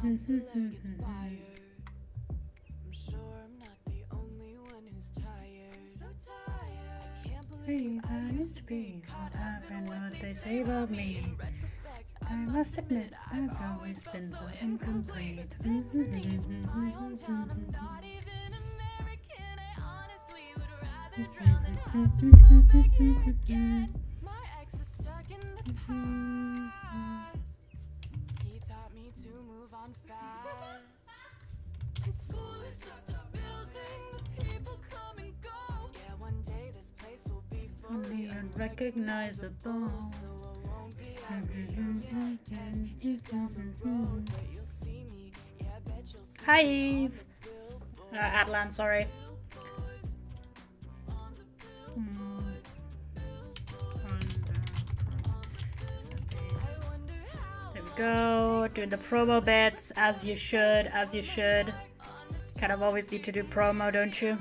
I used to be what happened, what they say about me. I must admit, I've always been so incomplete. Only unrecognizable. Hi Eve. Adlan, sorry. There we go. Doing the promo bits as you should, Kind of always need to do promo, don't you?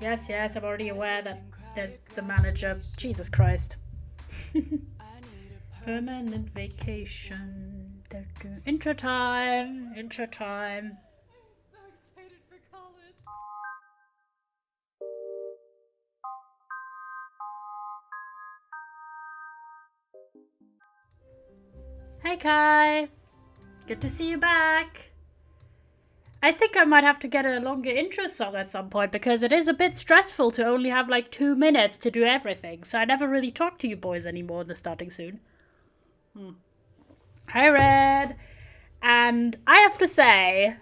Yes, I'm already aware that there's the manager. Jesus Christ. Permanent vacation. Intro time. I'm so excited for college. Hey Kai. Good to see you back. I think I might have to get a longer intro song at some point because it is a bit stressful to only have like 2 minutes to do everything. So I never really talk to you boys anymore in the starting soon. Hi Red. And I have to say,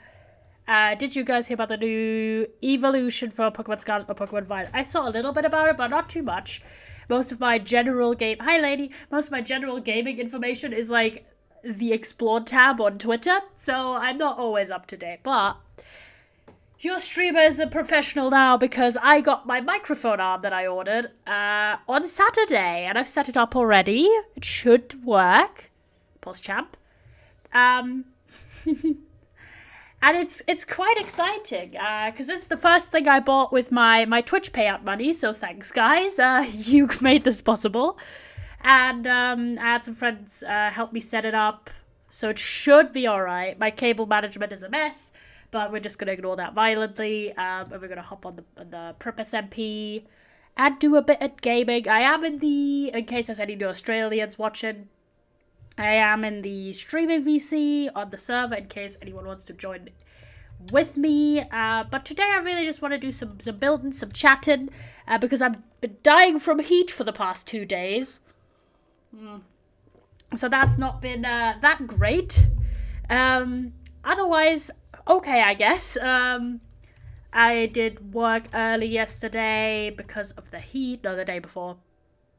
did you guys hear about the new evolution for Pokemon Scarlet or Pokemon Violet? I saw a little bit about it, but not too much. Most of my general gaming information is like the Explore tab on Twitter, so I'm not always up to date, but your streamer is a professional now because I got my microphone arm that I ordered on Saturday, and I've set it up already. It should work. Pause champ. And it's quite exciting because this is the first thing I bought with my Twitch payout money, so thanks guys. You made this possible. And I had some friends help me set it up, so it should be alright. My cable management is a mess, but we're just going to ignore that violently. And we're going to hop on the Prrp Smp and do a bit of gaming. I am in case there's any new Australians watching, I am in the streaming VC on the server in case anyone wants to join with me. But today I really just want to do some building, some chatting, because I've been dying from heat for the past 2 days. So that's not been that great. Otherwise, okay, I guess. I did work early yesterday because of the heat. No, the day before.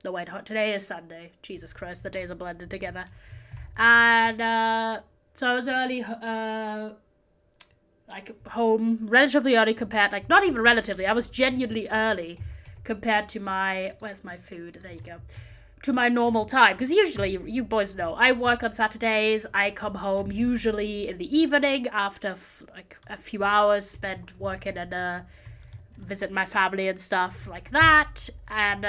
No, wait, today is Sunday. Jesus Christ, the days are blended together. And so I was early, like home relatively early compared, like not even relatively, I was genuinely early compared to my, where's my food? There you go. To my normal time, because usually, you boys know, I work on Saturdays. I come home usually in the evening after like a few hours spent working and visit my family and stuff like that. And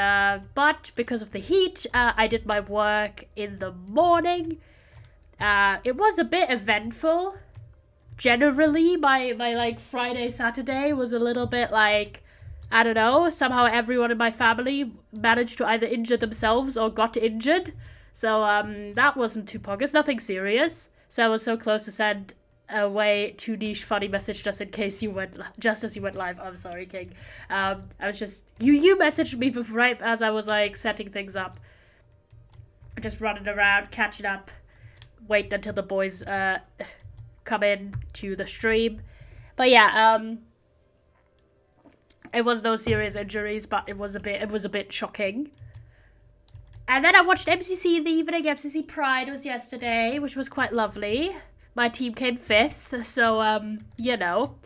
but because of the heat, I did my work in the morning. It was a bit eventful. Generally, my like Friday, Saturday was a little bit like, I don't know, somehow everyone in my family managed to either injure themselves or got injured. So that wasn't too poggers, nothing serious. So I was so close to send a way too niche funny message just in case you went, just as you went live. I'm sorry, King. I was just, you messaged me before, right as I was like setting things up. Just running around, catching up, waiting until the boys come in to the stream. But yeah, it was no serious injuries, but it was a bit shocking. And then I watched MCC in the evening. MCC Pride was yesterday, which was quite lovely. My team came 5th, so, you know.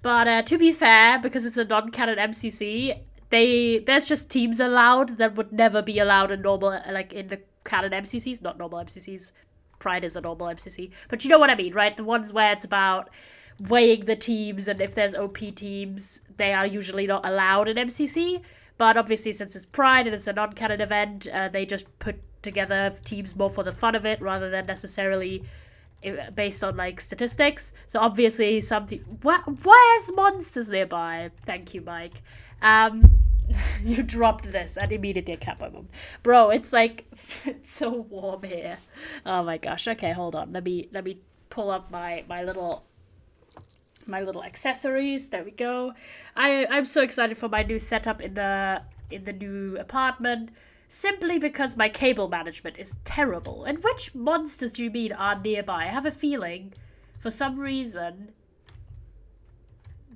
But to be fair, because it's a non-canon MCC, there's just teams allowed that would never be allowed in normal, like, in the canon MCCs. Not normal MCCs. Pride is a normal MCC. But you know what I mean, right? The ones where it's about weighing the teams, and if there's OP teams, they are usually not allowed in MCC. But obviously, since it's Pride and it's a non-canon event, they just put together teams more for the fun of it, rather than necessarily based on like statistics. So obviously some where's monsters nearby? Thank you, Mike. You dropped this and immediately a cat moment. Bro, it's like it's so warm here. Oh my gosh. Okay, hold on. Let me pull up my little accessories. There we go. I'm so excited for my new setup in the new apartment. Simply because my cable management is terrible. And which monsters do you mean are nearby? I have a feeling, for some reason,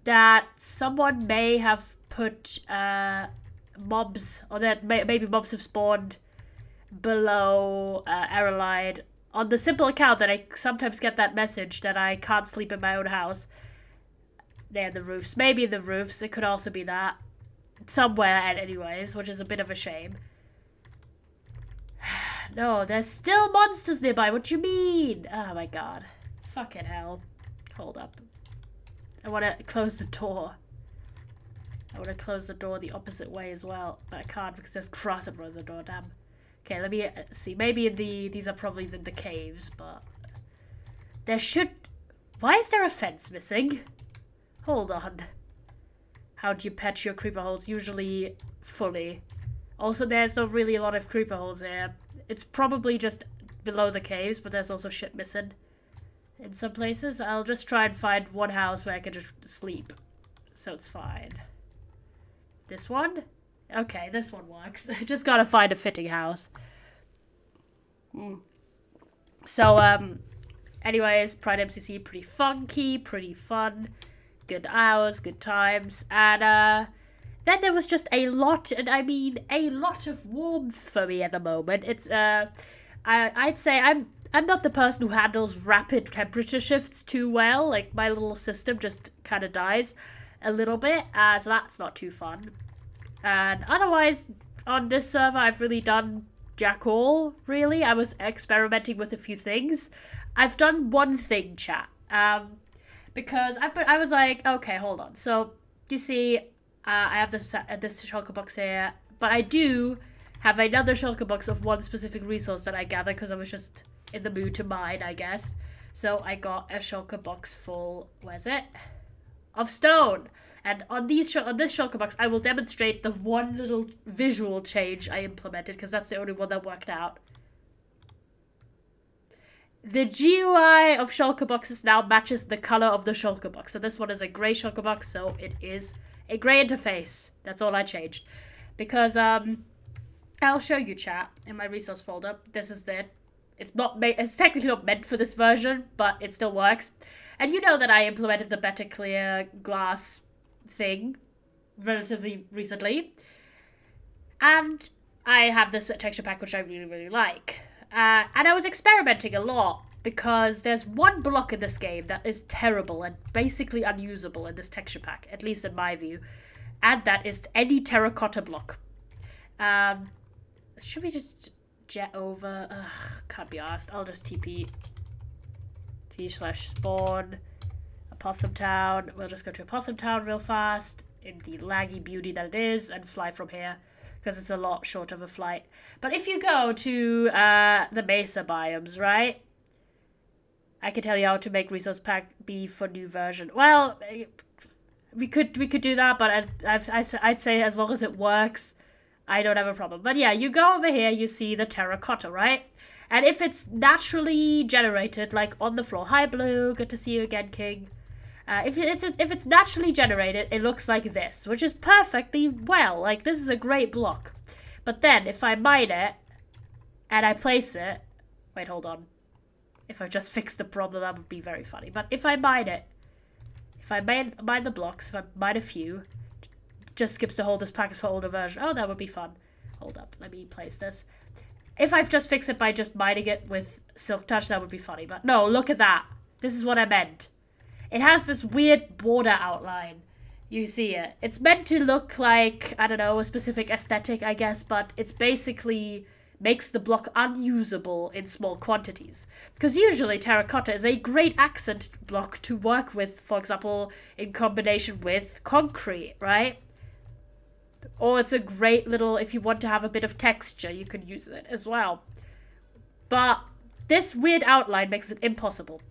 that someone may have put mobs, or that maybe mobs have spawned below Aralide on the simple account that I sometimes get that message that I can't sleep in my own house. They're the roofs. Maybe the roofs. It could also be that. Somewhere, anyways, which is a bit of a shame. No, there's still monsters nearby. What do you mean? Oh my god. Fucking hell. Hold up. I want to close the door. I want to close the door the opposite way as well. But I can't because there's grass in front of the door. Damn. Okay, let me see. Maybe these are probably the caves, but... There should... Why is there a fence missing? Hold on. How do you patch your creeper holes? Usually fully. Also, there's not really a lot of creeper holes here. It's probably just below the caves, but there's also shit missing in some places. I'll just try and find one house where I can just sleep. So it's fine. This one? Okay, this one works. Just gotta find a fitting house. So, anyways, Pride MCC, pretty funky, pretty fun. Good hours, good times. And, then there was just a lot, and I mean a lot of warmth for me at the moment. It's I'd say I'm not the person who handles rapid temperature shifts too well. Like my little system just kind of dies a little bit, so that's not too fun. And otherwise, on this server, I've really done jack all. Really, I was experimenting with a few things. I've done one thing, chat. Because I was like, okay, hold on. So you see. I have this shulker box here, but I do have another shulker box of one specific resource that I gathered because I was just in the mood to mine, I guess. So I got a shulker box full, where's it? Of stone. And on this shulker box, I will demonstrate the one little visual change I implemented because that's the only one that worked out. The GUI of shulker boxes now matches the color of the shulker box. So this one is a gray shulker box, so it is a grey interface. That's all I changed. Because, I'll show you, chat, in my resource folder. This is it. It's technically not meant for this version, but it still works. And you know that I implemented the better clear glass thing relatively recently. And I have this texture pack, which I really, really like. And I was experimenting a lot. Because there's one block in this game that is terrible and basically unusable in this texture pack, at least in my view. And that is any terracotta block. Should we just jet over? Ugh, can't be asked. I'll just TP T/spawn Opossum Town. We'll just go to Opossum Town real fast in the laggy beauty that it is and fly from here. Because it's a lot short of a flight. But if you go to the Mesa biomes, right? I can tell you how to make resource pack B for new version. Well, we could do that, but I'd say as long as it works, I don't have a problem. But yeah, you go over here, you see the terracotta, right? And if it's naturally generated, like on the floor, hi Blue, good to see you again, King. If it's naturally generated, it looks like this, which is perfectly well. Like, this is a great block. But then, if I mine it, and I place it... Wait, hold on. If I just fixed the problem, that would be very funny. But if I mine it, if I mine the blocks, if I mine a few, just skips to hold this package for older version. Oh, that would be fun. Hold up, let me place this. If I've just fixed it by just mining it with Silk Touch, that would be funny. But no, look at that. This is what I meant. It has this weird border outline. You see it. It's meant to look like, I don't know, a specific aesthetic, I guess, but it's basically makes the block unusable in small quantities. Because usually terracotta is a great accent block to work with, for example, in combination with concrete, right? Or it's a great little, if you want to have a bit of texture, you can use it as well. But this weird outline makes it impossible.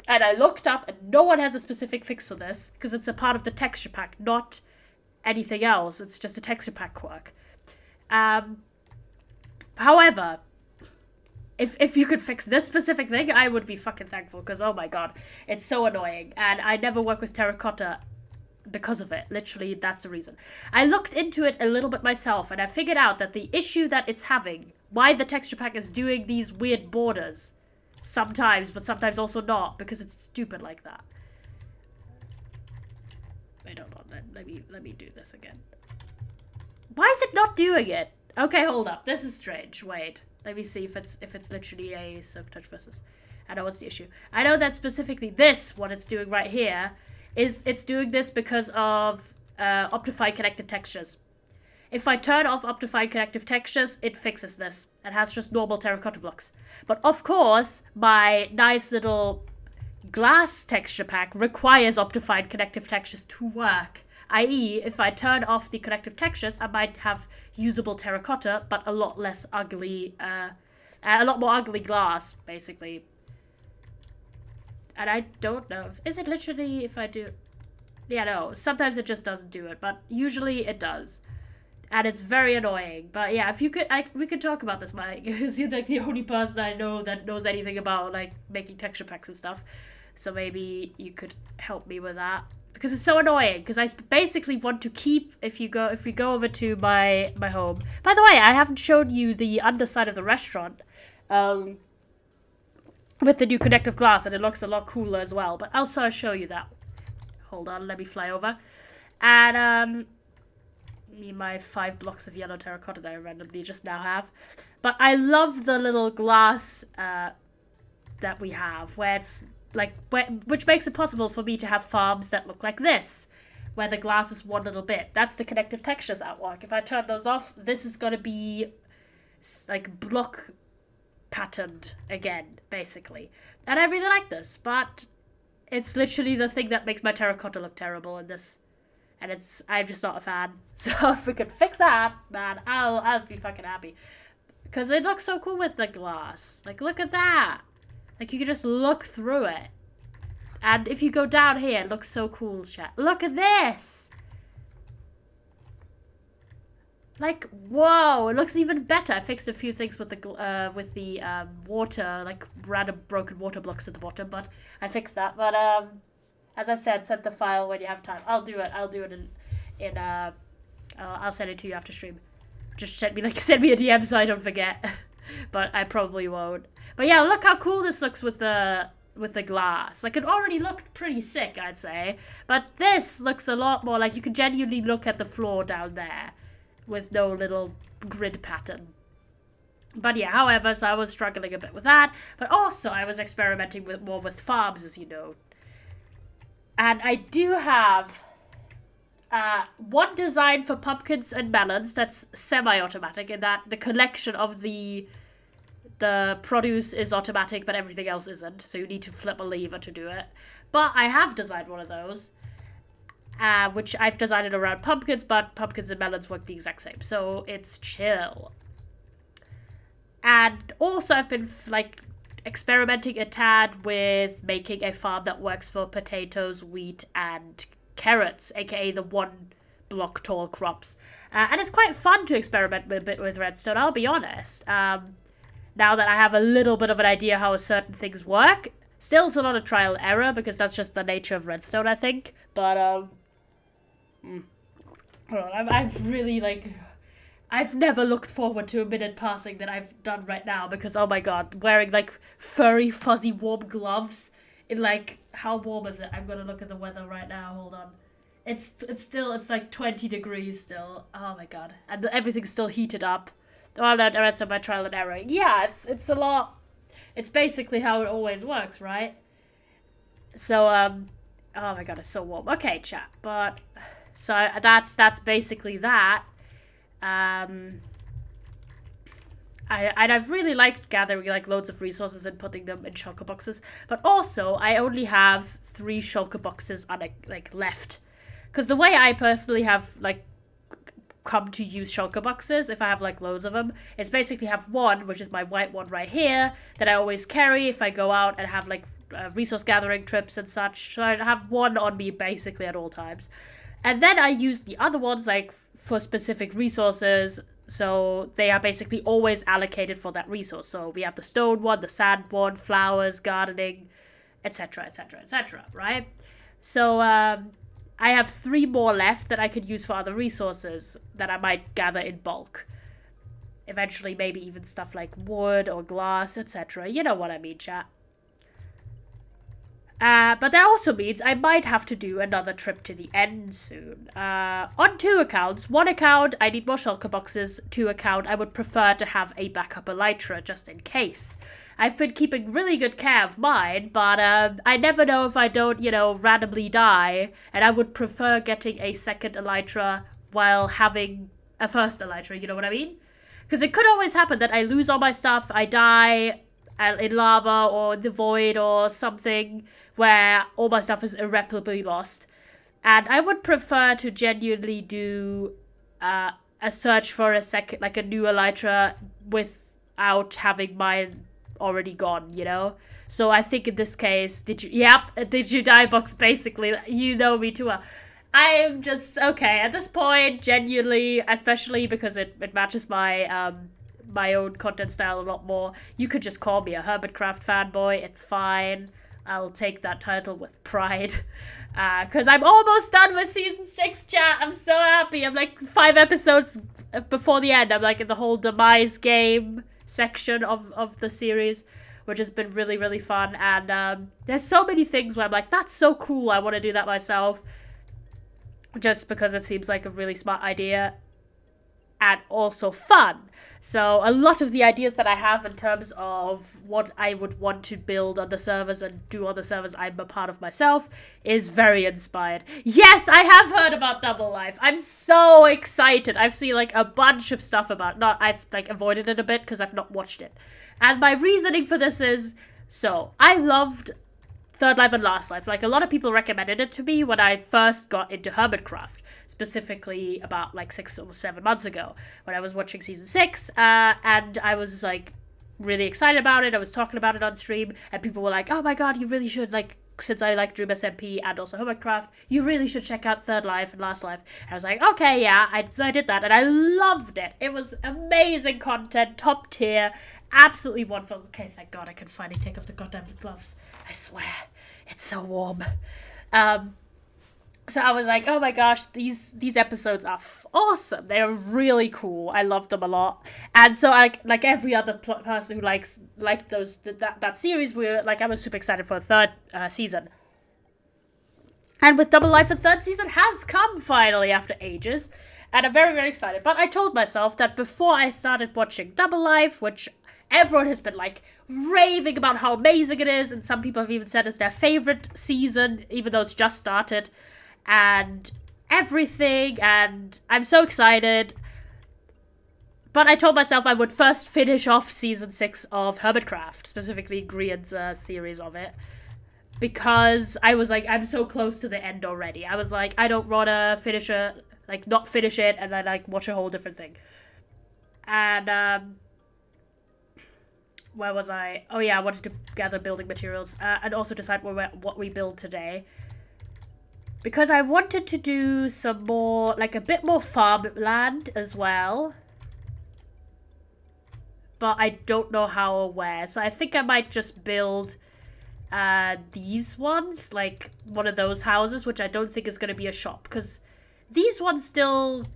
And I looked up, and no one has a specific fix for this, because it's a part of the texture pack, not anything else. It's just a texture pack quirk. However, if you could fix this specific thing, I would be fucking thankful, because oh my god, it's so annoying. And I never work with terracotta because of it. Literally, that's the reason. I looked into it a little bit myself, and I figured out that the issue that it's having, why the texture pack is doing these weird borders, sometimes, but sometimes also not, because it's stupid like that. Wait, hold on, let me do this again. Why is it not doing it? Okay, hold up. This is strange. Wait, let me see if it's literally a Silk Touch versus. I know what's the issue. I know that specifically this, what it's doing right here, is it's doing this because of Optifine connected textures. If I turn off Optifine connective textures, it fixes this. It has just normal terracotta blocks. But of course, my nice little glass texture pack requires Optifine connective textures to work. I.e., if I turn off the connective textures, I might have usable terracotta, but a lot less ugly, a lot more ugly glass, basically. And I don't know. Is it literally if I do... Yeah, no. Sometimes it just doesn't do it, but usually it does. And it's very annoying. But yeah, if you could... we could talk about this, Mike. Because you're like the only person I know that knows anything about, like, making texture packs and stuff. So maybe you could help me with that. Because it's so annoying. Because I basically want to keep... If we go over to my home... By the way, I haven't shown you the underside of the restaurant. With the new connective glass, and it looks a lot cooler as well. But also I'll show you that. Hold on, let me fly over. And my 5 blocks of yellow terracotta that I randomly just now have. But I love the little glass that we have, where it's like, which makes it possible for me to have farms that look like this, where the glass is one little bit. That's the connective textures at work. If I turn those off, this is gonna be like block patterned again, basically. And I really like this, but it's literally the thing that makes my terracotta look terrible in this. And I'm just not a fan. So if we could fix that, man, I'll be fucking happy. Because it looks so cool with the glass. Like, look at that. Like, you can just look through it. And if you go down here, it looks so cool, chat. Look at this. Like, whoa, it looks even better. I fixed a few things with the water, like random broken water blocks at the bottom, but I fixed that. But as I said, send the file when you have time. I'll do it. I'll do it I'll send it to you after stream. Just send me a DM so I don't forget. But I probably won't. But yeah, look how cool this looks with the glass. Like, it already looked pretty sick, I'd say. But this looks a lot more like you can genuinely look at the floor down there with no little grid pattern. But yeah, however, so I was struggling a bit with that. But also, I was experimenting more with farms, as you know. And I do have one design for pumpkins and melons that's semi-automatic, in that the collection of the produce is automatic, but everything else isn't. So you need to flip a lever to do it. But I have designed one of those, which I've designed it around pumpkins, but pumpkins and melons work the exact same. So it's chill. And also I've been like experimenting a tad with making a farm that works for potatoes, wheat, and carrots, aka the one block tall crops. And it's quite fun to experiment a bit with redstone, I'll be honest. Now that I have a little bit of an idea how certain things work. Still, it's a lot of trial and error, because that's just the nature of redstone, I think. But, hold on, I've really, like... I've never looked forward to a minute passing that I've done right now, because, oh my god, wearing, like, furry, fuzzy, warm gloves in, like, how warm is it? I'm gonna look at the weather right now, hold on. It's like 20 degrees still. Oh my god. And everything's still heated up. Well, the rest of my trial and error. Yeah, it's a lot. It's basically how it always works, right? So, oh my god, it's so warm. Okay, chat, but... So, that's basically that. I've really liked gathering, like, loads of resources and putting them in shulker boxes. But also, I only have 3 shulker boxes left. Because the way I personally have, like, come to use shulker boxes, if I have, like, loads of them, is basically have one, which is my white one right here, that I always carry if I go out and have, like, resource gathering trips and such. So I have one on me basically at all times. And then I use the other ones, like, for specific resources, so they are basically always allocated for that resource. So we have the stone one, the sand one, flowers, gardening, etc., etc., etc., right? So, I have 3 more left that I could use for other resources that I might gather in bulk. Eventually, maybe even stuff like wood or glass, etc. You know what I mean, chat. But that also means I might have to do another trip to the end soon. On 2 accounts. 1 account, I need more shulker boxes. 2 account, I would prefer to have a backup elytra just in case. I've been keeping really good care of mine, but I never know if I don't, you know, randomly die. And I would prefer getting a second elytra while having a first elytra, you know what I mean? Because it could always happen that I lose all my stuff, I die in lava or the void or something where all my stuff is irreparably lost. And I would prefer to genuinely do a search for a second, like a new elytra without having mine already gone, you know? So I think in this case, did you die box, basically, you know me too well. I am just, okay, at this point, genuinely, especially because it matches my, my own content style a lot more. You could just call me a Hermitcraft fanboy, it's fine. I'll take that title with pride. Because I'm almost done with season 6, chat. I'm so happy. I'm like 5 episodes before the end. I'm like in the whole demise game section of the series, which has been really, really fun. And there's so many things where I'm like, that's so cool. I want to do that myself. Just because it seems like a really smart idea. And also fun. So a lot of the ideas that I have in terms of what I would want to build on the servers and do on the servers I'm a part of myself is very inspired. Yes, I have heard about Double Life. I'm so excited. I've seen like a bunch of stuff about it. I've like avoided it a bit because I've not watched it. And my reasoning for this is, so I loved Third Life and Last Life. Like, a lot of people recommended it to me when I first got into Hermitcraft, specifically about like 6 or 7 months ago when I was watching season 6, and I was like really excited about it. I was talking about it on stream, and people were like, oh my god, you really should, like, since I like Prrp Smp and also Hermitcraft, you really should check out Third Life and Last Life. And I was like, okay, yeah, so I did that, and I loved it. It was amazing content, top tier, absolutely wonderful. Okay, thank god I can finally take off the goddamn gloves. I swear, it's so warm. So I was like, oh my gosh, these episodes are awesome. They're really cool. I love them a lot. And so I, like every other person who liked that series, I was super excited for a third season. And with Double Life, a third season has come finally after ages. And I'm very, very excited. But I told myself that before I started watching Double Life, which everyone has been like raving about how amazing it is, and some people have even said it's their favorite season, even though it's just started, and everything, and I'm so excited. But I told myself I would first finish off season 6 of Hermitcraft, specifically Grian's series of it, because I was like, I'm so close to the end already. I was like, I don't want to finish it, like not finish it and then like watch a whole different thing. And where was I? Oh yeah, I wanted to gather building materials and also decide what we build today. Because I wanted to do some more, like a bit more farmland as well. But I don't know how or where. So I think I might just build these ones, like one of those houses, which I don't think is going to be a shop. Because these ones still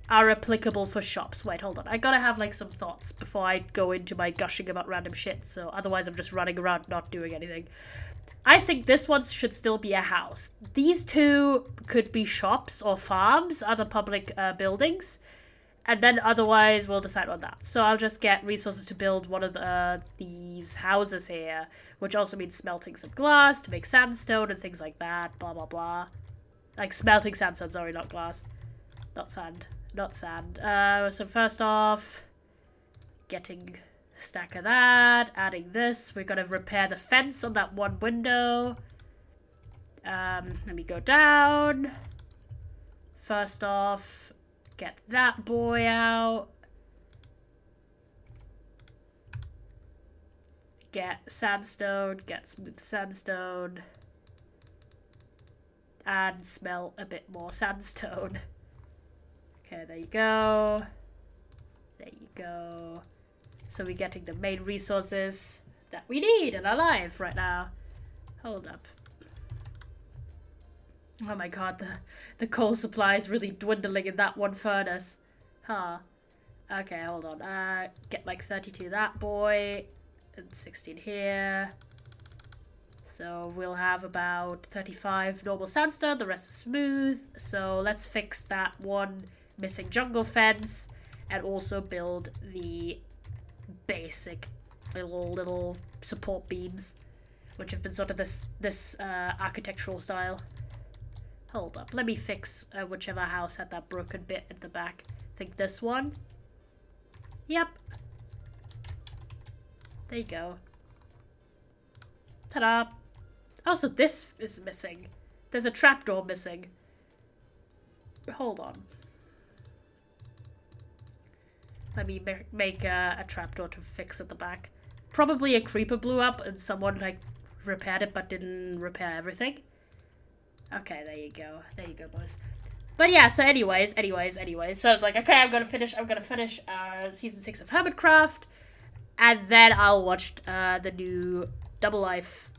are applicable for shops. Wait, hold on. I gotta have like some thoughts before I go into my gushing about random shit. So otherwise I'm just running around not doing anything. I think this one should still be a house. These two could be shops or farms, other public buildings. And then otherwise we'll decide on that. So I'll just get resources to build one of these houses here. Which also means smelting some glass to make sandstone and things like that. Blah, blah, blah. Like smelting sandstone, sorry, not glass. Not sand. Not sand. So first off, getting a stack of that, adding this. We're gonna repair the fence on that one window. Let me go down. First off, get that boy out. Get sandstone, get smooth sandstone. And smell a bit more sandstone. Okay, there you go. There you go. So we're getting the main resources that we need in our life right now. Hold up. Oh my god, the coal supply is really dwindling in that one furnace. Huh. Okay, hold on. Get like 32 that boy. And 16 here. So we'll have about 35 normal sandstone. The rest is smooth. So let's fix that one missing jungle fence and also build the basic little support beams, which have been sort of this architectural style. Hold up, let me fix whichever house had that broken bit at the back. I think this one. Yep. There you go. Ta-da! Also, this is missing. There's a trapdoor missing. Hold on. Let me make a trapdoor to fix at the back. Probably a creeper blew up and someone like repaired it but didn't repair everything. Okay, there you go. There you go, boys. But yeah, so anyways. So I was like, okay, I'm gonna finish season 6 of Hermitcraft. And then I'll watch the new Double Life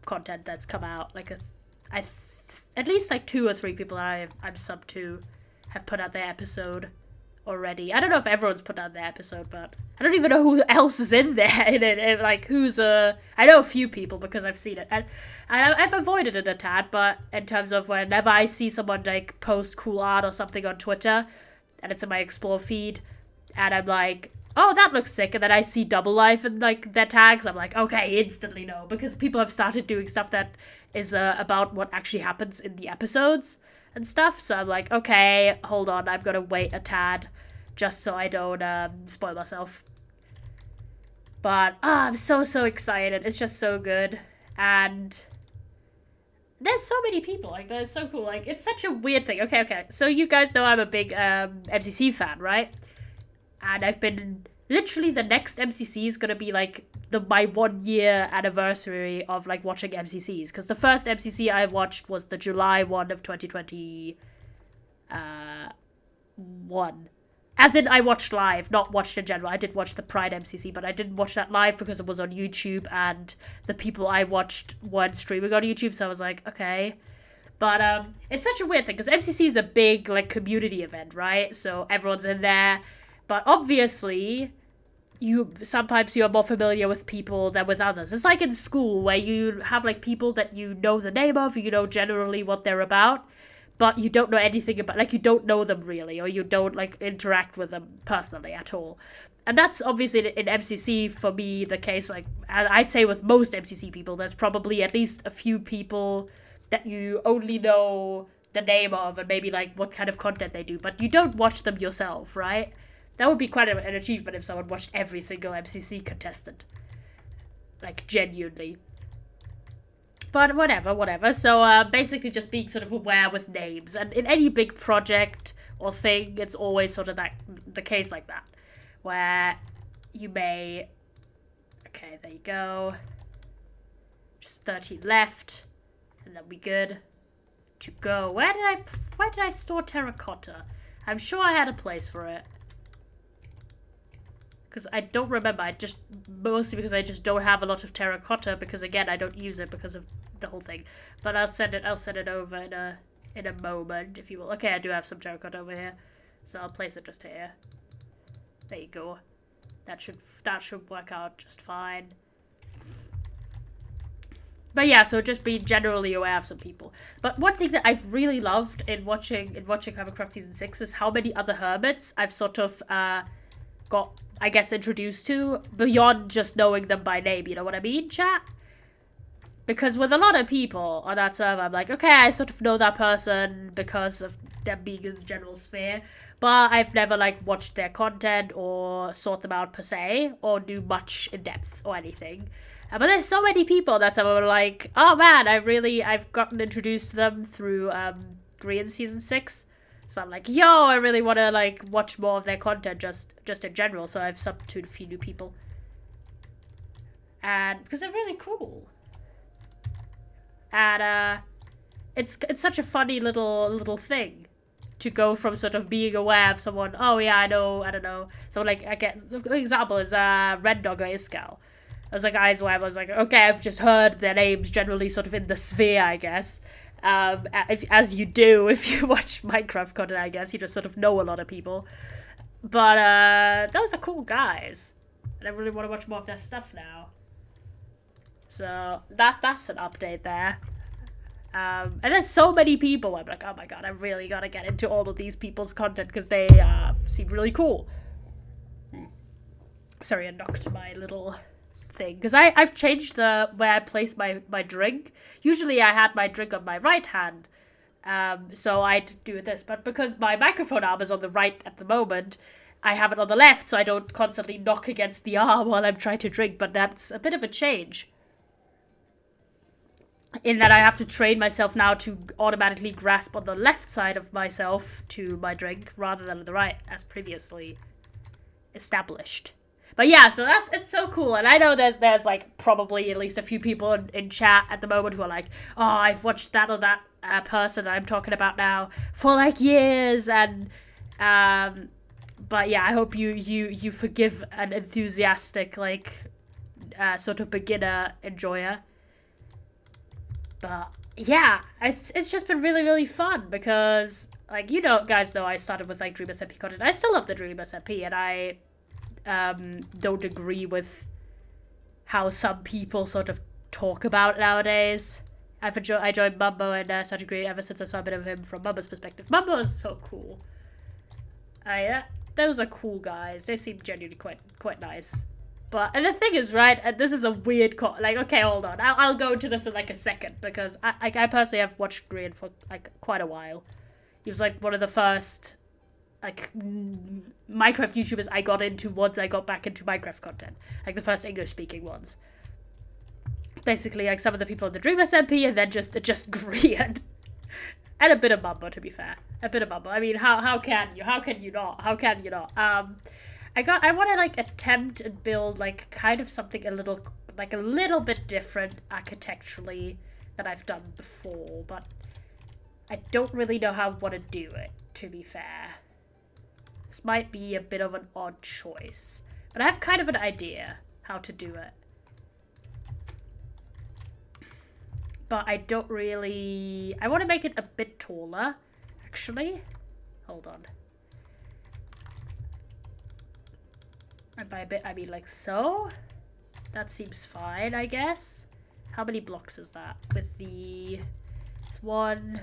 content that's come out. Like at least like 2 or 3 people I'm sub to have put out their episode already. I don't know if everyone's put out their episode, but I don't even know who else is in there. Like who's I know a few people because I've seen it, and I've avoided it a tad. But in terms of whenever I see someone like post cool art or something on Twitter, and it's in my explore feed, and I'm like, oh, that looks sick, and then I see Double Life and like their tags, I'm like, okay, instantly no, because people have started doing stuff that is about what actually happens in the episodes and stuff. So I'm like, okay, hold on, I'm gonna wait a tad just so I don't spoil myself. But I'm so excited. It's just so good. And there's so many people. Like, they're so cool. Like, it's such a weird thing. Okay. So you guys know I'm a big MCC fan, right? And I've been... Literally, the next MCC is gonna be, like, my 1 year anniversary of, like, watching MCCs. Because the first MCC I watched was the July one of 2021. As in, I watched live, not watched in general. I did watch the Pride MCC, but I didn't watch that live because it was on YouTube, and the people I watched weren't streaming on YouTube, so I was like, okay. But it's such a weird thing, because MCC is a big, like, community event, right? So everyone's in there. But obviously, sometimes you're more familiar with people than with others. It's like in school, where you have, like, people that you know the name of, you know generally what they're about, but you don't know anything about, like, you don't know them really, or you don't, like, interact with them personally at all. And that's obviously in MCC, for me, the case. Like, I'd say with most MCC people, there's probably at least a few people that you only know the name of, and maybe, like, what kind of content they do, but you don't watch them yourself, right? That would be quite an achievement if someone watched every single MCC contestant. Like, genuinely. But whatever. So, basically just being sort of aware with names. And in any big project or thing, it's always sort of the case like that. Where you may... Okay, there you go. Just 13 left. And that'll be good. to go. Where did I store terracotta? I'm sure I had a place for it. Because I don't remember. Mostly because I just don't have a lot of terracotta, because again, I don't use it because of the whole thing. But I'll send it over in a moment, if you will. Okay, I do have some terracotta over here. So I'll place it just here. There you go. That should work out just fine. But yeah, so just be generally aware of some people. But one thing that I've really loved in watching Hermitcraft Season 6 is how many other hermits I've sort of got, I guess, introduced to beyond just knowing them by name. You know what I mean, chat? Because with a lot of people on that server, I'm like, okay, I sort of know that person because of them being in the general sphere, but I've never, like, watched their content or sought them out per se, or knew much in depth or anything. But there's so many people that are like, oh man, I've gotten introduced to them through Green Season 6. So I'm like, yo, I really want to, like, watch more of their content just in general. So I've subbed to a few new people. And because they're really cool. And it's such a funny little thing to go from sort of being aware of someone. Oh yeah, I don't know. So like, I get, the example is Red Dog or Iskal. I was like, I was like, okay, I've just heard their names generally sort of in the sphere, I guess. As you do if you watch Minecraft content, I guess. You just sort of know a lot of people. But those are cool guys. And I really want to watch more of their stuff now. So that's an update there. And there's so many people. I'm like, oh my god, I really gotta get into all of these people's content because they seem really cool. Sorry, I knocked my little thing. Because I've changed the where I place my drink. Usually I had my drink on my right hand. So I'd do this. But because my microphone arm is on the right at the moment, I have it on the left so I don't constantly knock against the arm while I'm trying to drink. But that's a bit of a change. In that I have to train myself now to automatically grasp on the left side of myself to my drink rather than the right, as previously established. But yeah, so it's so cool. And I know there's like probably at least a few people in chat at the moment who are like, oh, I've watched that or that person I'm talking about now for like years. And but yeah, I hope you forgive an enthusiastic like sort of beginner enjoyer. But yeah, it's just been really, really fun because, like, you know, guys know I started with, like, Prrp Smp content. I still love the Prrp Smp, and I don't agree with how some people sort of talk about it nowadays. I joined Mumbo and started Green ever since I saw a bit of him from Mumbo's perspective. Mumbo is so cool. Those are cool guys. They seem genuinely quite nice. But, and the thing is, right, and this is a weird, like, okay, hold on. I'll go into this in, like, a second, because I personally have watched Green for, like, quite a while. He was, like, one of the first, like, Minecraft YouTubers I got into once I got back into Minecraft content. Like, the first English-speaking ones. Basically, like, some of the people in the Prrp Smp, and then just Green. And a bit of Mumbo, to be fair. A bit of Mumbo. I mean, how can you? How can you not? How can you not? I want to, like, attempt and build, like, kind of something a little bit different architecturally than I've done before, but I don't really know how I want to do it, to be fair. This might be a bit of an odd choice, but I have kind of an idea how to do it. But I don't really... I want to make it a bit taller, actually. Hold on. And by a bit, I mean like so. That seems fine, I guess. How many blocks is that? With the... It's 1,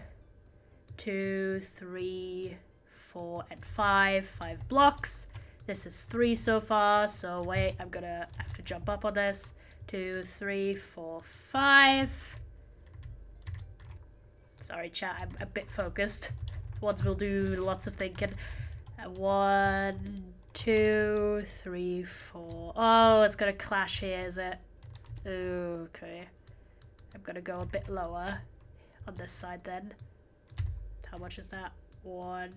2, 3, 4, and 5. 5 blocks. This is 3 so far, so wait, I'm gonna have to jump up on this. 2, 3, 4, 5. Sorry, chat, I'm a bit focused. Once we'll do lots of thinking. 1... 2, 3, 4. Oh, it's gonna clash here, is it? Okay. I'm gonna go a bit lower on this side then. How much is that? 1,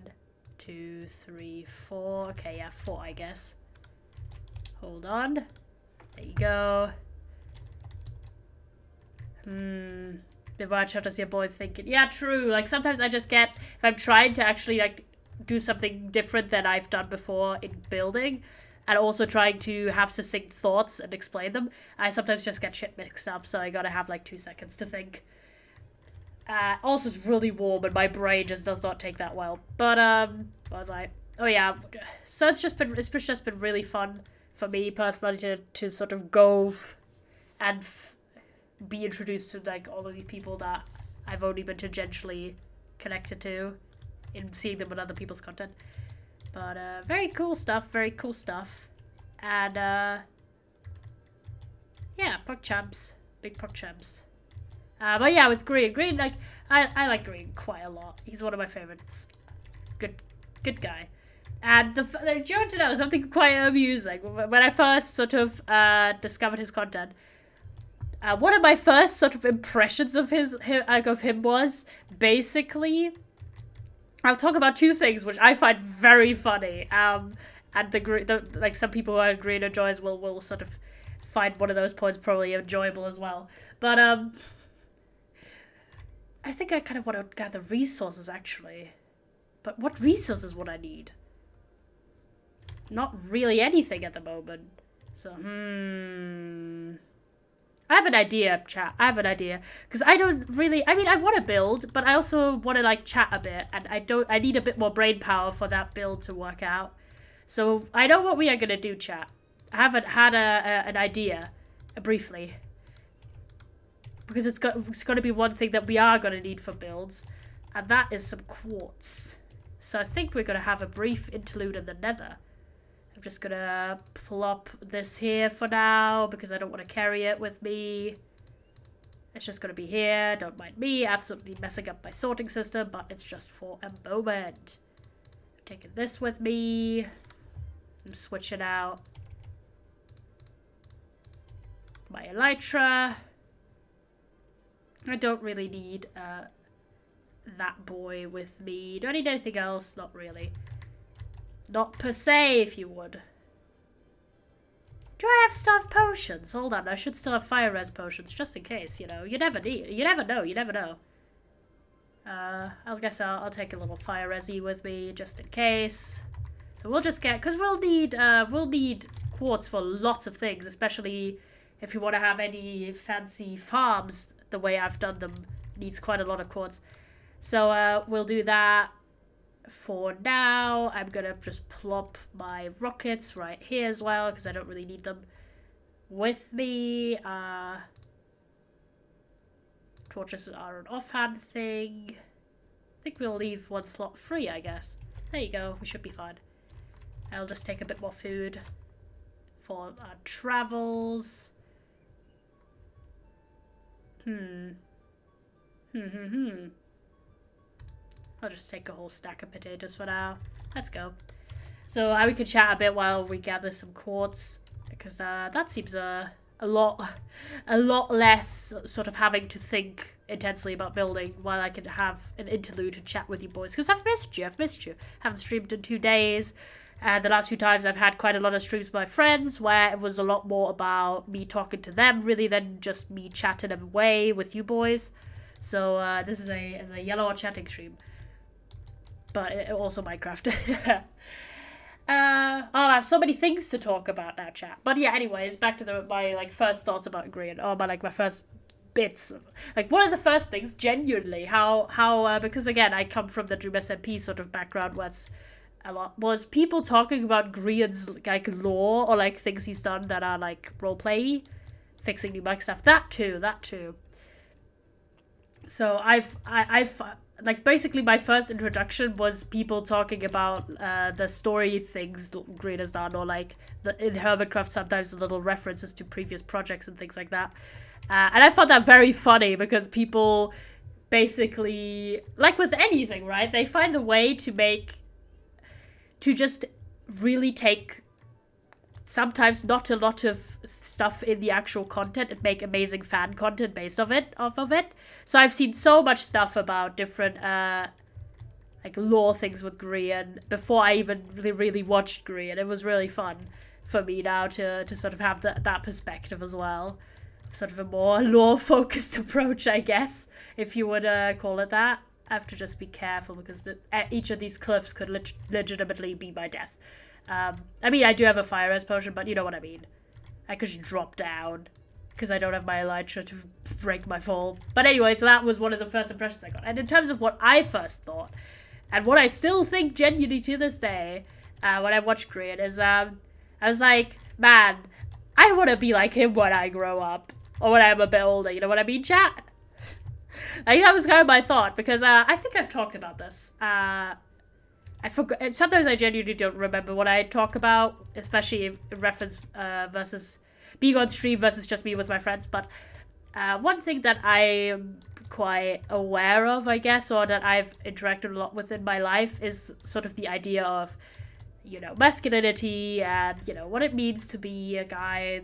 2, 3, 4. Okay, yeah, 4, I guess. Hold on. There you go. The watch out as your boy thinking. Yeah, true. Like sometimes I just get, if I'm trying to actually like do something different than I've done before in building, and also trying to have succinct thoughts and explain them, I sometimes just get shit mixed up, so I gotta have like 2 seconds to think. Also, it's really warm and my brain just does not take that well. But, what was I? Oh yeah, so it's just been really fun for me personally to sort of go and be introduced to like all of these people that I've only been tangentially connected to in seeing them in other people's content. But very cool stuff, and yeah, Puck champs, big Puck champs. But yeah, with Green, like I like Green quite a lot. He's one of my favorites. Good guy. And do you want to know something quite amusing? When I first sort of discovered his content, one of my first sort of impressions of him was basically, I'll talk about 2 things which I find very funny. And like some people who are Green enjoys will sort of find one of those points probably enjoyable as well. But I think I kind of want to gather resources actually. But what resources would I need? Not really anything at the moment. So, I have an idea, chat. I have an idea. Because I don't really... I mean, I want to build, but I also want to, like, chat a bit. And I need a bit more brain power for that build to work out. So, I know what we are going to do, chat. I haven't had an idea, briefly. Because it's got to be one thing that we are going to need for builds. And that is some quartz. So, I think we're going to have a brief interlude in the nether. I'm just gonna plop this here for now because I don't want to carry it with me. It's just gonna be here. Don't mind me absolutely messing up my sorting system, but it's just for a moment. I'm taking this with me. I'm switching out my elytra. I don't really need that boy with me. Do I need anything else? Not really. Not per se, if you would. Do I have stuff potions? Hold on, I should still have fire res potions, just in case, you know. You never know. I guess I'll take a little fire resi with me, just in case. So we'll just get, because we'll need quartz for lots of things, especially if you want to have any fancy farms, the way I've done them needs quite a lot of quartz. So we'll do that. For now, I'm gonna just plop my rockets right here as well because I don't really need them with me. Torches are an offhand thing. I think we'll leave 1 slot free, I guess. There you go, we should be fine. I'll just take a bit more food for our travels. I'll just take a whole stack of potatoes for now. Let's go. So we could chat a bit while we gather some quartz, because that seems a lot less sort of having to think intensely about building while I can have an interlude to chat with you boys. Because I've missed you. Haven't streamed in 2 days. And the last few times I've had quite a lot of streams with my friends where it was a lot more about me talking to them really than just me chatting away with you boys. So this is a yellow or chatting stream. But also Minecraft. I have so many things to talk about now, chat. But yeah, anyways, back to my like first thoughts about Green. Or my first bits. Like one of the first things, genuinely, how because again I come from the Prrp Smp sort of background where it's a lot was people talking about Green's like lore or like things he's done that are like roleplay, fixing new bug stuff. That too. So I've like basically my first introduction was people talking about the story things Green has done, or like in Hermitcraft sometimes the little references to previous projects and things like that. And I found that very funny because people basically, like with anything, right? They find a way to just really take sometimes not a lot of stuff in the actual content and make amazing fan content based off of it. So I've seen so much stuff about different like lore things with Green before I even really watched Green. It was really fun for me now to sort of have that perspective as well sort of a more lore-focused approach, I guess, if you would call it that. I have to just be careful because each of these cliffs could legitimately be my death. I mean, I do have a fire res potion, but you know what I mean. I could just drop down because I don't have my elytra to break my fall. But anyway, so that was one of the first impressions I got. And in terms of what I first thought, and what I still think genuinely to this day, when I watched Green, is I was like, man, I want to be like him when I grow up. Or when I'm a bit older, you know what I mean, chat? Like, that was kind of my thought, because I think I've talked about this. I forgot. Sometimes I genuinely don't remember what I talk about, especially in reference versus being on stream versus just me with my friends. But one thing that I'm quite aware of, I guess, or that I've interacted a lot with in my life is sort of the idea of, you know, masculinity and, you know, what it means to be a guy,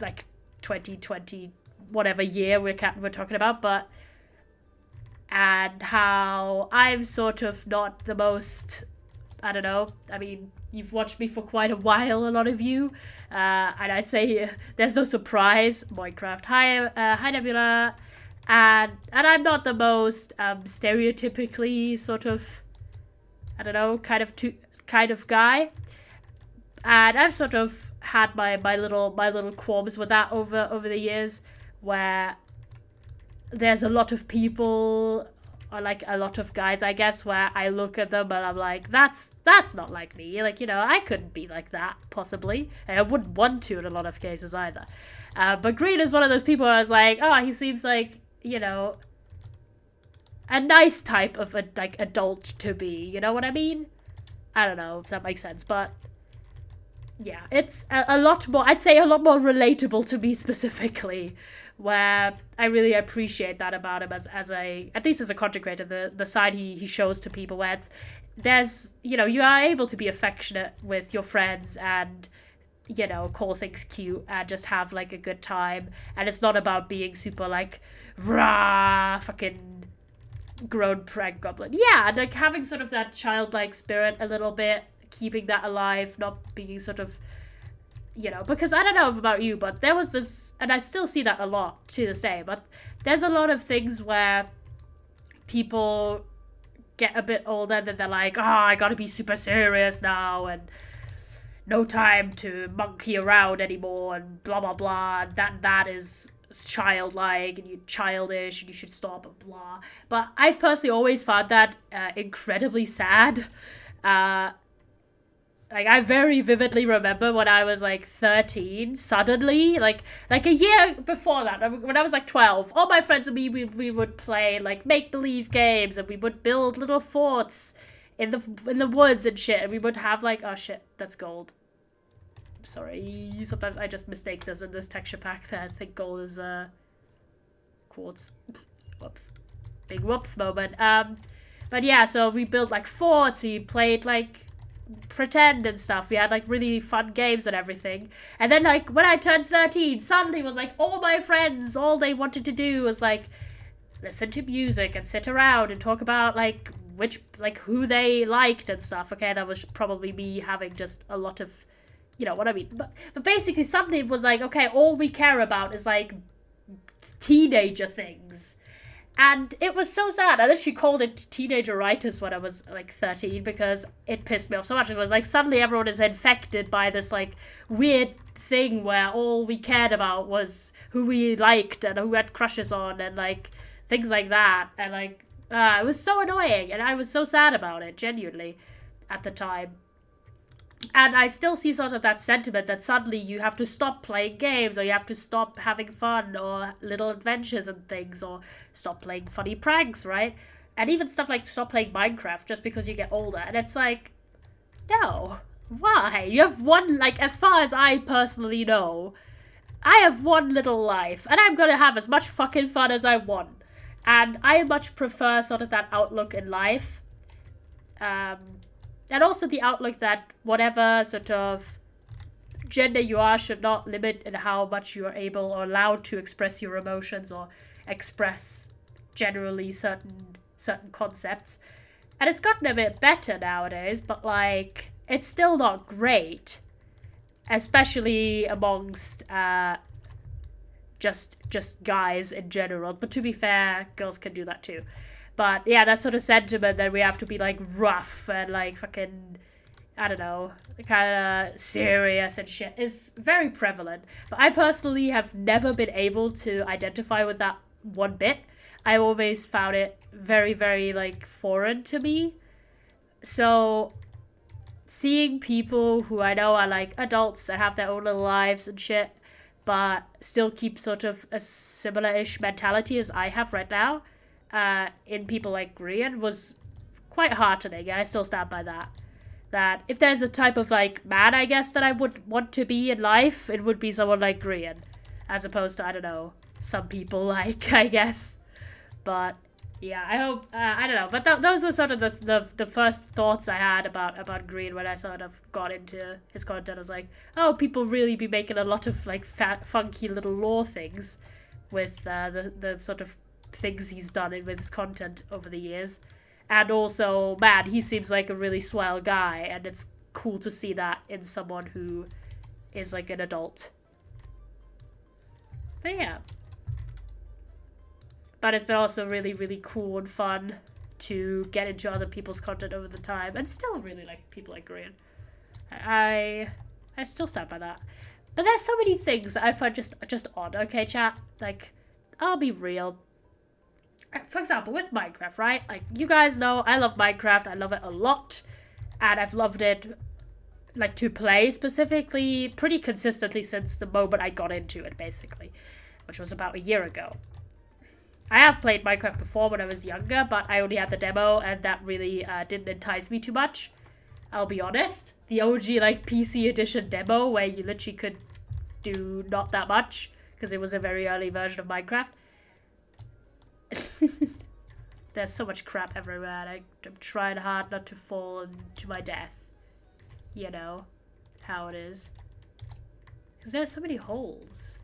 like 2020, whatever year we're talking about, but and how I'm sort of not the most, I don't know, I mean, you've watched me for quite a while, a lot of you, and I'd say there's no surprise, Minecraft, hi Nebula, and I'm not the most stereotypically sort of, I don't know, kind of guy, and I've sort of had my little qualms with that over the years, where there's a lot of people, or like a lot of guys, I guess, where I look at them and I'm like, that's not like me. Like, you know, I couldn't be like that, possibly. And I wouldn't want to in a lot of cases either. But Green is one of those people where I was like, oh, he seems like, you know, a nice type of like adult to be. You know what I mean? I don't know if that makes sense, but yeah, it's a lot more, I'd say a lot more relatable to me specifically, where I really appreciate that about him as a, at least as a content creator, the side he shows to people, where there's, you know, you are able to be affectionate with your friends and, you know, call things cute and just have like a good time, and it's not about being super like rah fucking grown prank goblin. Yeah, like having sort of that childlike spirit a little bit, keeping that alive, not being sort of, you know, because I don't know about you, but there was this, and I still see that a lot to this day, but there's a lot of things where people get a bit older and they're like, oh, I gotta be super serious now, and no time to monkey around anymore, and blah, blah, blah, and that is childlike, and you're childish, and you should stop, and blah. But I've personally always found that incredibly sad. Like, I very vividly remember when I was, like, 13, suddenly, like a year before that, when I was, like, 12, all my friends and me, we would play, like, make-believe games, and we would build little forts in the woods and shit, and we would have, like, oh, shit, that's gold. Sorry, sometimes I just mistake this in this texture pack that I think gold is, quartz. Whoops. Big whoops moment. But yeah, so we built, like, forts, we played, like, pretend and stuff. We had like really fun games and everything. And then like when I turned 13, suddenly was like all my friends, all they wanted to do was like listen to music and sit around and talk about like who they liked and stuff. Okay, that was probably me having just a lot of, you know what I mean. But basically suddenly it was like, okay, all we care about is like teenager things. And it was so sad. I literally called it teenageritis when I was like 13 because it pissed me off so much. It was like suddenly everyone is infected by this like weird thing where all we cared about was who we liked and who we had crushes on and like things like that. And like it was so annoying and I was so sad about it, genuinely, at the time. And I still see sort of that sentiment that suddenly you have to stop playing games or you have to stop having fun or little adventures and things or stop playing funny pranks, right? And even stuff like stop playing Minecraft just because you get older. And it's like, no, why? You have one, like, as far as I personally know, I have one little life and I'm going to have as much fucking fun as I want. And I much prefer sort of that outlook in life. And also the outlook that whatever sort of gender you are should not limit in how much you are able or allowed to express your emotions or express generally certain concepts. And it's gotten a bit better nowadays, but like it's still not great, especially amongst just guys in general. But to be fair, girls can do that too. But yeah, that sort of sentiment that we have to be like rough and like fucking, I don't know, kind of serious and shit is very prevalent. But I personally have never been able to identify with that one bit. I always found it very, very like foreign to me. So seeing people who I know are like adults and have their own little lives and shit, but still keep sort of a similar-ish mentality as I have right now, in people like Grian was quite heartening, and I still stand by that. That if there's a type of like man, I guess, that I would want to be in life, it would be someone like Grian, as opposed to, I don't know, some people like, I guess. But yeah, I hope, I don't know, but those were sort of the first thoughts I had about Green when I sort of got into his content. I was like, oh, people really be making a lot of like fat, funky little lore things with the sort of things he's done with his content over the years. And also, man, he seems like a really swell guy, and it's cool to see that in someone who is like an adult. But yeah. But it's been also really, really cool and fun to get into other people's content over the time, and still really like people like Green. I still stand by that. But there's so many things that I find just odd, okay, chat? Like, I'll be real. For example, with Minecraft, right? Like, you guys know I love Minecraft. I love it a lot. And I've loved it, like, to play specifically pretty consistently since the moment I got into it, basically. Which was about a year ago. I have played Minecraft before when I was younger, but I only had the demo, and that really didn't entice me too much. I'll be honest. The OG, like, PC edition demo, where you literally could do not that much, because it was a very early version of Minecraft. There's so much crap everywhere, and I'm trying hard not to fall into my death. You know how it is. Because there's so many holes.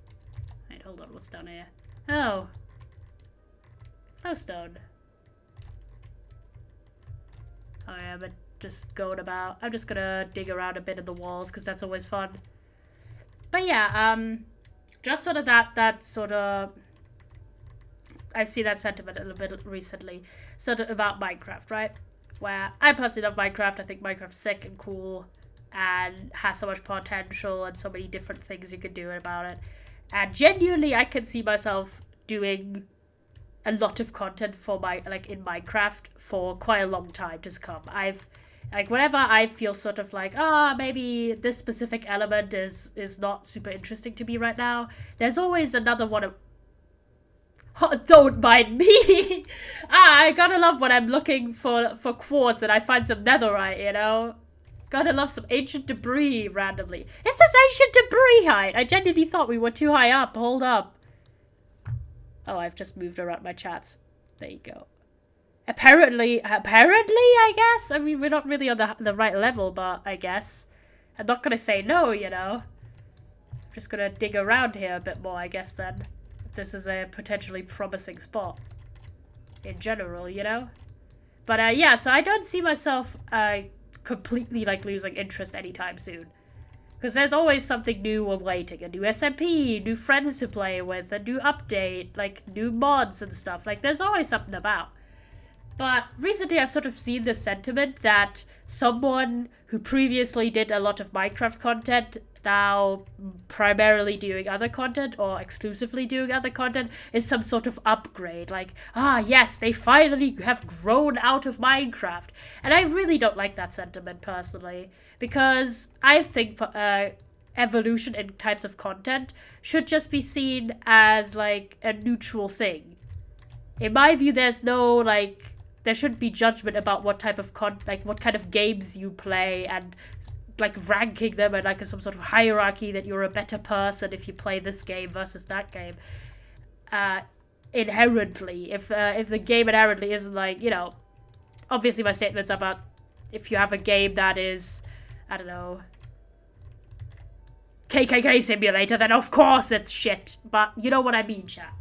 Wait, hold on, what's down here? Oh. Glowstone. Oh yeah, but just going about. I'm just gonna dig around a bit in the walls because that's always fun. But yeah, just sort of that sort of. I see that sentiment a little bit recently, sort of about Minecraft, right? Where I personally love Minecraft. I think Minecraft's sick and cool, and has so much potential and so many different things you could do about it. And genuinely, I can see myself doing a lot of content for in Minecraft for quite a long time to come. Whenever I feel sort of like, maybe this specific element is not super interesting to me right now, there's always another one of... Oh, don't mind me! I gotta love when I'm looking for quartz and I find some netherite, you know? Gotta love some ancient debris randomly. It says ancient debris height! I genuinely thought we were too high up. Hold up. Oh, I've just moved around my chats. There you go. Apparently, I guess? I mean, we're not really on the right level, but I guess. I'm not gonna say no, you know? I'm just gonna dig around here a bit more, I guess, then. If this is a potentially promising spot. In general, you know? But, yeah, so I don't see myself, completely, like, losing interest anytime soon. Because there's always something new awaiting. A new SMP, new friends to play with, a new update, like new mods and stuff. Like, there's always something about. But recently I've sort of seen the sentiment that someone who previously did a lot of Minecraft content, now primarily doing other content or exclusively doing other content, is some sort of upgrade. Like, yes, they finally have grown out of Minecraft. And I really don't like that sentiment personally, because I think evolution in types of content should just be seen as like a neutral thing. In my view, there's no like, there shouldn't be judgment about what type of what kind of games you play, and like ranking them and like some sort of hierarchy that you're a better person if you play this game versus that game. Inherently, if the game inherently isn't like, you know, obviously my statements about if you have a game that is, I don't know, KKK Simulator, then of course it's shit. But you know what I mean, chat.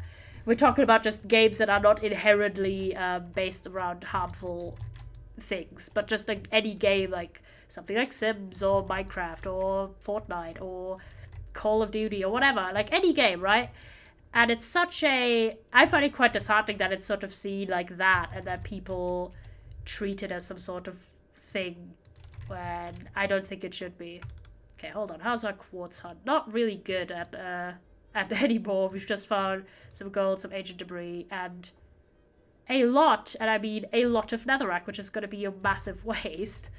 We're talking about just games that are not inherently based around harmful things, but just like any game, like something like Sims or Minecraft or Fortnite or Call of Duty or whatever, like any game, right? And it's such a... I find it quite disheartening that it's sort of seen like that and that people treat it as some sort of thing when I don't think it should be. Okay, hold on. How's our quartz hunt? Not really good at anymore. We've just found some gold, some ancient debris, and a lot, and I mean a lot of netherrack, which is going to be a massive waste.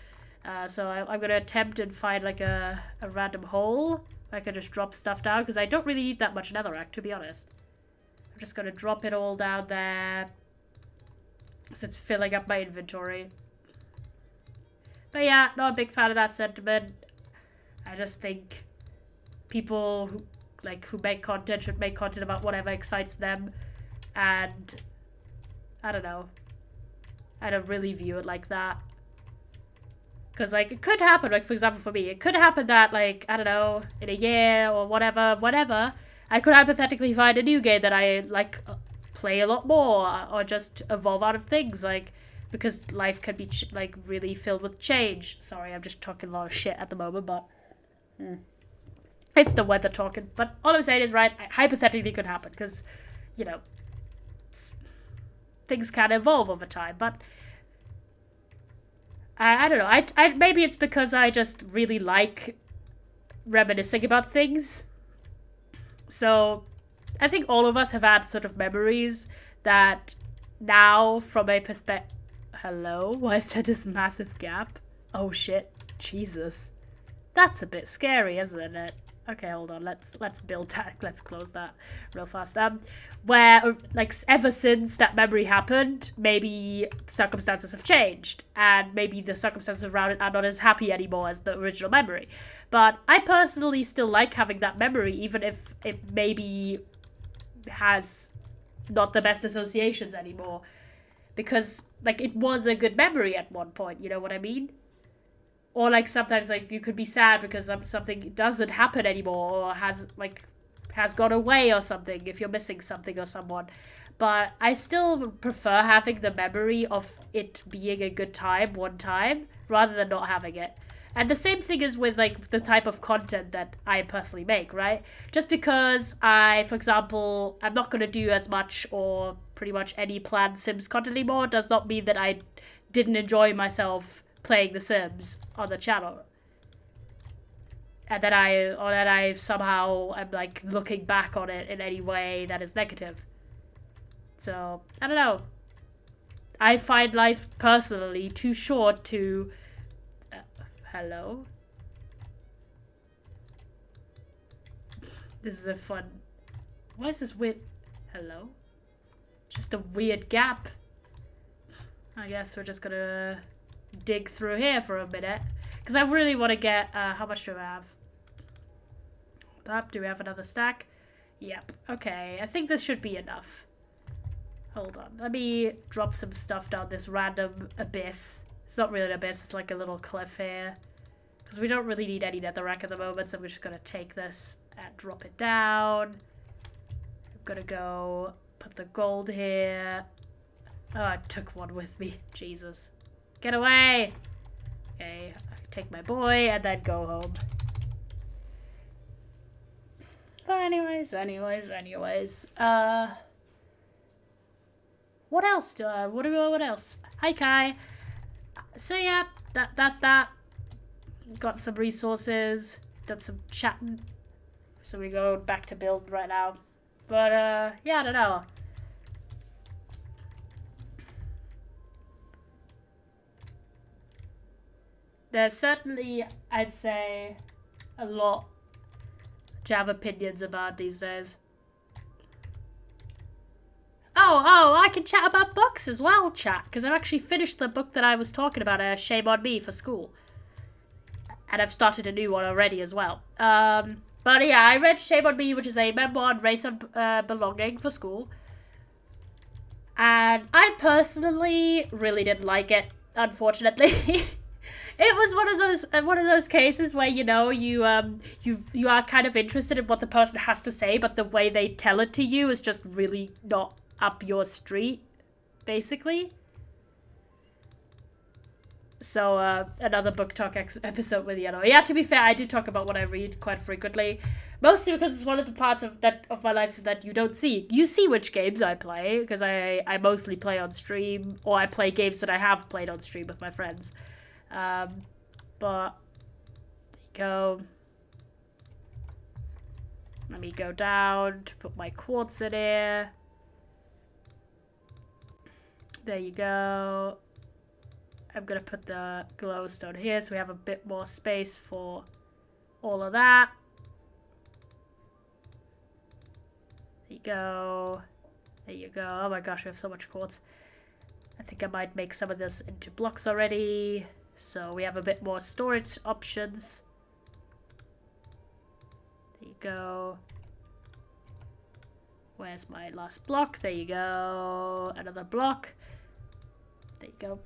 So I'm going to attempt and find like a random hole where I can just drop stuff down, because I don't really need that much netherrack, to be honest. I'm just going to drop it all down there, so it's filling up my inventory. But yeah, not a big fan of that sentiment. I just think people who make content should make content about whatever excites them, and I don't know. I don't really view it like that. Because, like, it could happen, like, for example, for me, it could happen that, like, I don't know, in a year or whatever, I could hypothetically find a new game that I, like, play a lot more, or just evolve out of things, like, because life can be, like, really filled with change. Sorry, I'm just talking a lot of shit at the moment, but... It's the weather talking. But all I'm saying is, right, hypothetically could happen, because, you know, things can evolve over time, but... I don't know. Maybe it's because I just really like reminiscing about things. So I think all of us have had sort of memories that now from a perspective... Hello? Why is there this massive gap? Oh shit. Jesus. That's a bit scary, isn't it? Okay, hold on. Let's build that. Let's close that real fast. Where, like, ever since that memory happened, maybe circumstances have changed, and maybe the circumstances around it are not as happy anymore as the original memory. But I personally still like having that memory, even if it maybe has not the best associations anymore, because, like, it was a good memory at one point. You know what I mean? Or, like, sometimes, like, you could be sad because something doesn't happen anymore, or has gone away or something, if you're missing something or someone. But I still prefer having the memory of it being a good time one time, rather than not having it. And the same thing is with, like, the type of content that I personally make, right? Just because for example, I'm not going to do as much or pretty much any planned Sims content anymore, does not mean that I didn't enjoy myself playing The Sims on the channel, and that I somehow am, like, looking back on it in any way that is negative. So I don't know. I find life personally too short to. Hello. This is a fun. Why is this weird? Hello. Just a weird gap. I guess we're just gonna dig through here for a minute, because I really want to get how much do I have? Do we have another stack? Yep. Okay, I think this should be enough. Hold on, let me drop some stuff down this random abyss. It's not really an abyss, it's like a little cliff here, because we don't really need any netherrack at the moment, so we're just gonna take this and drop it down. I'm gonna go put the gold here. Oh, I took one with me. Jesus. Get away! Okay, take my boy and then go home. But anyways. What else do I... What else? Hi, Kai. So yeah, that's that. Got some resources. Done some chatting. So we go back to build right now. But yeah, I don't know. There's certainly, I'd say, a lot to have opinions about these days. Oh, I can chat about books as well, chat, because I've actually finished the book that I was talking about, Shame on Me, for school. And I've started a new one already as well. But yeah, I read Shame on Me, which is a memoir on race and belonging for school. And I personally really didn't like it, unfortunately. It was one of those cases where, you know, you are kind of interested in what the person has to say, but the way they tell it to you is just really not up your street, basically. So another book talk episode with Yellow. Yeah, to be fair, I do talk about what I read quite frequently, Mostly because it's one of the parts of my life that you don't see. You see which games I play, because I mostly play on stream, or I play games that I have played on stream with my friends. But there you go. Let me go down to put my quartz in here. There you go. I'm gonna put the glowstone here so we have a bit more space for all of that. There you go. There you go. Oh my gosh, we have so much quartz. I think I might make some of this into blocks already. So we have a bit more storage options. There you go. Where's my last block? There you go. Another block. There you go.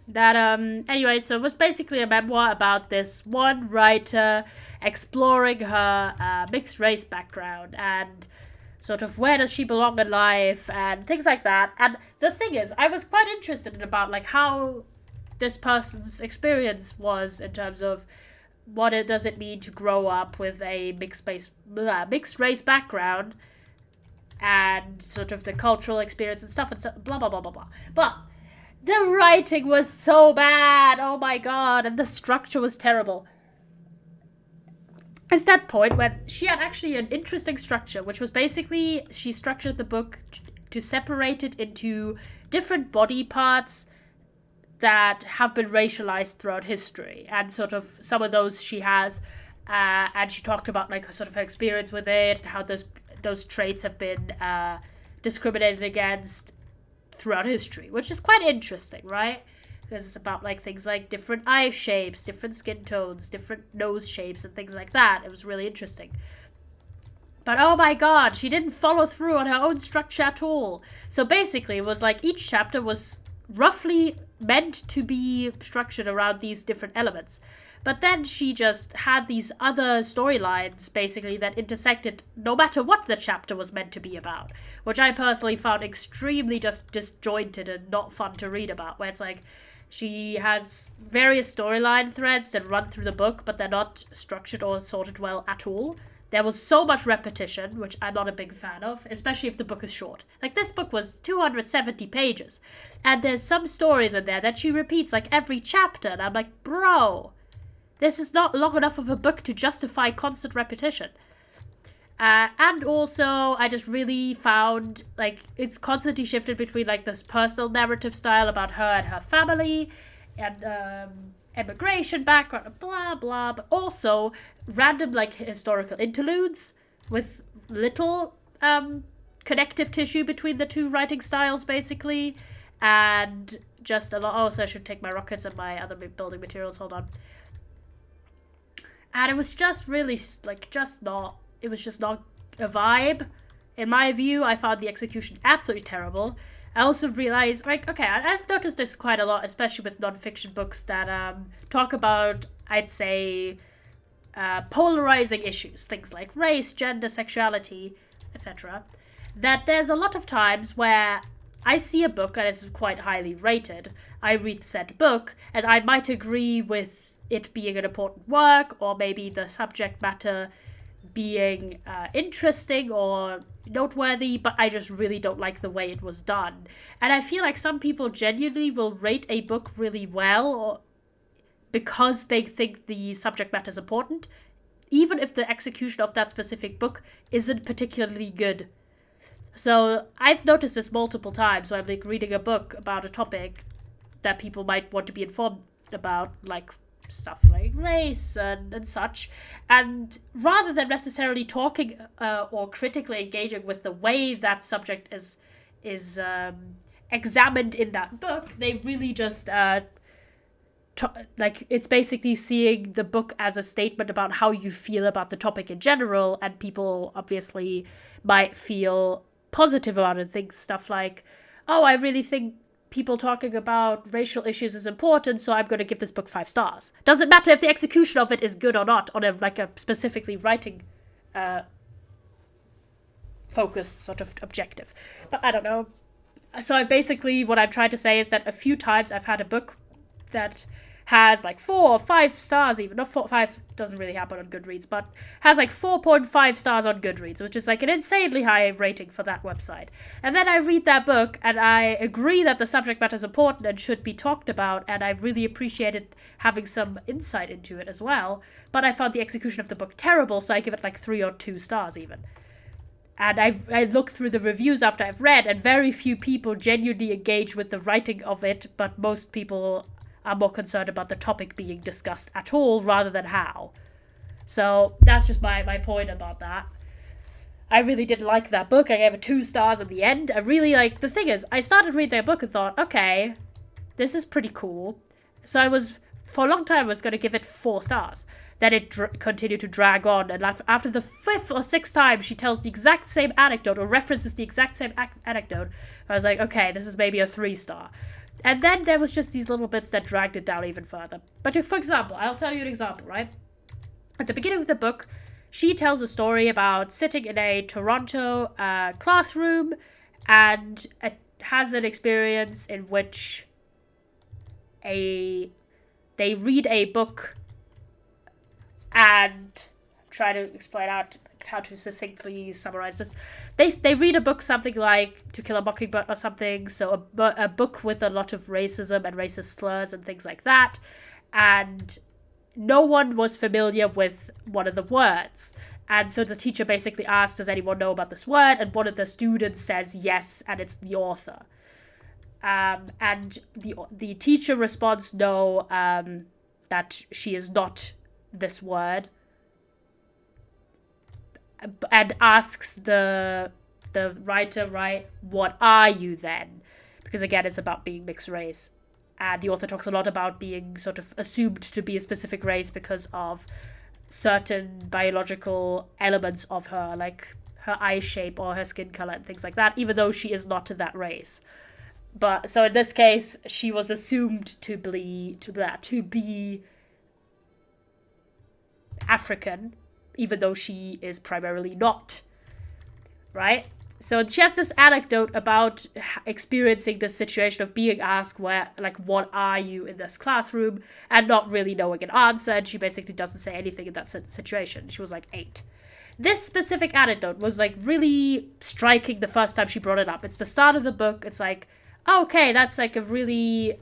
That, anyway, so it was basically a memoir about this one writer exploring her mixed race background and sort of where does she belong in life and things like that. And the thing is, I was quite interested in about like how this person's experience was in terms of what does it mean to grow up with a mixed race background and sort of the cultural experience and stuff and so, blah blah blah blah blah. But the writing was so bad, oh my god, and the structure was terrible. It's that point when she had actually an interesting structure, which was basically she structured the book to separate it into different body parts that have been racialized throughout history, and sort of some of those she has, and she talked about like sort of her experience with it, and how those traits have been discriminated against throughout history, which is quite interesting, right? Because it's about like things like different eye shapes, different skin tones, different nose shapes, and things like that. It was really interesting. But oh my god, she didn't follow through on her own structure at all. So basically, it was like each chapter was roughly meant to be structured around these different elements. But then she just had these other storylines, basically, that intersected no matter what the chapter was meant to be about. Which I personally found extremely just disjointed and not fun to read about. Where it's like, she has various storyline threads that run through the book, but they're not structured or sorted well at all. There was so much repetition, which I'm not a big fan of, especially if the book is short. Like, this book was 270 pages. And there's some stories in there that she repeats, like, every chapter. And I'm like, bro, this is not long enough of a book to justify constant repetition. And also, I just really found, like, it's constantly shifted between, like, this personal narrative style about her and her family, and, immigration background, blah, blah, but also random, like, historical interludes with little, connective tissue between the two writing styles, basically, and just a lot. Oh, so I should take my rockets and my other building materials, hold on. And it was just really, like, it was just not a vibe. In my view, I found the execution absolutely terrible. I also realized, like, okay, I've noticed this quite a lot, especially with non-fiction books that talk about, I'd say, polarizing issues, things like race, gender, sexuality, etc. That there's a lot of times where I see a book and it's quite highly rated, I read said book, and I might agree with it being an important work, or maybe the subject matter being interesting or noteworthy, but I just really don't like the way it was done. And I feel like some people genuinely will rate a book really well because they think the subject matter is important, even if the execution of that specific book isn't particularly good. So I've noticed this multiple times. So I'm like reading a book about a topic that people might want to be informed about, like stuff like race and such, and rather than necessarily talking or critically engaging with the way that subject is examined in that book, they really just like, it's basically seeing the book as a statement about how you feel about the topic in general, and people obviously might feel positive about it, think stuff like, oh, I really think people talking about racial issues is important, so I'm going to give this book 5 stars. Doesn't matter if the execution of it is good or not on a specifically writing focused sort of objective. But I don't know. So I've basically, what I'm trying to say is that a few times I've had a book that has like 4 or 5 stars even. Not 4, 5 doesn't really happen on Goodreads, but has like 4.5 stars on Goodreads, which is like an insanely high rating for that website. And then I read that book and I agree that the subject matter is important and should be talked about, and I really appreciated having some insight into it as well. But I found the execution of the book terrible, so I give it like 3 or 2 stars even. And I looked through the reviews after I've read, and very few people genuinely engage with the writing of it, but most people are more concerned about the topic being discussed at all rather than how. So that's just my point about that. I really didn't like that book. I gave it 2 stars in the end. I really like... The thing is, I started reading that book and thought, okay, this is pretty cool. So I was... For a long time, I was going to give it 4 stars. Then it continued to drag on. And after the 5th or 6th time she tells the exact same anecdote or references the exact same anecdote, I was like, okay, this is maybe a 3 star. And then there was just these little bits that dragged it down even further. But for example, I'll tell you an example, right? At the beginning of the book, she tells a story about sitting in a Toronto classroom and has an experience in which they read a book and try to explain out how to succinctly summarize this. They read a book, something like To Kill a Mockingbird or something, so a book with a lot of racism and racist slurs and things like that, and no one was familiar with one of the words. And so the teacher basically asks, does anyone know about this word? And one of the students says yes, and it's the author. And the teacher responds no, that she is not this word, and asks the writer, right, what are you then? Because again, it's about being mixed race. And the author talks a lot about being sort of assumed to be a specific race because of certain biological elements of her, like her eye shape or her skin color and things like that, even though she is not that race. But so in this case, she was assumed to be African, even though she is primarily not, right? So she has this anecdote about experiencing this situation of being asked what are you in this classroom, and not really knowing an answer, and she basically doesn't say anything in that situation. She was like 8. This specific anecdote was like really striking the first time she brought it up. It's the start of the book. It's like, okay, that's like a really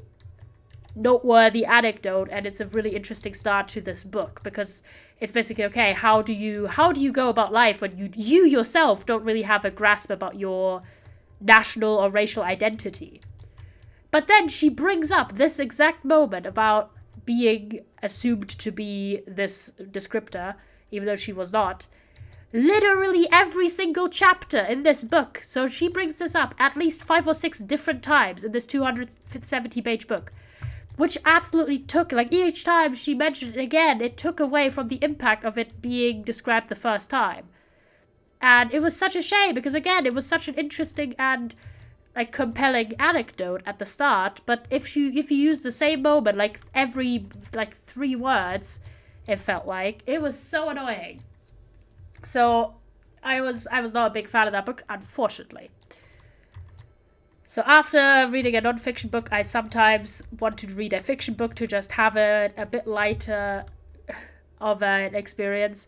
noteworthy anecdote, and it's a really interesting start to this book, because it's basically, okay, how do you go about life when you yourself don't really have a grasp about your national or racial identity. But then she brings up this exact moment about being assumed to be this descriptor, even though she was not, literally every single chapter in this book. So she brings this up at least 5 or 6 different times in this 270-page book, which absolutely took, like, each time she mentioned it again, it took away from the impact of it being described the first time. And it was such a shame, because again, it was such an interesting and like compelling anecdote at the start, but if you use the same moment, like every 3 words, it felt like, it was so annoying. So I was not a big fan of that book, unfortunately. So after reading a non-fiction book, I sometimes want to read a fiction book to just have it a bit lighter of an experience.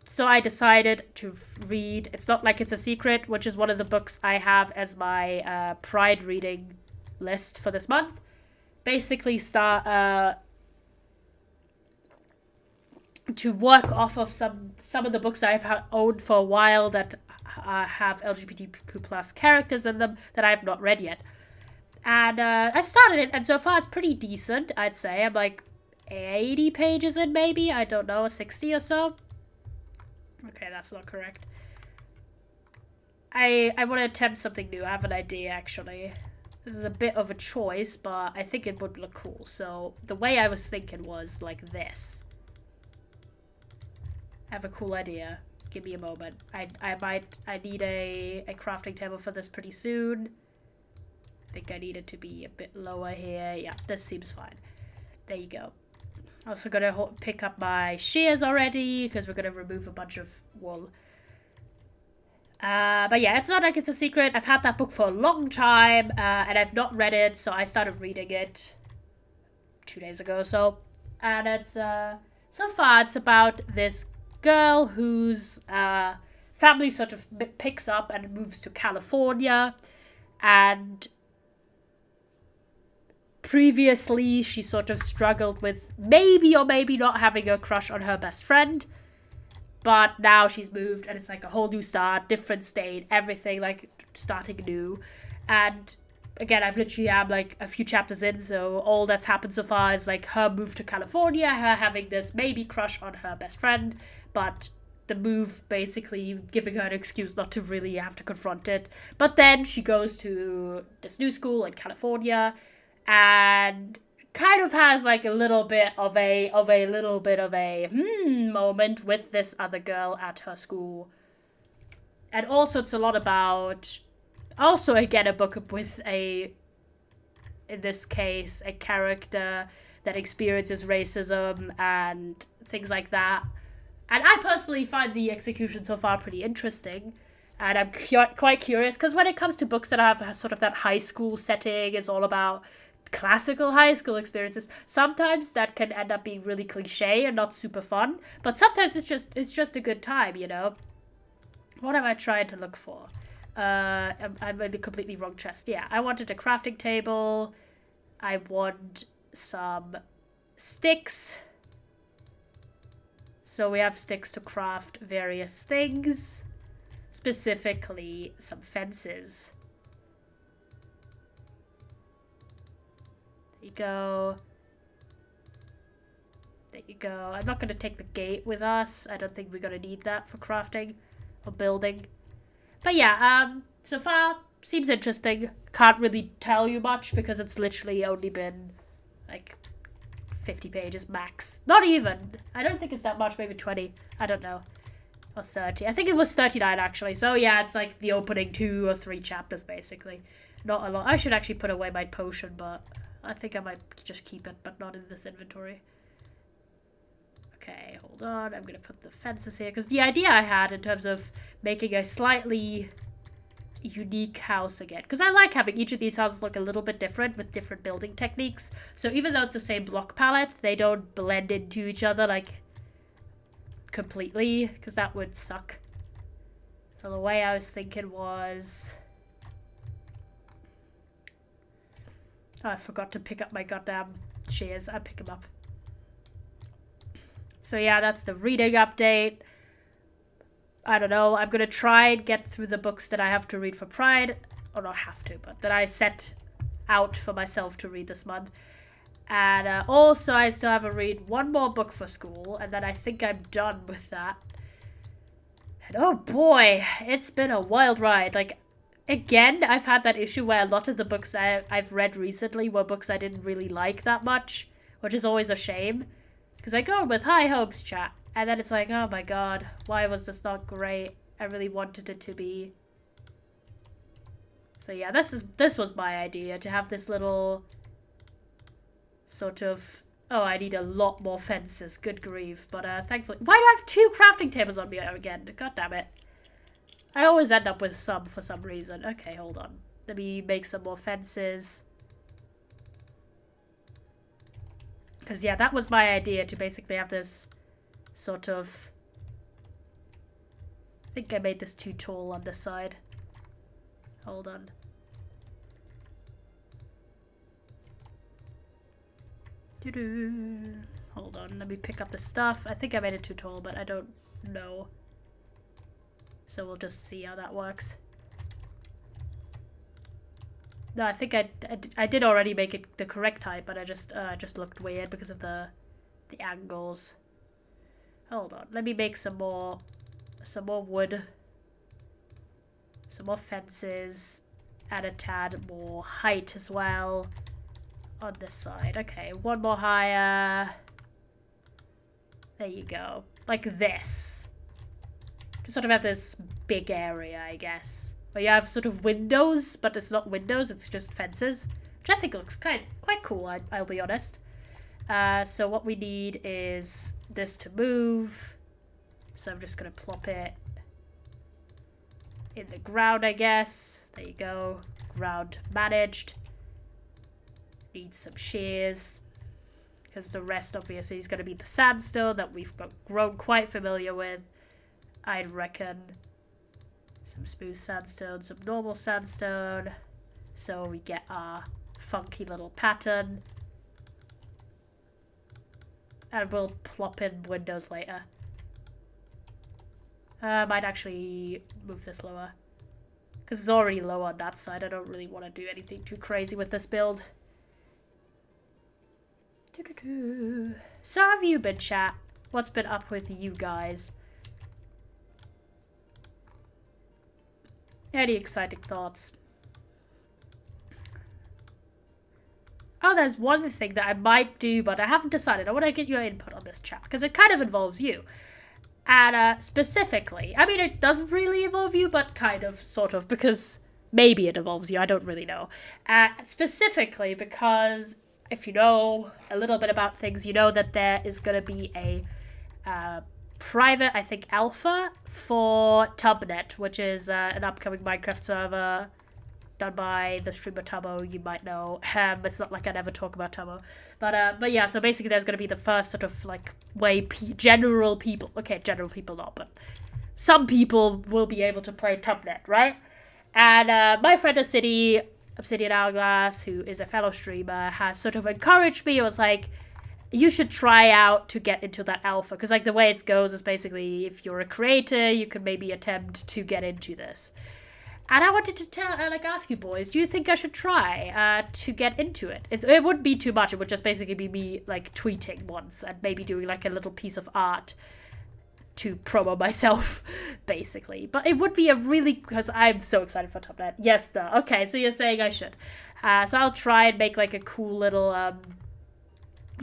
So I decided to read It's Not Like It's a Secret, which is one of the books I have as my Pride reading list for this month. Basically to work off of some of the books I've owned for a while that have LGBTQ plus characters in them that I have not read yet. And I've started it, and so far it's pretty decent, I'd say. I'm like 80 pages in, maybe? I don't know, 60 or so? Okay, that's not correct. I want to attempt something new. I have an idea, actually. This is a bit of a choice, but I think it would look cool. So the way I was thinking was like this. I have a cool idea. Give me a moment. I need a crafting table for this pretty soon. I think I need it to be a bit lower here. Yeah, this seems fine. There you go. Also gonna pick up my shears already, because we're gonna remove a bunch of wool. But yeah, It's Not Like It's a Secret. I've had that book for a long time, and I've not read it, so I started reading it 2 days ago. So, and it's so far it's about this girl whose family sort of picks up and moves to California, and previously she sort of struggled with maybe or maybe not having a crush on her best friend. But now she's moved and it's like a whole new start, different state, everything, like starting new. And again, I've literally am like a few chapters in, so all that's happened so far is like her move to California, her having this maybe crush on her best friend, but the move basically giving her an excuse not to really have to confront it. But then she goes to this new school in California and kind of has like a little bit of a moment with this other girl at her school. And also it's a lot about, also again a book with in this case, a character that experiences racism and things like that. And I personally find the execution so far pretty interesting. And I'm quite curious, because when it comes to books that have sort of that high school setting, it's all about classical high school experiences, sometimes that can end up being really cliche and not super fun, but sometimes it's just a good time, you know. What am I trying to look for? I'm in the completely wrong chest. Yeah, I wanted a crafting table. I want some sticks, so we have sticks to craft various things, specifically some fences. There you go. There you go. I'm not going to take the gate with us. I don't think we're going to need that for crafting or building. But yeah, so far, seems interesting. Can't really tell you much because it's literally only been like 50 pages max. Not even. I don't think it's that much, maybe 20. I don't know. Or 30. I think it was 39 actually. So yeah, it's like the opening 2 or 3 chapters basically. Not a lot. I should actually put away my potion, but I think I might just keep it, but not in this inventory. Okay, hold on. I'm going to put the fences here. Because the idea I had in terms of making a slightly unique house again. Because I like having each of these houses look a little bit different with different building techniques. So even though it's the same block palette, they don't blend into each other like completely. Because that would suck. So the way I was thinking was... Oh, I forgot to pick up my goddamn shears. I'll pick them up. So yeah, that's the reading update. I don't know. I'm going to try and get through the books that I have to read for Pride. Or not have to, but that I set out for myself to read this month. And also, I still have to read one more book for school. And then I think I'm done with that. And oh boy, it's been a wild ride. Like, again, I've had that issue where a lot of the books I've read recently were books I didn't really like that much. Which is always a shame. Because I go with high hopes, chat. And then it's like, oh my god, why was this not great? I really wanted it to be. So yeah, this was my idea, to have this little sort of... Oh, I need a lot more fences, good grief. But thankfully... Why do I have 2 crafting tables on me again? God damn it. I always end up with some for some reason. Okay, hold on. Let me make some more fences. Because, yeah, that was my idea, to basically have this sort of... I think I made this too tall on this side. Hold on. Doo-doo. Hold on, let me pick up the stuff. I think I made it too tall, but I don't know. So we'll just see how that works. No, I think I did already make it the correct height, but I just looked weird because of the angles. Hold on, let me make some more wood, some more fences, add a tad more height as well on this side. Okay, one more higher. There you go, like this. To sort of have this big area, I guess. Where you have sort of windows, but it's not windows, it's just fences. Which I think looks quite cool, I'll be honest. So what we need is this to move. So I'm just going to plop it in the ground, I guess. There you go. Ground managed. Need some shears. because the rest obviously is going to be the sandstone that we've grown quite familiar with. I'd reckon some smooth sandstone, some normal sandstone, so we get our funky little pattern. And we'll plop in windows later. Might actually move this lower, because it's already low on that side. I don't really want to do anything too crazy with this build. So how have you been, chat? What's been up with you guys? Any exciting thoughts? Oh, there's one thing that I might do, but I haven't decided. I want to get your input on this, chat, because it kind of involves you. And specifically, I mean, it doesn't really involve you, but kind of, sort of, because maybe it involves you. I don't really know. Specifically because if you know a little bit about things, you know that there is going to be a private, I think, alpha for Tubnet, which is an upcoming Minecraft server done by the streamer Tubbo, you might know. It's not like I never talk about Tubbo. But yeah, so basically there's going to be the first sort of like way general people, okay, general people not, but some people will be able to play Tubnet, right? And my friend Obsidian Hourglass, who is a fellow streamer, has sort of encouraged me. It was like, you should try out to get into that alpha, because like the way it goes is basically if you're a creator, you could maybe attempt to get into this. And I wanted to ask you boys, do you think I should try to get into it? It wouldn't be too much. It would just basically be me like tweeting once and maybe doing like a little piece of art to promo myself, basically. But it would be a really, because I'm so excited for Tubnet. Yes, no. Okay, so you're saying I should. So I'll try and make like a cool little,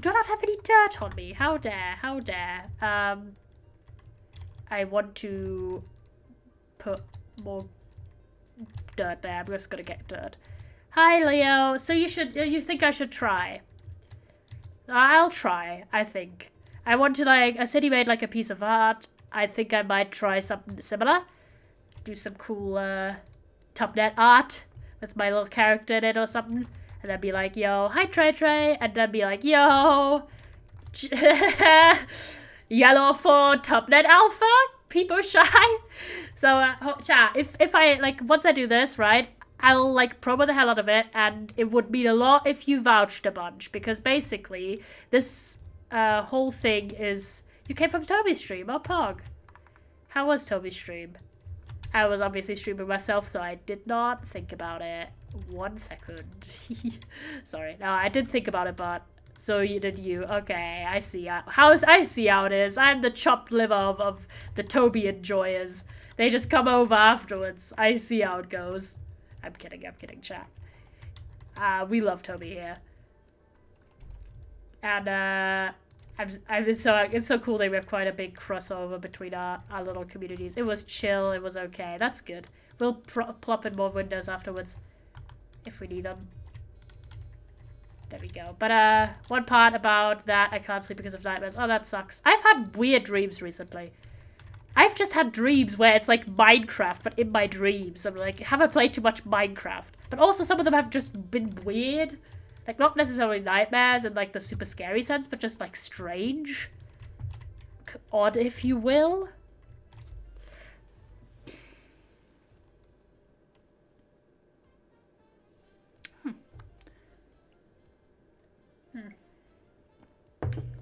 do not have any dirt on me. How dare, how dare. I want to put more dirt there. I'm just gonna get dirt. Hi, Leo. So you think I should try? I'll try, I think. I want to I said he made like a piece of art. I think I might try something similar. Do some cool Tubnet art with my little character in it or something. And then be like, yo, hi Trey. And then be like, yo, yellow for Tubnet Alpha? People shy? So, chat, if I, once I do this, right, I'll, promo the hell out of it, and it would mean a lot if you vouched a bunch, because basically, this whole thing is... You came from Toby's stream, oh, Pog. How was Toby's stream? I was obviously streaming myself, so I did not think about it. 1 second. Sorry. No, I did think about it, but... So did you. Okay, I see. I see how it is. I'm the chopped liver of the Toby enjoyers. They just come over afterwards. I see how it goes. I'm kidding, chat. We love Toby here. And it's so cool that we have quite a big crossover between our little communities. It was chill, it was okay. That's good. We'll plop in more windows afterwards if we need them. There we go. But one part about that, I can't sleep because of nightmares. Oh, that sucks. I've had weird dreams recently. I've just had dreams where it's like Minecraft, but in my dreams. I'm like, have I played too much Minecraft? But also some of them have just been weird. Like, not necessarily nightmares in like the super scary sense, but just like strange. Odd, if you will.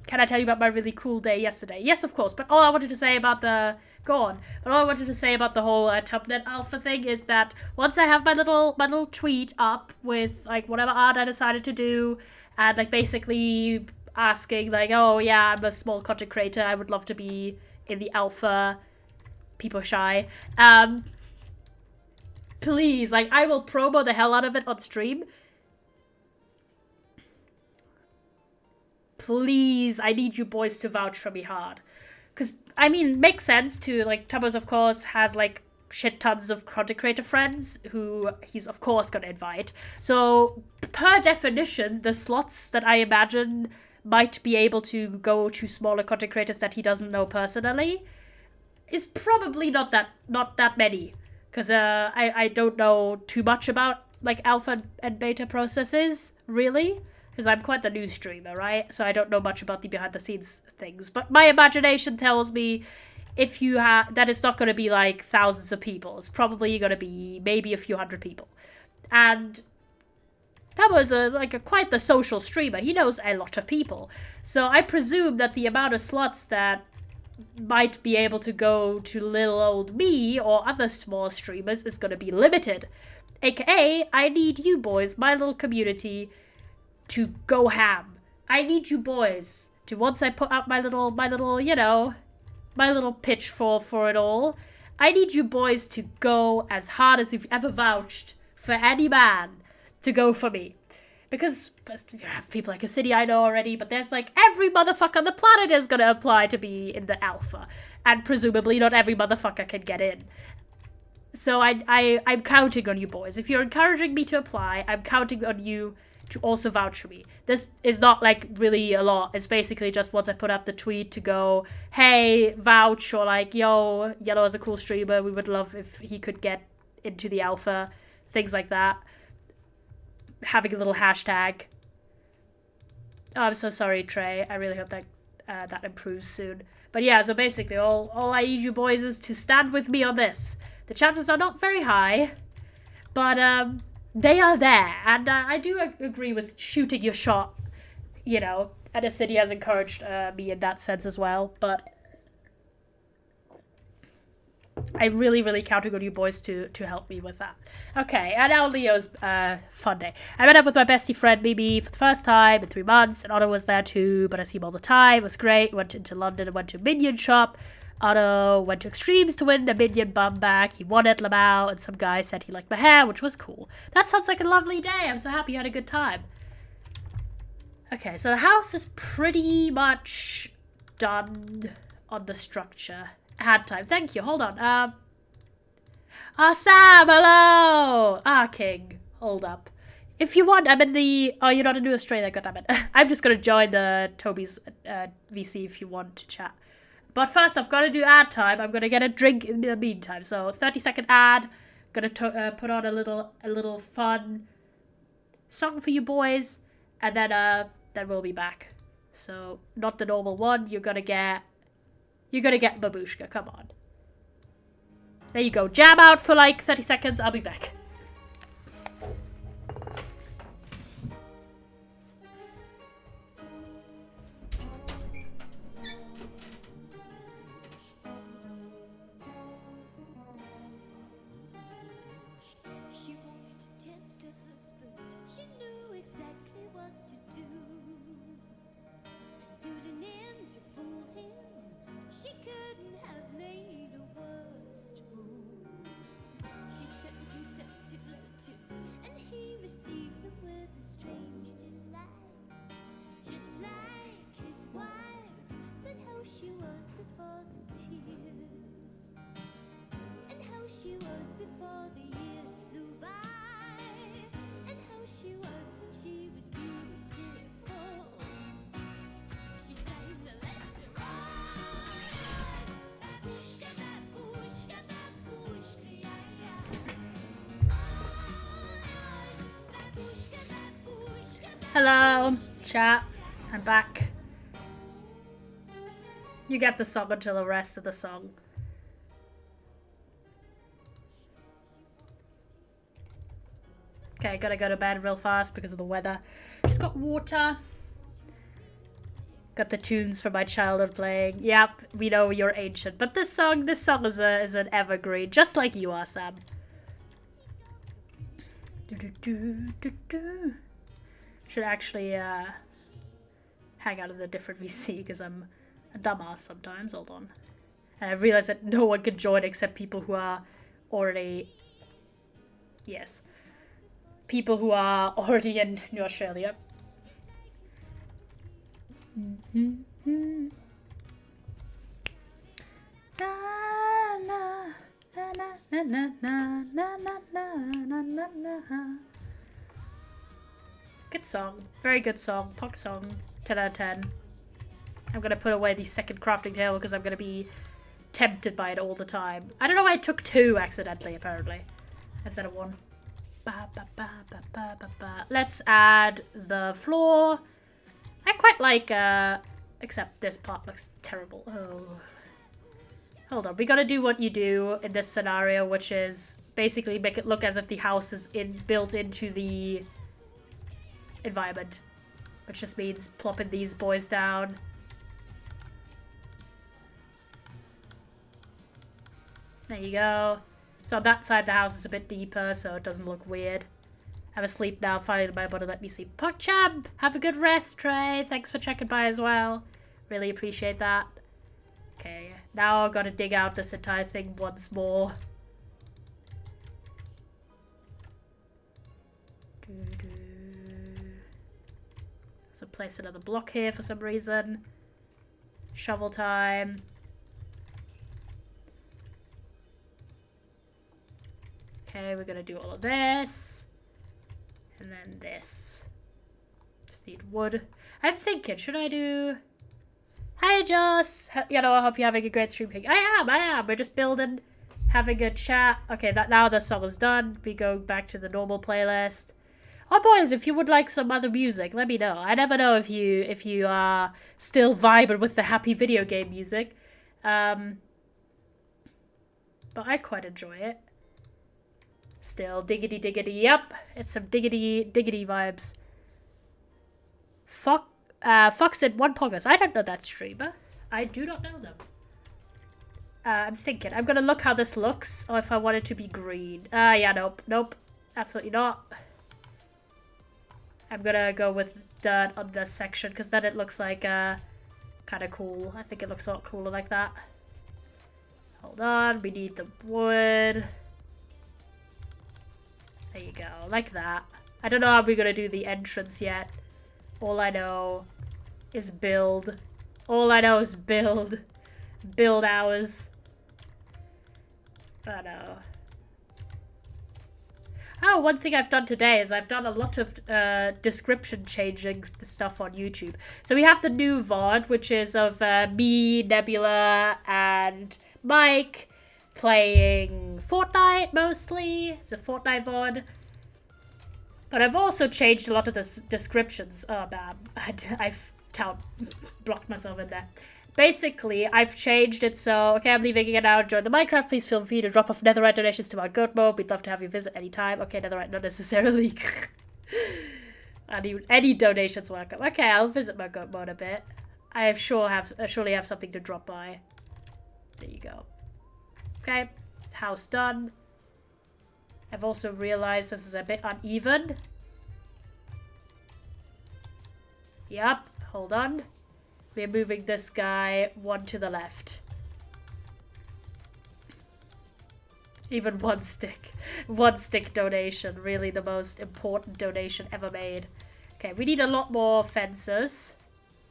Can I tell you about my really cool day yesterday? Yes, of course. But all I wanted to say about the... Go on. But all I wanted to say about the whole Tubnet Alpha thing is that once I have my little tweet up with, like, whatever art I decided to do, and, like, basically asking, like, oh, yeah, I'm a small content creator. I would love to be in the alpha. People shy. Please, like, I will promo the hell out of it on stream. Please, I need you boys to vouch for me hard. Because, I mean, makes sense to, like, Tubbers, of course, has, like, shit tons of content creator friends who he's, of course, going to invite. So, per definition, the slots that I imagine might be able to go to smaller content creators that he doesn't know personally is probably not that many. Because I don't know too much about, like, alpha and beta processes, really. Because I'm quite the new streamer, right? So I don't know much about the behind the scenes things. But my imagination tells me if you have that it's not going to be like thousands of people. It's probably going to be maybe a few hundred people. And that was quite the social streamer. He knows a lot of people. So I presume that the amount of slots that might be able to go to little old me or other small streamers is going to be limited. AKA, I need you boys, my little community, to go ham. I need you boys to, once I put out my little, you know, my little pitch for it all, I need you boys to go as hard as you've ever vouched for any man to go for me. Because you have people like a city I know already, but there's like every motherfucker on the planet is gonna apply to be in the alpha. And presumably not every motherfucker can get in. So I'm counting on you boys. If you're encouraging me to apply, I'm counting on you to also vouch for me. This is not like really a lot. It's basically just once I put up the tweet to go, hey, vouch, or like, yo, Yellow is a cool streamer. We would love if he could get into the alpha. Things like that. Having a little hashtag. Oh, I'm so sorry, Trey. I really hope that that improves soon. But yeah, so basically all I need you boys is to stand with me on this. The chances are not very high, but they are there. And I do agree with shooting your shot, you know. And the city has encouraged me in that sense as well. But I'm really, really counting on you boys to help me with that. Okay, and now Leo's fun day. I met up with my bestie friend Mimi for the first time in 3 months, and Otto was there too, but I see him all the time. It was great. Went into London and went to a Minion shop. Otto went to Extremes to win a Minion bum bag. He won at Lamau, and some guy said he liked my hair, which was cool. That sounds like a lovely day. I'm so happy you had a good time. Okay, so the house is pretty much done on the structure. Had time. Thank you. Hold on. Sam, hello! King, hold up. If you want, I'm in the... Oh, you're not a new Australia, goddammit. I'm just gonna join the Toby's VC if you want to chat. But first, I've got to do ad time. I'm gonna get a drink in the meantime. So, 30-second ad. Gonna put on a little fun song for you boys, and then we'll be back. So, not the normal one. You're gonna get Babushka. Come on. There you go. Jam out for like 30 seconds. I'll be back. She wanted to test her husband. She knew exactly what to do. A pseudonym to fool him. She couldn't have made a worse move. She sent him scented letters, and he received them with a strange delight. Just like his wife, but how she was before the tears, and how she was before the years flew by, and how she was when she was beautiful. She sang the letter on. Babushka, babushka, babushka, yeah. Babushka, babushka, Hello, chat. I'm back. You get the song until the rest of the song. Okay, gotta go to bed real fast because of the weather. Just got water. Got the tunes from my childhood playing. Yep, we know you're ancient. But this song is an evergreen, just like you are, Sam. Should actually hang out in a different VC because I'm a dumbass sometimes. Hold on. And I realized that no one can join except people who are already... Yes. People who are already in New Australia. Good song. Very good song. Pop song. 10 out of 10. I'm gonna put away the second crafting table because I'm gonna be tempted by it all the time. I don't know why I took 2 accidentally, apparently. Instead of 1. Let's add the floor. I quite like, except this part looks terrible. Oh. Hold on, we gotta do what you do in this scenario, which is basically make it look as if the house is built into the environment. Which just means plopping these boys down. There you go. So on that side the house is a bit deeper, so it doesn't look weird. I'm asleep now, finally my body let me sleep. Prrp Smp, have a good rest, Trey. Thanks for checking by as well. Really appreciate that. Okay, now I've got to dig out this entire thing once more. So place another block here for some reason. Shovel time. Okay, we're gonna do all of this. And then this. Just need wood. I'm thinking, should I do... Hi, Joss! You know, I hope you're having a great stream. I am. We're just building, having a chat. Okay, now the song is done. We go back to the normal playlist. Oh, boys, if you would like some other music, let me know. I never know if you are still vibing with the happy video game music. But I quite enjoy it. Still, diggity diggity, yep. It's some diggity diggity vibes. Fox in One Poggers. I don't know that streamer. I do not know them. I'm thinking. I'm gonna look how this looks, or if I want it to be green. Yeah, nope. Absolutely not. I'm gonna go with dirt on this section, because then it looks like, kind of cool. I think it looks a lot cooler like that. Hold on, we need the wood. There you go, like that. I don't know how we're gonna do the entrance yet. All I know is build. All I know is build. Build hours. I know. Oh, one thing I've done today is I've done a lot of description changing stuff on YouTube. So we have the new VOD, which is of me, Nebula, and Mike playing Fortnite mostly. It's a Fortnite VOD. But I've also changed a lot of the descriptions. Oh man, I've blocked myself in there. Basically, I've changed it so, okay, I'm leaving it now. Join the Minecraft. Please feel free to drop off netherite donations to our goat mode. We'd love to have you visit anytime. Okay, netherite, not necessarily. Any donations welcome. Okay, I'll visit my goat mode a bit. I surely have something to drop by. There you go. Okay, house done. I've also realized this is a bit uneven. Yep, hold on. We're moving this guy one to the left. Even one stick. One stick donation. Really the most important donation ever made. Okay, we need a lot more fences.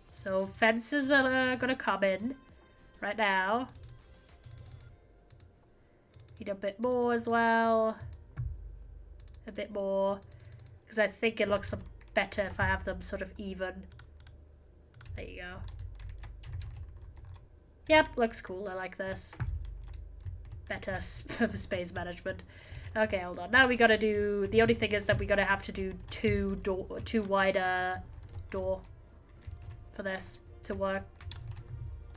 So fences are gonna come in right now. Need a bit more as well. A bit more. Because I think it looks better if I have them sort of even. There you go. Yep, looks cool. I like this. Better space management. Okay, hold on. Now we gotta do... The only thing is that we gotta have to do two wider door for this to work.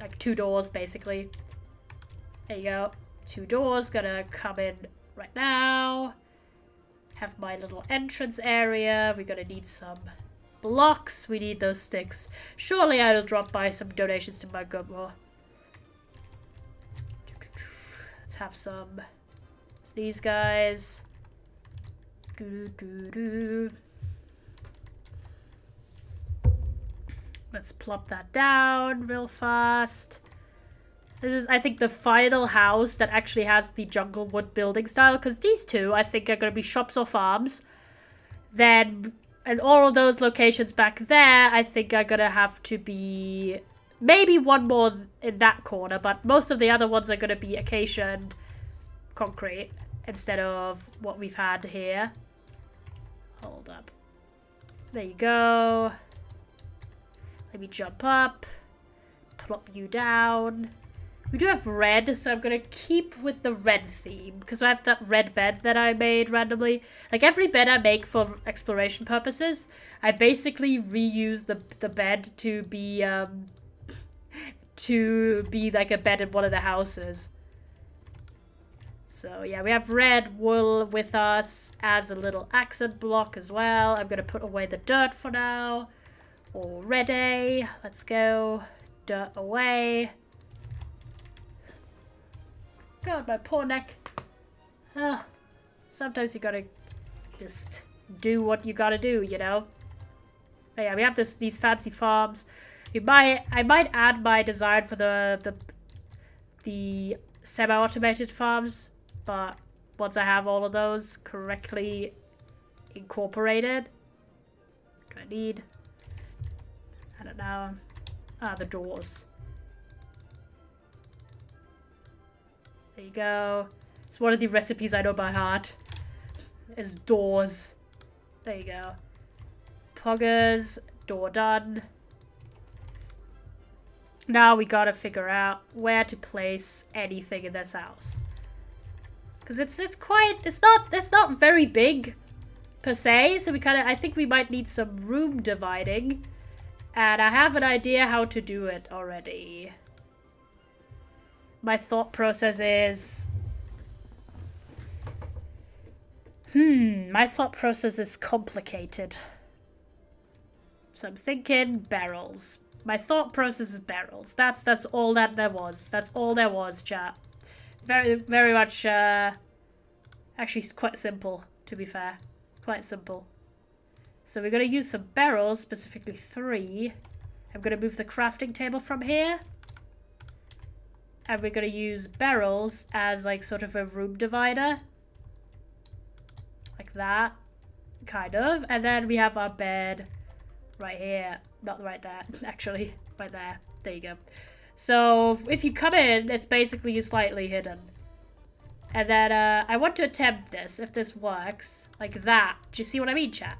Like 2 doors, basically. There you go. 2 doors. Gonna come in right now. Have my little entrance area. We're gonna need some blocks. We need those sticks. Surely I'll drop by some donations to my Gummo. Let's have some. It's these guys. Let's plop that down real fast. This is, I think, the final house that actually has the jungle wood building style. Because these two, I think, are going to be shops or farms. Then, and all of those locations back there, I think, are going to have to be... Maybe one more in that corner, but most of the other ones are going to be acacia and concrete instead of what we've had here. Hold up. There you go. Let me jump up. Plop you down. We do have red, so I'm gonna keep with the red theme because I have that red bed that I made randomly. Like every bed I make for exploration purposes, I basically reuse the bed to be like a bed in one of the houses. So yeah, we have red wool with us as a little accent block as well. I'm gonna put away the dirt for now. Already, let's go. Dirt away. God, my poor neck. Sometimes you gotta just do what you gotta do, you know? But yeah, we have these fancy farms. I might add my design for the semi-automated farms, but once I have all of those correctly incorporated, what do I need? I don't know. The doors. There you go. It's one of the recipes I know by heart. Is doors. There you go. Poggers. Door done. Now we gotta figure out where to place anything in this house. Because it's not very big per se, so I think we might need some room dividing. And I have an idea how to do it already. My thought process is... my thought process is complicated. So I'm thinking barrels. My thought process is barrels. That's all that there was. That's all there was, chat. Very much, actually quite simple, to be fair. Quite simple. So we're going to use some barrels, specifically 3. I'm going to move the crafting table from here. And we're going to use barrels as like sort of a room divider. Like that. Kind of. And then we have our bed right here. Not right there, actually. Right there. There you go. So if you come in, it's basically slightly hidden. And then I want to attempt this, if this works. Like that. Do you see what I mean, chat?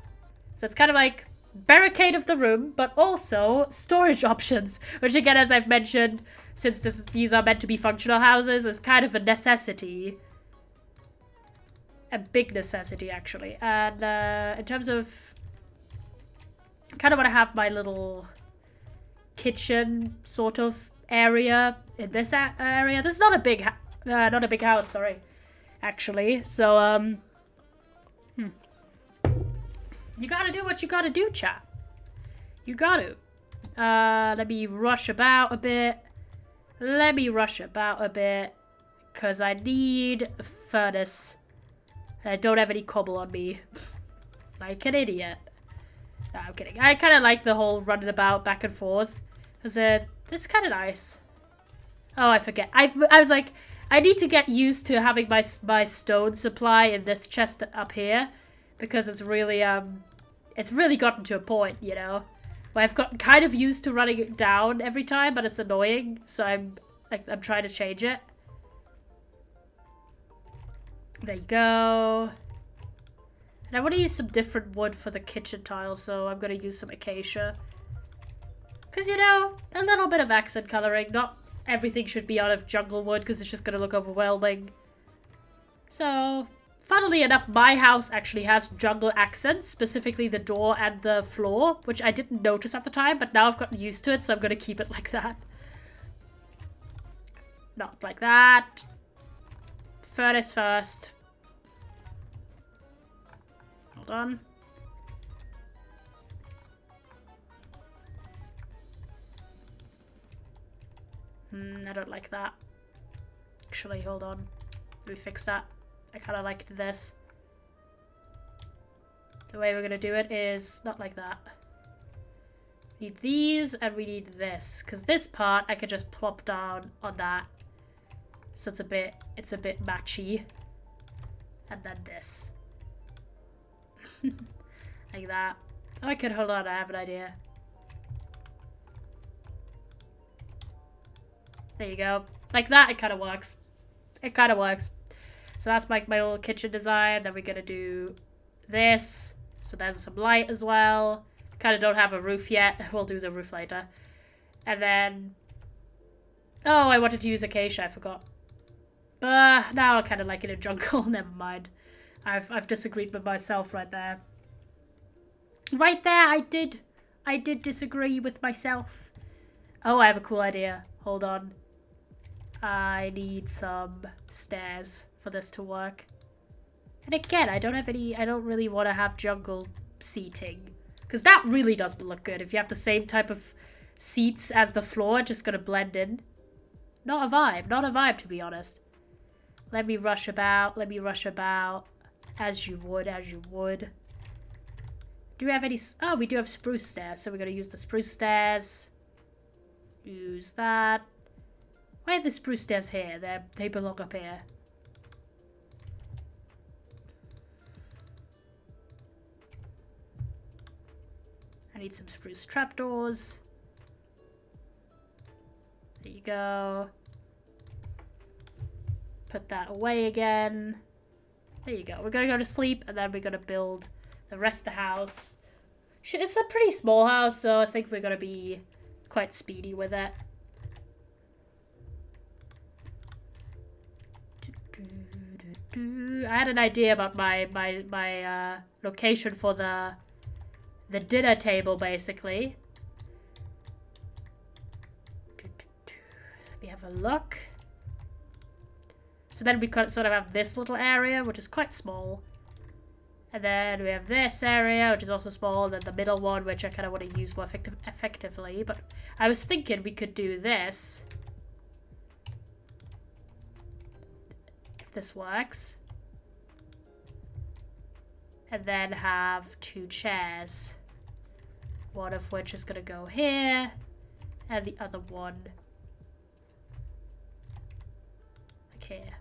So it's kind of like barricade of the room, but also storage options. Which again, as I've mentioned, since these are meant to be functional houses, is kind of a necessity. A big necessity, actually. And in terms of... I kind of want to have my little kitchen sort of area in this area. This is not a big house, sorry, actually. So, you gotta do what you gotta do, chat. You gotta. Let me rush about a bit. Because I need a furnace. And I don't have any cobble on me. Like an idiot. No, I'm kidding. I kind of like the whole running about back and forth. Because this is kind of nice. Oh, I forget. I was like, I need to get used to having my stone supply in this chest up here. Because it's really gotten to a point, you know, where I've gotten kind of used to running it down every time, but it's annoying. So I'm trying to change it. There you go. And I want to use some different wood for the kitchen tiles, so I'm going to use some acacia. Because, you know, a little bit of accent coloring. Not everything should be out of jungle wood, because it's just going to look overwhelming. So... funnily enough, my house actually has jungle accents, specifically the door and the floor, which I didn't notice at the time, but now I've gotten used to it, so I'm going to keep it like that. Not like that. Furnace first. Hold on. I don't like that. Actually, hold on. Let me fix that. I kind of liked this. The way we're going to do it is not like that. We need these and we need this. Because this part I could just plop down on that. So it's a bit matchy. And then this. Like that. Oh, I could, hold on, I have an idea. There you go. Like that, it kind of works. It kind of works. So that's my little kitchen design. Then we're going to do this. So there's some light as well. Kind of don't have a roof yet. We'll do the roof later. And then Oh, I wanted to use acacia, I forgot. But now I kind of like it in jungle. Never mind. I've disagreed with myself right there. Right there, I did disagree with myself. Oh, I have a cool idea. Hold on. I need some stairs for this to work. And again, I don't really want to have jungle seating. Because that really doesn't look good. If you have the same type of seats as the floor, just gonna blend in. Not a vibe, to be honest. Let me rush about. As you would. Do we have any... Oh, we do have spruce stairs, so we're gonna use the spruce stairs. Use that. Why are the spruce stairs here? They belong up here. I need some spruce trapdoors. There you go. Put that away again. There you go. We're gonna go to sleep and then we're gonna build the rest of the house. It's a pretty small house, so I think we're gonna be quite speedy with it. I had an idea about my location for the dinner table, basically. Let me have a look. So then we sort of have this little area, which is quite small. And then we have this area, which is also small. And then the middle one, which I kind of want to use more effectively. But I was thinking we could do this. If this works. And then have 2 chairs. One of which is going to go here. And the other one like here.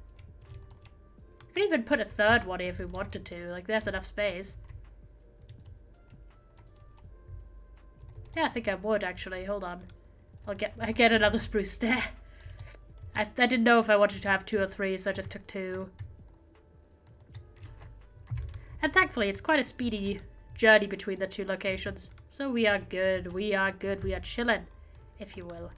We could even put a third one here if we wanted to. Like, there's enough space. Yeah, I think I would, actually. Hold on. I get another spruce stair. I didn't know if I wanted to have 2 or 3, so I just took 2. And thankfully, it's quite a speedy journey between the 2 locations. So we are good. We are good. We are chilling, if you will.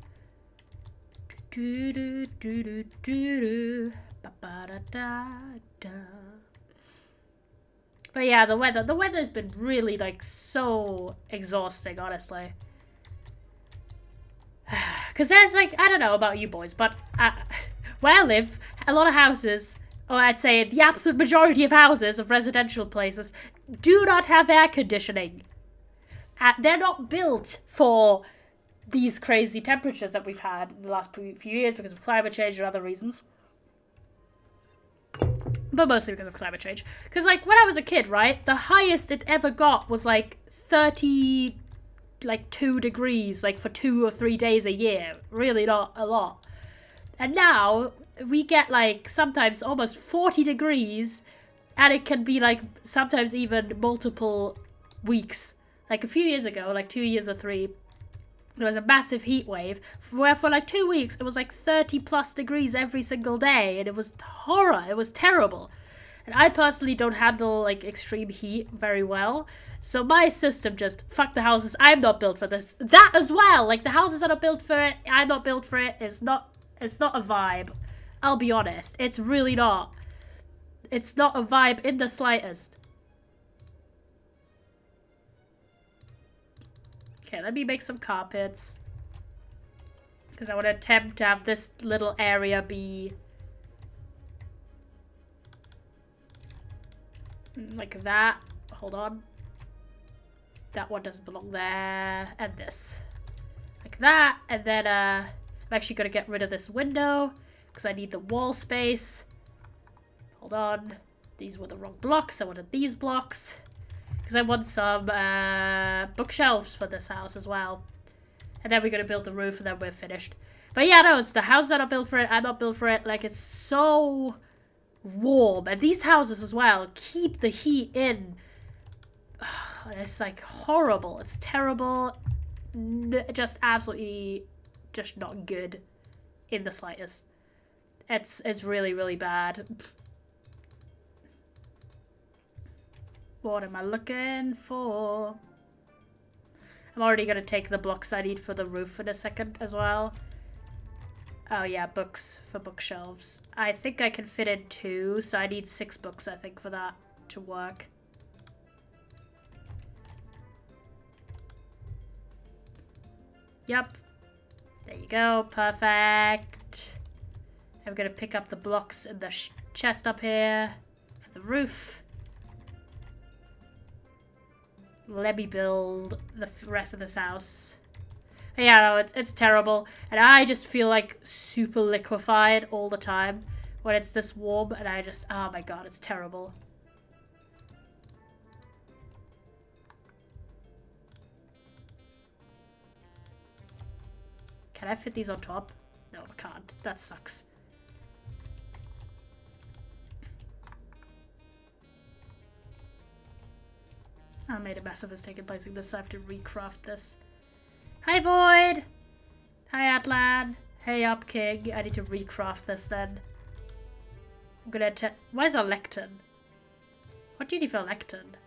But yeah, the weather's been really, like, so exhausting, honestly. Because there's, like, I don't know about you boys, but where I live, a lot of houses, or I'd say the absolute majority of houses of residential places, do not have air conditioning. They're not built for these crazy temperatures that we've had in the last few years because of climate change and other reasons. But mostly because of climate change. Because, like, when I was a kid, right, the highest it ever got was, like, 32 degrees, like, for 2 or 3 days a year. Really not a lot. And now, we get, like, sometimes almost 40 degrees, and it can be, like, sometimes even multiple weeks. Like, a few years ago, like, 2 years or 3, there was a massive heat wave where for like 2 weeks it was like 30 plus degrees every single day, and it was horror. It was terrible. And I personally don't handle like extreme heat very well, so my system just fuck the houses. I'm not built for this. That as well. Like, the houses are not built for it. I'm not built for it. It's not a vibe. I'll be honest. It's really not. It's not a vibe in the slightest. Okay, let me make some carpets. Because I want to attempt to have this little area be like that. Hold on. That one doesn't belong there. And this. Like that. And then I'm actually going to get rid of this window because I need the wall space. Hold on. These were the wrong blocks. I wanted these blocks. Because I want some bookshelves for this house as well. And then we're going to build the roof and then we're finished. But yeah, no, it's the houses that are built for it. I'm not built for it. Like, it's so warm. And these houses as well keep the heat in. It's like horrible. It's terrible. Just absolutely just not good in the slightest. It's really, really bad. What am I looking for? I'm already going to take the blocks I need for the roof in a second as well. Oh yeah, books for bookshelves. I think I can fit in 2, so I need 6 books, I think, for that to work. Yep. There you go. Perfect. I'm gonna pick up the blocks in the chest up here for the roof. Let me build the rest of this house. Yeah, no, it's terrible. And I just feel like super liquefied all the time when it's this warm. And I just, oh my god, it's terrible. Can I fit these on top? No, I can't. That sucks. I made a mess of mistake in placing this, so I have to recraft this. Hi, Void! Hi, Atlan. Hey up, King. I need to recraft this then. I'm gonna why is a lectern? What do you need for a lectern?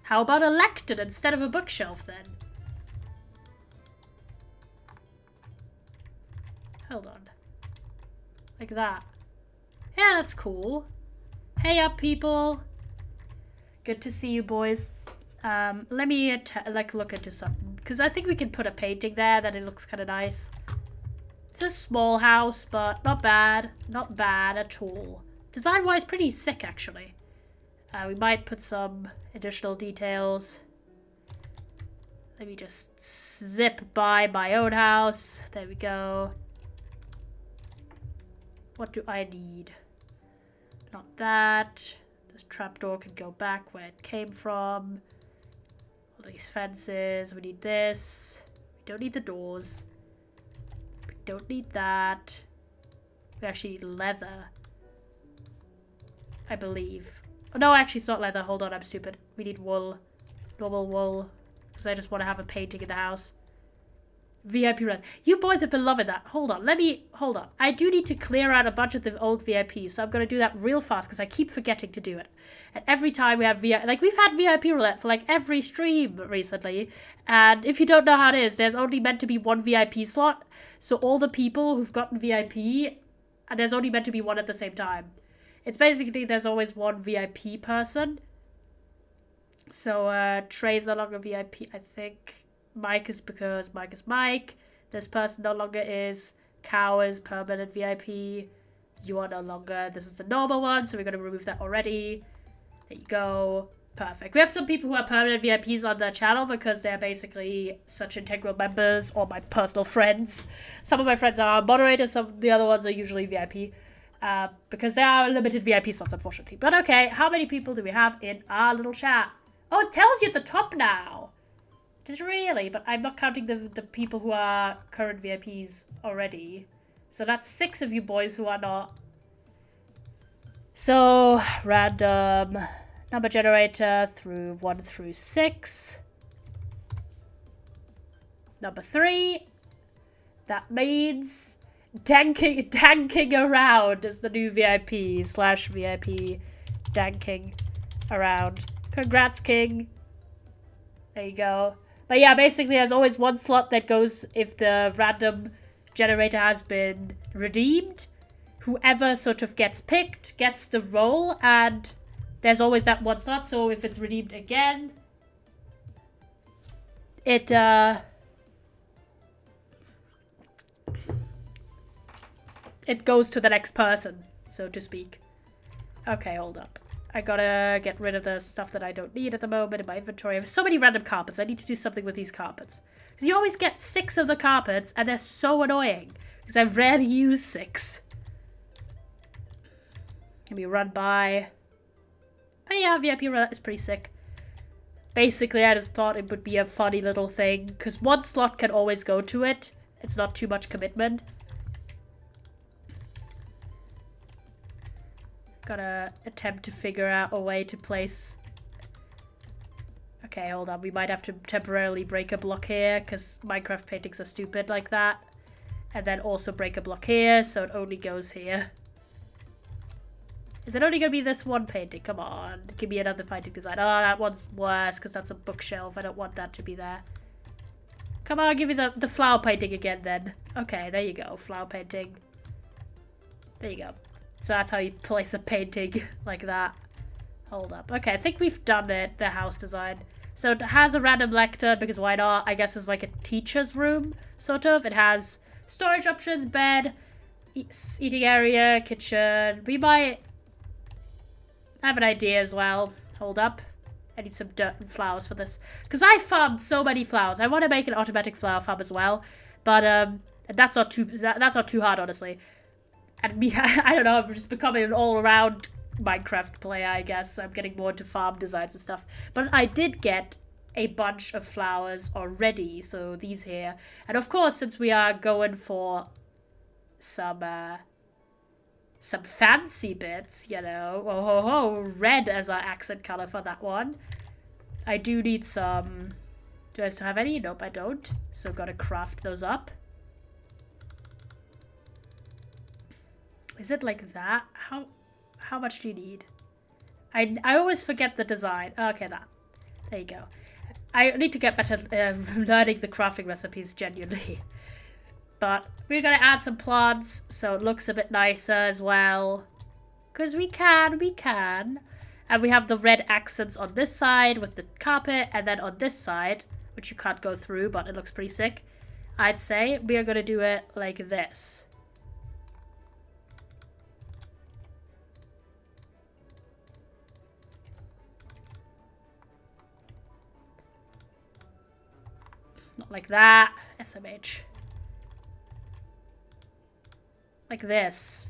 How about a lectern instead of a bookshelf then? Hold on. Like that. Yeah, that's cool. Hey up, people. Good to see you, boys. Let me like look into something, because I think we can put a painting there that it looks kind of nice. It's a small house, but not bad. Not bad at all. Design-wise, pretty sick, actually. We might put some additional details. Let me just zip by my own house. There we go. What do I need? Not that. This trapdoor can go back where it came from. All these fences. We need this. We don't need the doors. We don't need that. We actually need leather, I believe. Oh, no, actually it's not leather. Hold on, I'm stupid. We need wool. Normal wool. Because I just want to have a painting in the house. VIP run. You boys have been loving that. Hold on. Hold on. I do need to clear out a bunch of the old VIPs. So I'm going to do that real fast because I keep forgetting to do it. And every time we have VIP, like we've had VIP roulette for like every stream recently. And if you don't know how it is, there's only meant to be 1 VIP slot. So all the people who've gotten VIP, and there's only meant to be 1 at the same time. It's basically there's always 1 VIP person. So Trey's no longer VIP, I think. Mike is because Mike is Mike. This person no longer is. Cow is permanent VIP. You are no longer. This is the normal one, so we're going to remove that already. There you go. Perfect. We have some people who are permanent VIPs on the channel because they're basically such integral members or my personal friends. Some of my friends are moderators, some of the other ones are usually VIP. Because there are limited VIP slots, unfortunately. But okay, how many people do we have in our little chat? Oh, it tells you at the top now. Just really, but I'm not counting the people who are current VIPs already. So that's 6 of you boys who are not. So, random number generator through 1 through 6. Number 3. That means danking around is the new VIP / VIP danking around. Congrats, King. There you go. But yeah, basically there's always 1 slot that goes if the random generator has been redeemed. Whoever sort of gets picked gets the role, and there's always that 1 slot. So if it's redeemed again, it goes to the next person, so to speak. Okay, hold up. I gotta get rid of the stuff that I don't need at the moment in my inventory. I have so many random carpets. I need to do something with these carpets. Because you always get 6 of the carpets, and they're so annoying. Because I rarely use 6. Let me run by. But yeah, VIP roulette is pretty sick. Basically, I just thought it would be a funny little thing. Because 1 slot can always go to it. It's not too much commitment. Gotta attempt to figure out a way to place. Okay, hold on. We might have to temporarily break a block here because Minecraft paintings are stupid like that. And then also break a block here so it only goes here. Is it only gonna be this 1 painting? Come on. Give me another painting design. Oh, that one's worse because that's a bookshelf. I don't want that to be there. Come on, give me the flower painting again then. Okay, there you go. Flower painting. There you go. So that's how you place a painting like that. Hold up. Okay, I think we've done it. The house design. So it has a random lectern because why not? I guess it's like a teacher's room, sort of. It has storage options, bed, eating area, kitchen. We might have an idea as well. Hold up. I need some dirt and flowers for this. Because I farmed so many flowers. I want to make an automatic flower farm as well. But that's not too hard, honestly. And me, I don't know, I'm just becoming an all-around Minecraft player, I guess. I'm getting more into farm designs and stuff. But I did get a bunch of flowers already, so these here. And of course, since we are going for some fancy bits, you know. Red as our accent color for that one. I do need some... Do I still have any? Nope, I don't. So gotta craft those up. Is it like that? How much do you need? I always forget the design. Okay, that. There you go. I need to get better learning the crafting recipes, genuinely. But we're going to add some plants so it looks a bit nicer as well. Because we can. And we have the red accents on this side with the carpet. And then on this side, which you can't go through, but it looks pretty sick. I'd say we are going to do it like this. Not like that. SMH. Like this.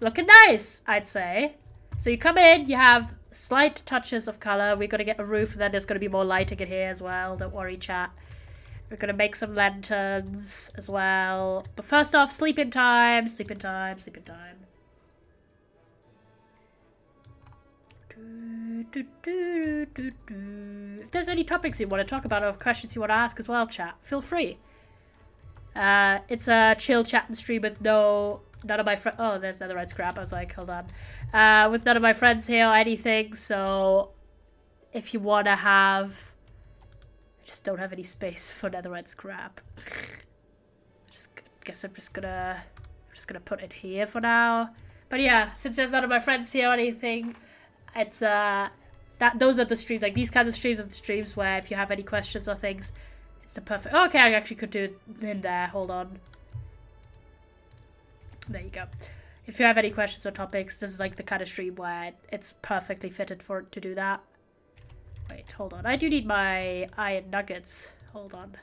Looking nice, I'd say. So you come in, you have slight touches of color. We're going to get a roof, and then there's going to be more lighting in here as well. Don't worry, chat. We're going to make some lanterns as well. But first off, sleeping time, sleeping time, sleeping time. If there's any topics you want to talk about or questions you want to ask as well, chat, feel free. It's a chill chat and stream with none of my friends. Oh, there's netherite scrap. I was like, hold on. With none of my friends here or anything. So if you want to have, I just don't have any space for netherite scrap. Guess I'm just gonna put it here for now. But yeah, since there's none of my friends here or anything, it's those are the streams. Like these kinds of streams are the streams where if you have any questions or things, it's the perfect... Oh, okay, I actually could do it in there. Hold on. There you go. If you have any questions or topics, this is like the kind of stream where it's perfectly fitted for it to do that. Wait, hold on. I do need my iron nuggets. Hold on.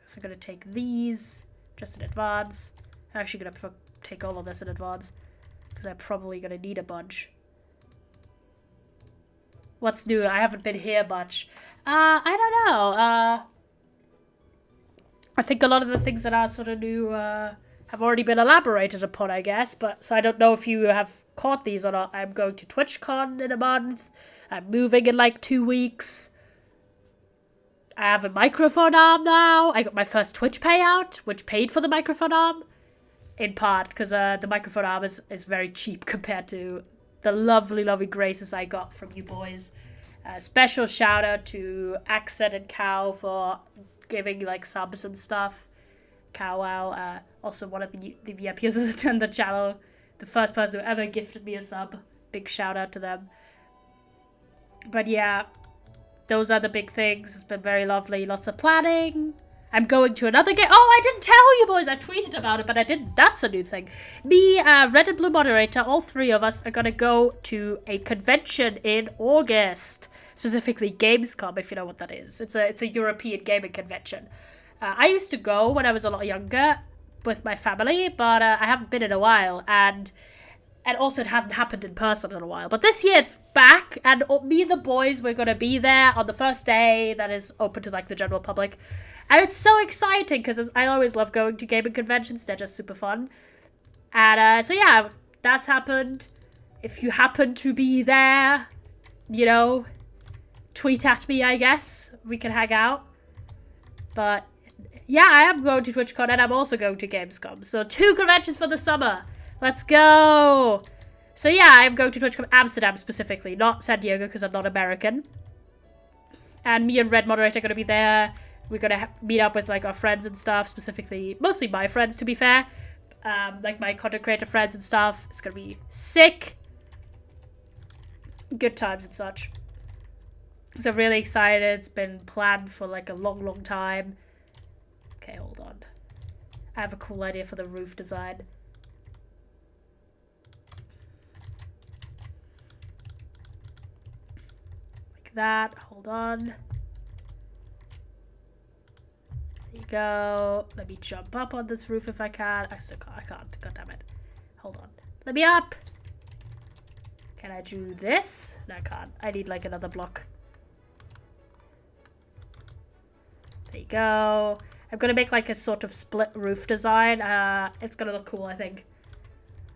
So I'm going to take these just in advance. I'm actually going to take all of this in advance because I'm probably going to need a bunch. What's new? I haven't been here much. I don't know. I think a lot of the things that are sort of new have already been elaborated upon, I guess. But so I don't know if you have caught these or not. I'm going to TwitchCon in a month. I'm moving in like 2 weeks. I have a microphone arm now. I got my first Twitch payout, which paid for the microphone arm. In part, because the microphone arm is very cheap compared to the lovely, lovely graces I got from you boys. Special shout out to Accent and Cow for giving like subs and stuff. Cow Wow, also one of the VIPs on the channel. The first person who ever gifted me a sub. Big shout out to them. But yeah, those are the big things. It's been very lovely. Lots of planning. I'm going to another game. Oh, I didn't tell you boys. I tweeted about it, but I didn't. That's a new thing. Me, Red and Blue Moderator, all three of us are going to go to a convention in August. Specifically Gamescom, if you know what that is. It's a European gaming convention. I used to go when I was a lot younger with my family, but I haven't been in a while. And also it hasn't happened in person in a while. But this year it's back, and me and the boys, we're going to be there on the first day that is open to like the general public. And it's so exciting because I always love going to gaming conventions. They're just super fun. And so yeah, that's happened. If you happen to be there, you know, tweet at me, I guess. We can hang out. But yeah, I am going to TwitchCon and I'm also going to Gamescom. So 2 conventions for the summer. Let's go. So yeah, I'm going to TwitchCon Amsterdam specifically, not San Diego because I'm not American. And me and Red Moderator are going to be there. We're going to meet up with like our friends and stuff, specifically, mostly my friends to be fair. Like my content creator friends and stuff. It's going to be sick. Good times and such. So really excited. It's been planned for like a long time. Okay, hold on. I have a cool idea for the roof design. Like that. Hold on. There you go. Let me jump up on this roof if I can. I still can't. I can't. God damn it. Hold on. Let me up. Can I do this? No, I can't. I need like another block. There you go. I'm gonna make like a sort of split roof design. It's gonna look cool, I think.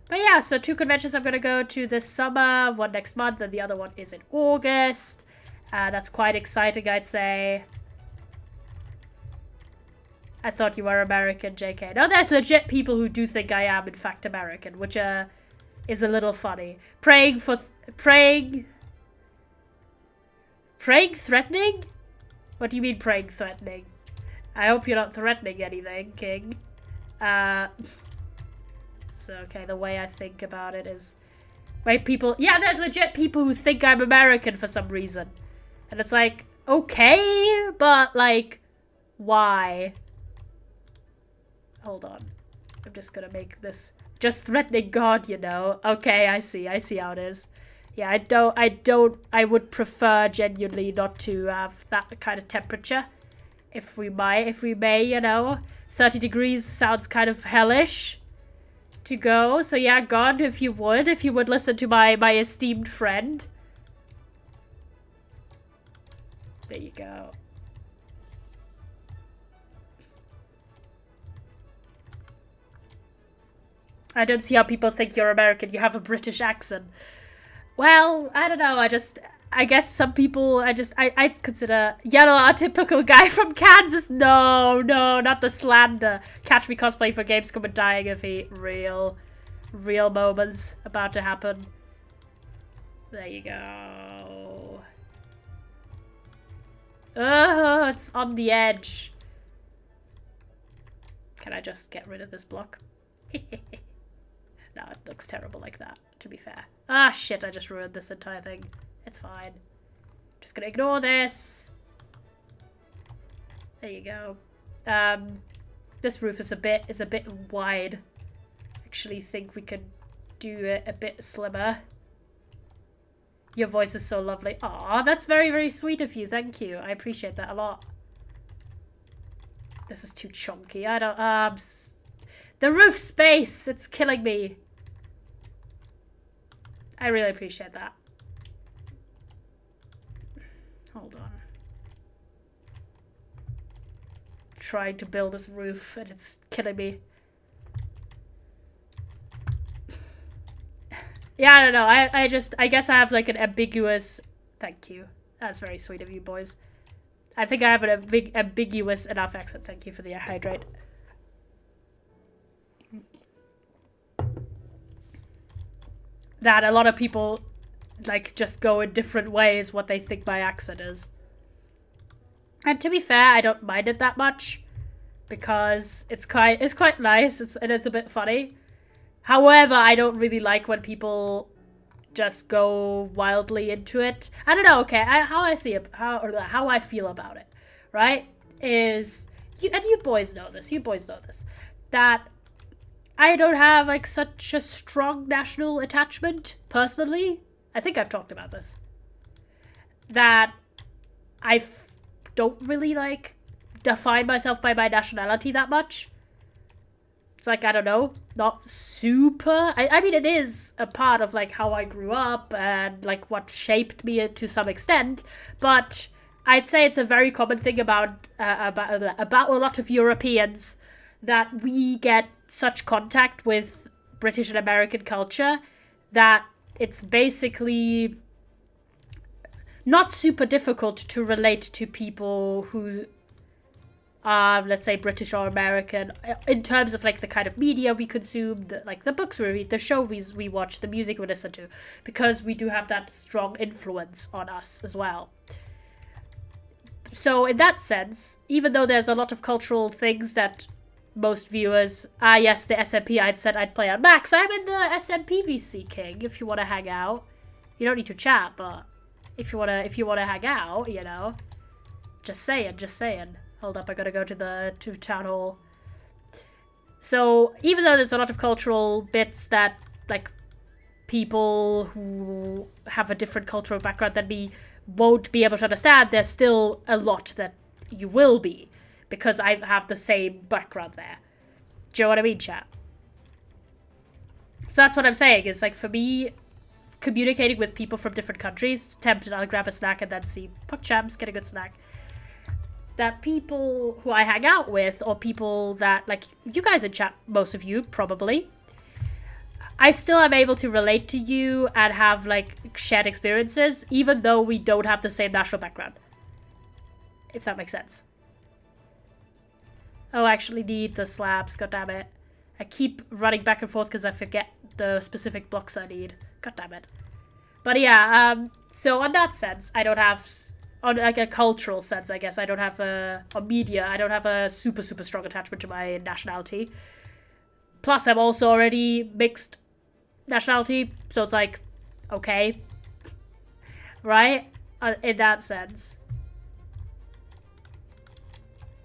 But yeah, so 2 conventions I'm gonna go to this summer, one next month, and the other one is in August. That's quite exciting, I'd say. I thought you were American, JK. No, there's legit people who do think I am, in fact, American, which is a little funny. Praying threatening? What do you mean praying threatening? I hope you're not threatening anything, King. So, okay, the way I think about it is... Wait, people... Yeah, there's legit people who think I'm American for some reason. And it's like, okay, but, like, why? Hold on. I'm just gonna make this... Just threatening God, you know. Okay, I see how it is. Yeah, I would prefer genuinely not to have that kind of temperature. If we may, you know. 30 degrees sounds kind of hellish to go. So yeah, God, if you would listen to my esteemed friend. There you go. I don't see how people think you're American. You have a British accent. Well, I don't know. I guess some people, I'd consider Yellow a typical guy from Kansas. No, not the slander. Catch me cosplaying for Gamescom and dying of heat. Real moments about to happen. There you go. Oh, it's on the edge. Can I just get rid of this block? No, it looks terrible like that, to be fair. Ah, shit, I just ruined this entire thing. It's fine. Just gonna ignore this. There you go. This roof is a bit wide. Actually think we could do it a bit slimmer. Your voice is so lovely. Aw, that's very sweet of you. Thank you. I appreciate that a lot. This is too chunky. I don't... the roof space! It's killing me. I really appreciate that. Hold on. Trying to build this roof and it's killing me. Yeah, I don't know. I guess I have like an ambiguous... Thank you. That's very sweet of you, boys. I think I have an ambiguous enough accent. Thank you for the hydrate. That a lot of people like just go in different ways what they think my accent is. And to be fair, I don't mind it that much because it's quite nice and it's a bit funny. However, I don't really like when people just go wildly into it. I don't know. Okay, how I see it, how I feel about it, right? Is you boys know this. You boys know this. That I don't have like such a strong national attachment personally. I think I've talked about this. That I don't really like define myself by my nationality that much. It's like, I don't know, not super. I mean, it is a part of like how I grew up and like what shaped me to some extent. But I'd say it's a very common thing about a lot of Europeans that we get such contact with British and American culture that it's basically not super difficult to relate to people who are, let's say, British or American in terms of like the kind of media we consume, like the books we read, the shows we watch, the music we listen to, because we do have that strong influence on us as well. So in that sense, even though there's a lot of cultural things that most viewers, yes, the SMP I'd said I'd play on Max. I'm in the SMP VC King. If you want to hang out, you don't need to chat, but if you wanna hang out, you know, just saying. Hold up, I gotta go to town hall. So even though there's a lot of cultural bits that like people who have a different cultural background than me won't be able to understand, there's still a lot that you will be, because I have the same background there. Do you know what I mean, chat? So that's what I'm saying, is like for me, communicating with people from different countries, tempted I'll grab a snack and then see PuckChamps, get a good snack. That people who I hang out with, or people that, like, you guys in chat, most of you, probably, I still am able to relate to you and have, like, shared experiences, even though we don't have the same national background. If that makes sense. Oh, I actually need the slabs, goddammit. I keep running back and forth because I forget the specific blocks I need. Goddammit. But yeah, so on that sense, I don't have... On like a cultural sense, I guess, I don't have on media, I don't have a super strong attachment to my nationality. Plus, I'm also already mixed nationality, so it's like, okay. Right? In that sense.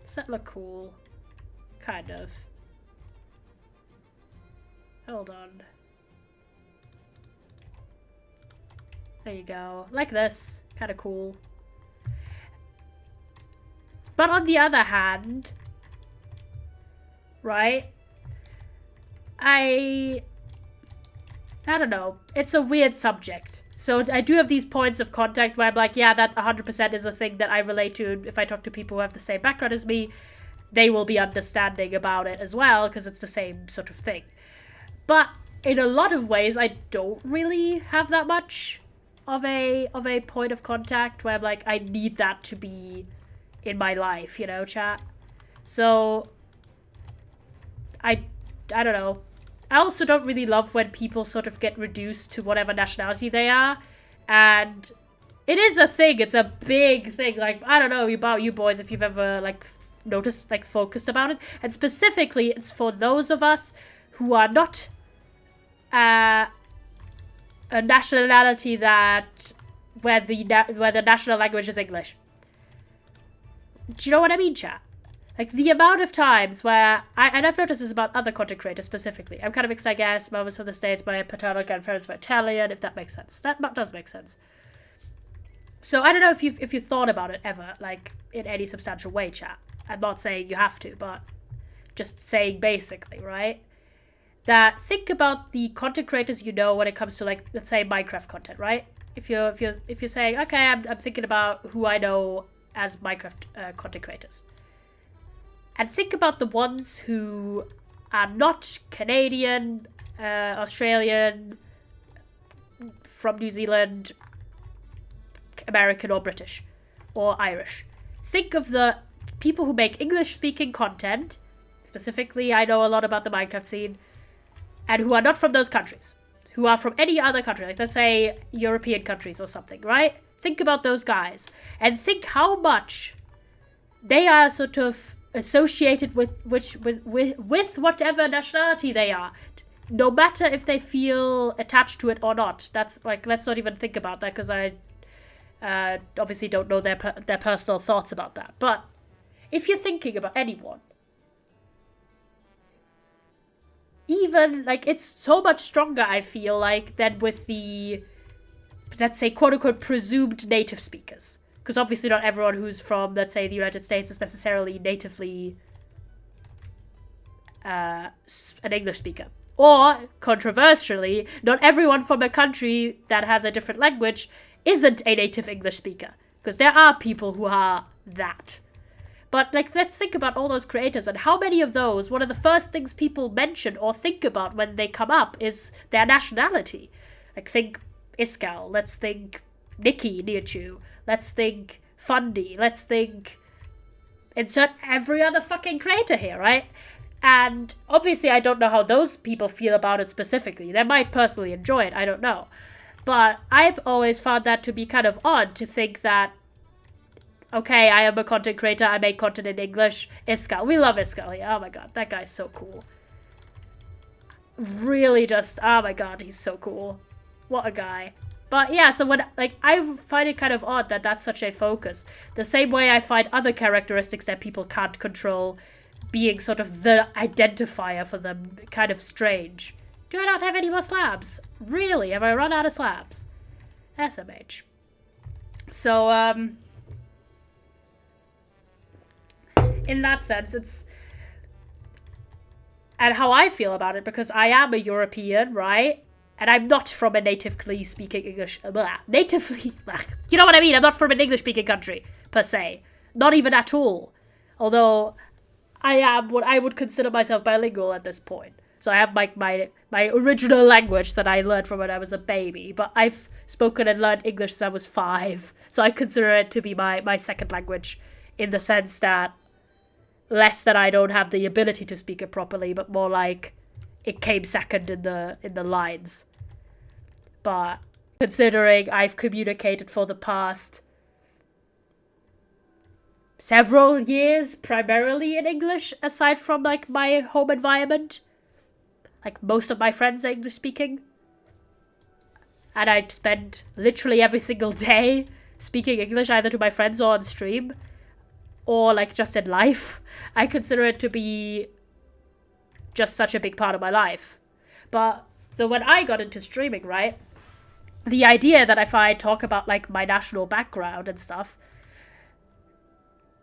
Does that look cool? Kind of. Hold on. There you go. Like this. Kind of cool. But on the other hand, right, I don't know. It's a weird subject. So I do have these points of contact where I'm like, yeah, that 100% is a thing that I relate to. If I talk to people who have the same background as me, they will be understanding about it as well, because it's the same sort of thing. But in a lot of ways, I don't really have that much of a point of contact where I'm like, I need that to be in my life, you know, chat. So I don't know. I also don't really love when people sort of get reduced to whatever nationality they are, and it is a thing. It's a big thing. Like, I don't know about you boys, if you've ever like noticed, like focused about it, and specifically it's for those of us who are not a nationality that where the national language is English. Do you know what I mean, chat? Like, the amount of times where... and I've noticed this about other content creators specifically. I'm kind of mixed, I guess. Moments from the States, my paternal grandparents were Italian, if that makes sense. That does make sense. So, I don't know if you thought about it ever, like, in any substantial way, chat. I'm not saying you have to, but just saying basically, right? That think about the content creators you know when it comes to, like, let's say Minecraft content, right? If you're saying, okay, I'm thinking about who I know as Minecraft content creators. And think about the ones who are not Canadian, Australian, from New Zealand, American or British, or Irish. Think of the people who make English-speaking content, specifically I know a lot about the Minecraft scene, and who are not from those countries, who are from any other country, like let's say European countries or something, right? Think about those guys, and think how much they are sort of associated with whatever nationality they are, no matter if they feel attached to it or not. That's like, let's not even think about that, because I obviously don't know their personal thoughts about that. But if you're thinking about anyone, even like, it's so much stronger, I feel like, than with the, let's say, quote-unquote presumed native speakers. Because obviously not everyone who's from, let's say, the United States is necessarily natively an English speaker. Or, controversially, not everyone from a country that has a different language isn't a native English speaker. Because there are people who are that. But, like, let's think about all those creators, and how many of those, one of the first things people mention or think about when they come up is their nationality. Like, think Iskal, let's think Nikki Niachu, let's think Fundy, let's think... insert every other fucking creator here, right? And obviously I don't know how those people feel about it specifically. They might personally enjoy it, I don't know. But I've always found that to be kind of odd, to think that Okay, I am a content creator. I make content in English. Iskal. We love Iskal here. Oh my god, that guy's so cool. Really just, oh my god, he's so cool. What a guy. But yeah, so when, like, I find it kind of odd that that's such a focus. The same way I find other characteristics that people can't control being sort of the identifier for them kind of strange. Do I not have any more slabs? Really? Have I run out of slabs? SMH. So, in that sense, it's... And how I feel about it, because I am a European, right? And I'm not from a natively speaking English... natively... You know what I mean? I'm not from an English-speaking country, per se. Not even at all. Although, I am what I would consider myself bilingual at this point. So I have my original language that I learned from when I was a baby. But I've spoken and learned English since I was 5. So I consider it to be my second language. In the sense that... Less that I don't have the ability to speak it properly, but more like... It came second in the lines. But... Considering I've communicated for the past... several years, primarily in English, aside from, like, my home environment. Like, most of my friends are English-speaking. And I spend literally every single day speaking English, either to my friends or on stream. Or, like, just in life. I consider it to be just such a big part of my life. But, so when I got into streaming, right? The idea that if I talk about, like, my national background and stuff...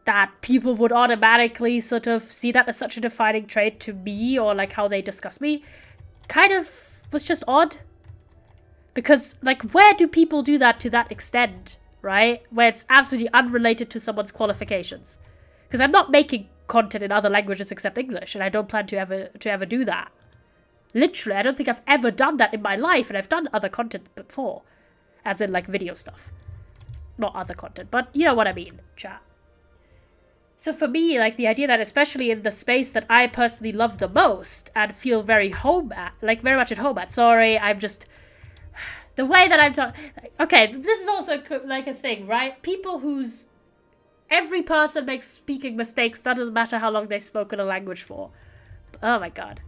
that people would automatically sort of see that as such a defining trait to me, or like how they discuss me, kind of was just odd. Because, like, where do people do that to that extent, right? Where it's absolutely unrelated to someone's qualifications. Because I'm not making content in other languages except English, and I don't plan to ever do that. Literally, I don't think I've ever done that in my life, and I've done other content before. As in, like, video stuff. Not other content, but you know what I mean, chat. So for me, like, the idea that especially in the space that I personally love the most and feel very home at, like, very much at home at. Sorry, I'm just... The way that I'm talking... Okay, this is also, like, a thing, right? People whose... Every person makes speaking mistakes, doesn't matter how long they've spoken a language for. Oh my god.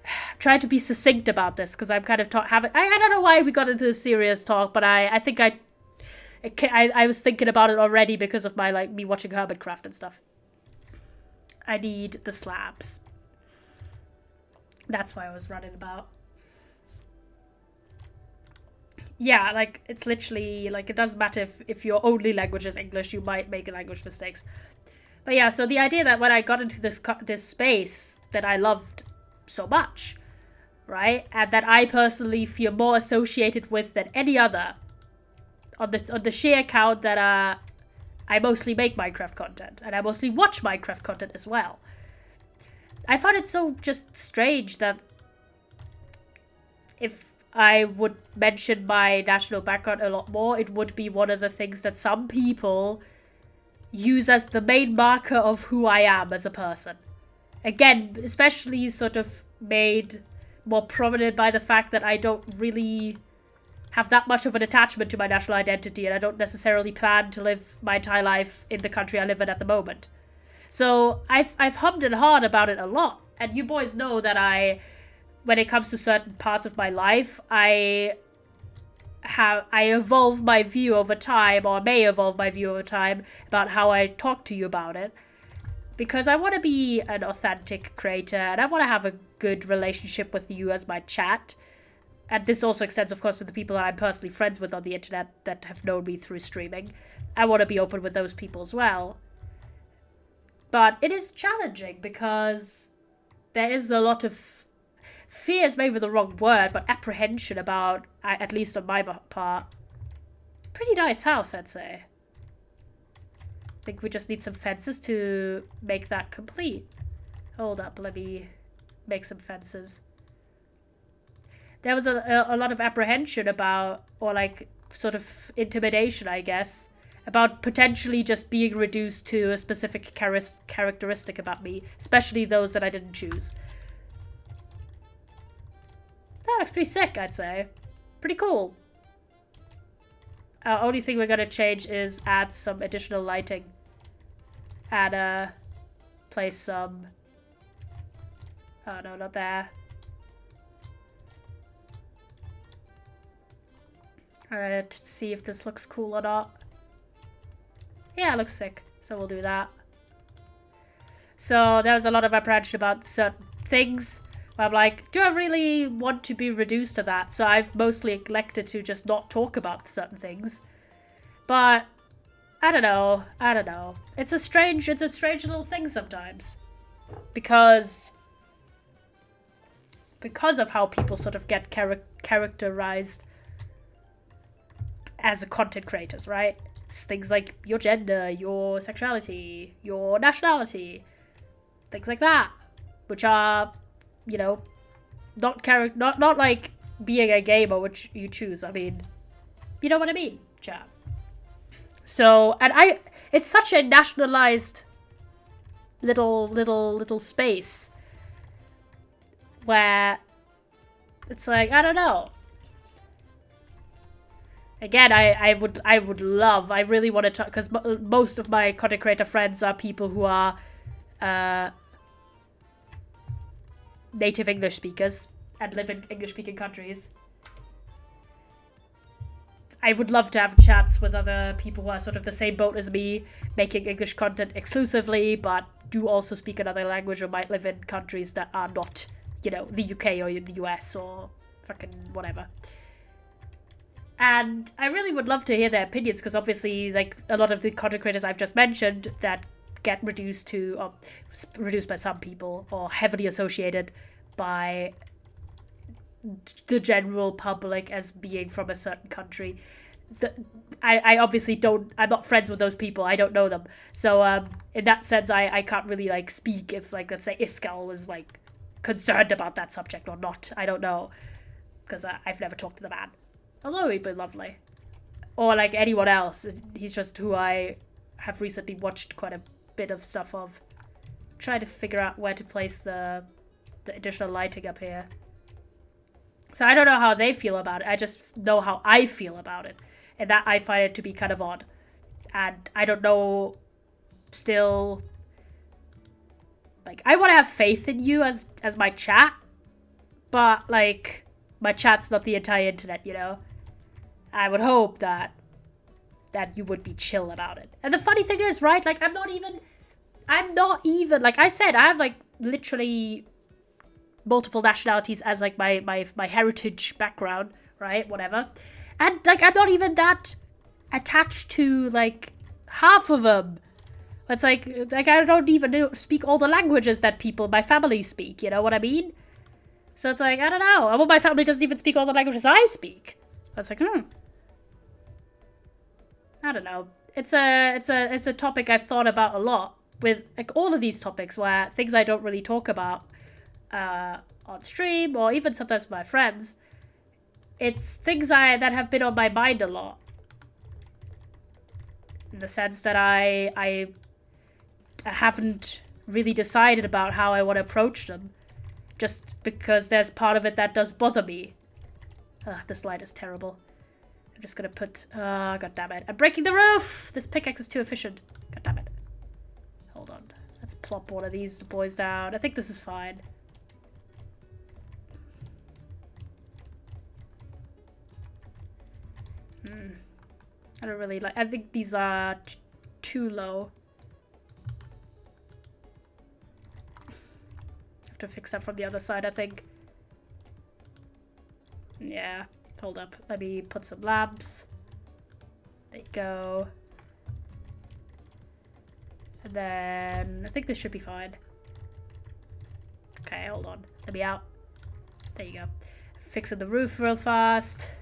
I'm trying to be succinct about this, because I'm kind of I don't know why we got into this serious talk, but I think I was thinking about it already because of my, like, me watching Hermitcraft and stuff. I need the slabs. That's why I was running about. Yeah, like, it's literally, like, it doesn't matter if your only language is English, you might make language mistakes. But yeah, so the idea that when I got into this space that I loved so much, right, and that I personally feel more associated with than any other, on the sheer account that I mostly make Minecraft content, and I mostly watch Minecraft content as well. I found it so just strange that if I would mention my national background a lot more, it would be one of the things that some people use as the main marker of who I am as a person. Again, especially sort of made more prominent by the fact that I don't really have that much of an attachment to my national identity, and I don't necessarily plan to live my entire life in the country I live in at the moment. So I've hummed and hawed about it a lot, and you boys know that when it comes to certain parts of my life, I evolve my view over time, or may evolve my view over time, about how I talk to you about it. Because I want to be an authentic creator, and I want to have a good relationship with you as my chat. And this also extends, of course, to the people that I'm personally friends with on the internet that have known me through streaming. I want to be open with those people as well. But it is challenging because there is a lot of... Fear is maybe the wrong word, but apprehension about, at least on my part. Pretty nice house, I'd say. I think we just need some fences to make that complete. Hold up, let me make some fences. There was a lot of apprehension about, or like, sort of intimidation, I guess, about potentially just being reduced to a specific characteristic about me, especially those that I didn't choose. That looks pretty sick, I'd say. Pretty cool. only thing we're gonna change is add some additional lighting. Add place some. Oh no, not there. To see if this looks cool or not. Yeah, it looks sick. So we'll do that. So there was a lot of apprehension about certain things. Where I'm like, do I really want to be reduced to that? So I've mostly elected to just not talk about certain things. But I don't know. I don't know. It's a strange little thing sometimes. Because of how people sort of get characterized as a content creators, right? It's things like your gender, your sexuality, your nationality, things like that, which are, you know, not like being a gamer, which you choose. I mean, you know what I mean, chat. So, and it's such a nationalized little space where it's like, I don't know. Again, I really want to talk, because most of my content creator friends are people who are native English speakers and live in English-speaking countries. I would love to have chats with other people who are sort of the same boat as me, making English content exclusively, but do also speak another language or might live in countries that are not, you know, the UK or the US or fucking whatever. And I really would love to hear their opinions, because obviously, like, a lot of the content creators I've just mentioned that get reduced by some people or heavily associated by the general public as being from a certain country. I obviously I'm not friends with those people. I don't know them. So in that sense, I can't really, like, speak if, like, let's say Iskal is, like, concerned about that subject or not. I don't know, because I've never talked to the man. Although he'd be lovely. Or like anyone else. He's just who I have recently watched quite a bit of stuff of. Trying to figure out where to place the additional lighting up here. So I don't know how they feel about it. I just know how I feel about it. And that I find it to be kind of odd. And I don't know still. Like, I want to have faith in you as my chat. But like, my chat's not the entire internet, you know? I would hope that you would be chill about it. And the funny thing is, right, like, I'm not even, like I said, I have, like, literally multiple nationalities as, like, my heritage background, right, whatever. And, like, I'm not even that attached to, like, half of them. It's like I don't even speak all the languages that people, my family speak, you know what I mean? So it's like, I don't know. Well, my family doesn't even speak all the languages I speak. I was like, I don't know. It's a topic I've thought about a lot with, like, all of these topics where things I don't really talk about on stream or even sometimes with my friends. It's things that have been on my mind a lot. In the sense that I haven't really decided about how I want to approach them. Just because there's part of it that does bother me. This light is terrible. I'm just gonna put... God damn it. I'm breaking the roof! This pickaxe is too efficient. God damn it. Hold on. Let's plop one of these boys down. I think this is fine. I don't really like... I think these are too low. Have to fix that from the other side, I think. Yeah. Hold up. Let me put some lamps. There you go. And then... I think this should be fine. Okay, hold on. Let me out. There you go. Fixing the roof real fast.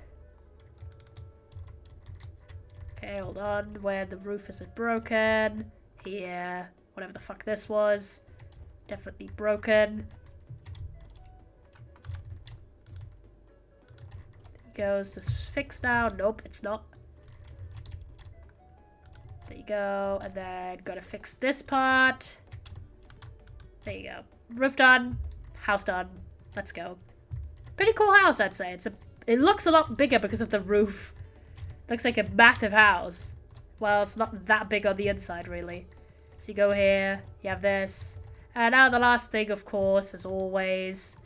Okay, hold on. Where the roof isn't broken. Here. Whatever the fuck this was. Definitely broken. There goes. This is fixed now. Nope, it's not. There you go. And then gotta fix this part. There you go. Roof done. House done. Let's go. Pretty cool house, I'd say. It looks a lot bigger because of the roof. Looks like a massive house. Well, it's not that big on the inside, really. So you go here, you have this. And now the last thing, of course, as always,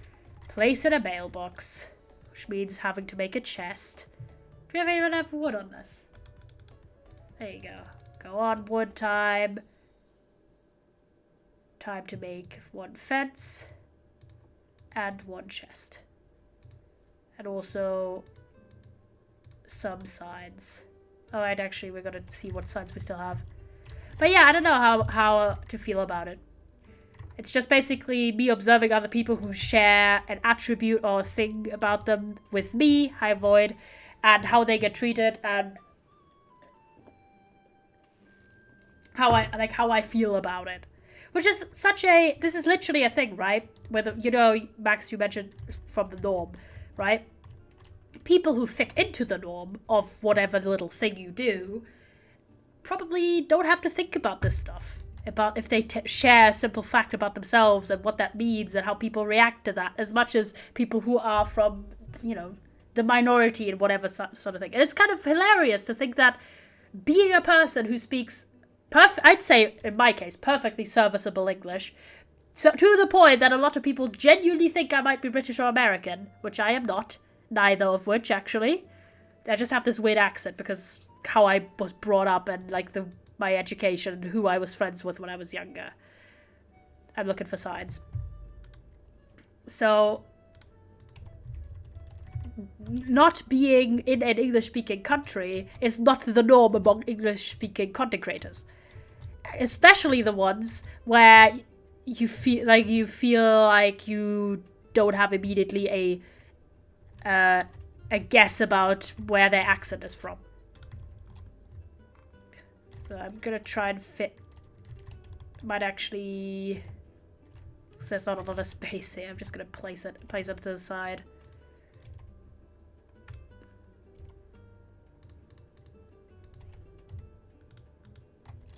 place in a mailbox. Which means having to make a chest. Do we even have wood on this? There you go. Go on, wood time. Time to make one fence. And one chest. And also some sides. Oh, and actually we're gonna see what sides we still have. But yeah, I don't know how to feel about it. It's just basically me observing other people who share an attribute or a thing about them with me, High Void, and how they get treated and how I feel about it. Which is this is literally a thing, right? Whether, you know, Max, you mentioned from the norm, right? People who fit into the norm of whatever little thing you do probably don't have to think about this stuff. About if they share a simple fact about themselves and what that means and how people react to that, as much as people who are from, you know, the minority in whatever sort of thing. And it's kind of hilarious to think that being a person who speaks I'd say, in my case, perfectly serviceable English, so to the point that a lot of people genuinely think I might be British or American, which I am not. Neither of which, actually. I just have this weird accent because how I was brought up and, like, my education and who I was friends with when I was younger. I'm looking for signs. So, not being in an English-speaking country is not the norm among English-speaking content creators. Especially the ones where you feel like you don't have immediately a guess about where their accent is from. So I'm gonna try and fit. Might actually. So there's not a lot of space here. I'm just gonna place it to the side.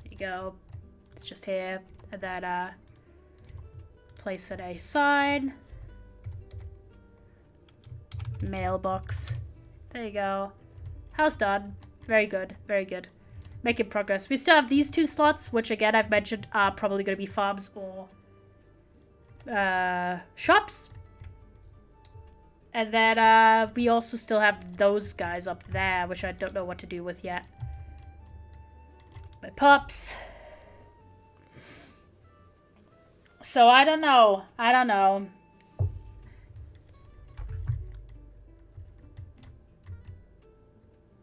There you go. It's just here, and then place in a sign. Mailbox. There you go. House done. Very good. Very good. Making progress. We still have these two slots, which again I've mentioned are probably going to be farms or shops. And then we also still have those guys up there, which I don't know what to do with yet. My pups. So I don't know. I don't know.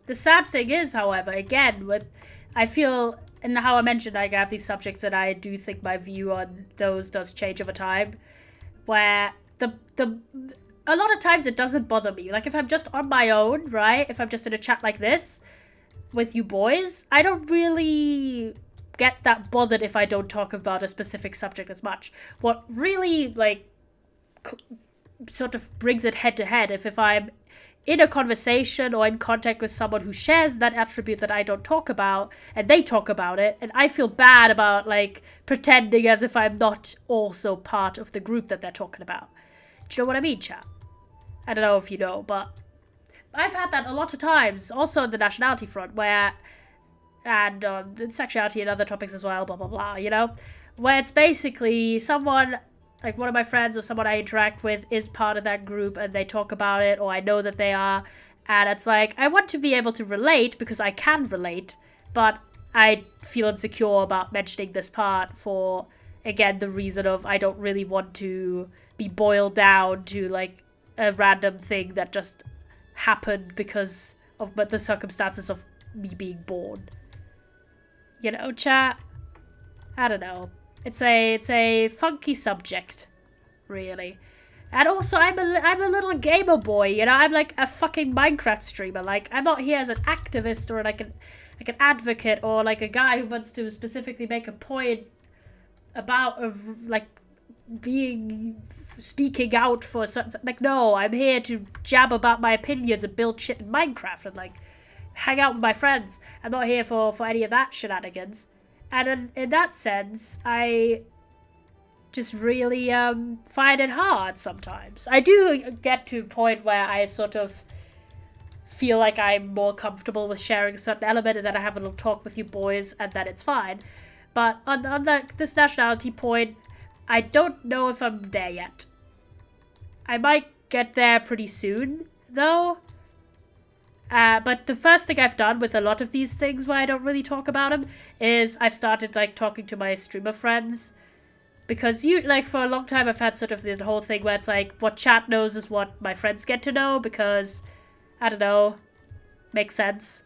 The sad thing is, however, again, I feel, and how I mentioned, like, I have these subjects and I do think my view on those does change over time, where a lot of times it doesn't bother me. Like, if I'm just on my own, right, if I'm just in a chat like this with you boys, I don't really get that bothered if I don't talk about a specific subject as much. What really, like, sort of brings it head to head, if I'm in a conversation or in contact with someone who shares that attribute that I don't talk about, and they talk about it, and I feel bad about, like, pretending as if I'm not also part of the group that they're talking about. Do you know what I mean, chat? I don't know if you know, but I've had that a lot of times, also on the nationality front, where, and sexuality and other topics as well, blah, blah, blah, you know? Where it's basically someone, like one of my friends or someone I interact with is part of that group and they talk about it, or I know that they are, and it's like, I want to be able to relate because I can relate, but I feel insecure about mentioning this part for, again, the reason of I don't really want to be boiled down to, like, a random thing that just happened because of the circumstances of me being born. You know, chat? I don't know. It's a funky subject, really. And also, I'm a little gamer boy, you know? I'm like a fucking Minecraft streamer. Like, I'm not here as an activist or like an advocate or like a guy who wants to specifically make a point about like speaking out for certain, like, no, I'm here to jab about my opinions and build shit in Minecraft and like hang out with my friends. I'm not here for any of that shenanigans. And in that sense, I just really find it hard sometimes. I do get to a point where I sort of feel like I'm more comfortable with sharing a certain element, and then I have a little talk with you boys, and then it's fine. But on this nationality point, I don't know if I'm there yet. I might get there pretty soon, though. But the first thing I've done with a lot of these things where I don't really talk about them is I've started, like, talking to my streamer friends. Because, for a long time I've had sort of the whole thing where it's like, what chat knows is what my friends get to know, because, I don't know, makes sense.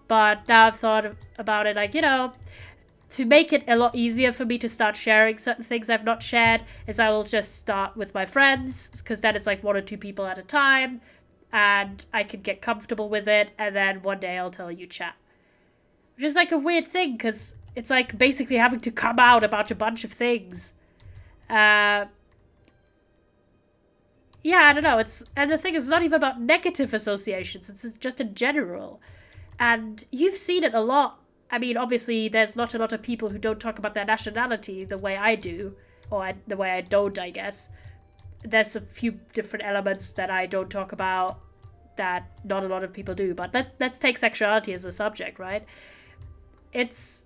But now I've thought about it, like, to make it a lot easier for me to start sharing certain things I've not shared, is I will just start with my friends, because then it's like 1 or 2 people at a time, and I can get comfortable with it, and then one day I'll tell you chat. Which is like a weird thing, because it's like basically having to come out about a bunch of things. Yeah, I don't know. And the thing is not even about negative associations. It's just in general. And you've seen it a lot. I mean, obviously, there's not a lot of people who don't talk about their nationality the way I do. Or the way I don't, I guess. There's a few different elements that I don't talk about that not a lot of people do. But let's take sexuality as a subject, right? It's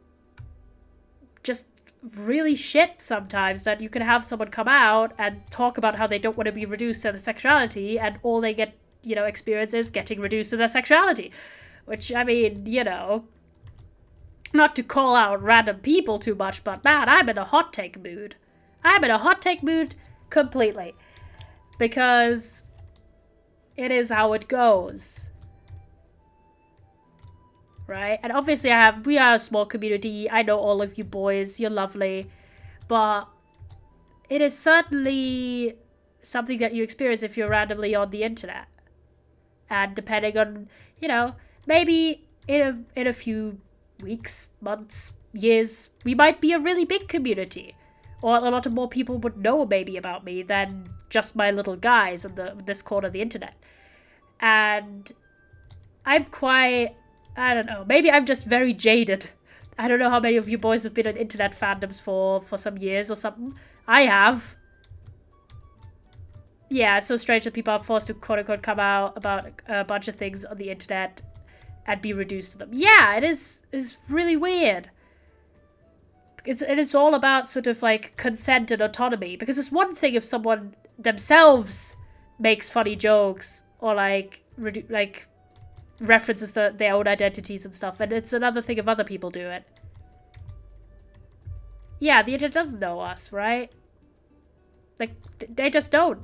just really shit sometimes that you can have someone come out and talk about how they don't want to be reduced to their sexuality, and all they get, experience is getting reduced to their sexuality. Which, I mean, not to call out random people too much, but man, I'm in a hot take mood. I'm in a hot take mood completely. Because it is how it goes. Right? And obviously we are a small community. I know all of you boys. You're lovely. But it is certainly something that you experience if you're randomly on the internet. And depending on, maybe in a few weeks, months, years, we might be a really big community. Or a lot of more people would know maybe about me than just my little guys in this corner of the internet. And I'm quite... I don't know. Maybe I'm just very jaded. I don't know how many of you boys have been in internet fandoms for some years or something. I have. Yeah, it's so strange that people are forced to quote-unquote come out about a bunch of things on the internet and be reduced to them. Yeah, it is. It's really weird. It's all about sort of like consent and autonomy. Because it's one thing if someone themselves makes funny jokes or references their own identities and stuff, and it's another thing if other people do it. Yeah, the internet doesn't know us, right? Like, they just don't.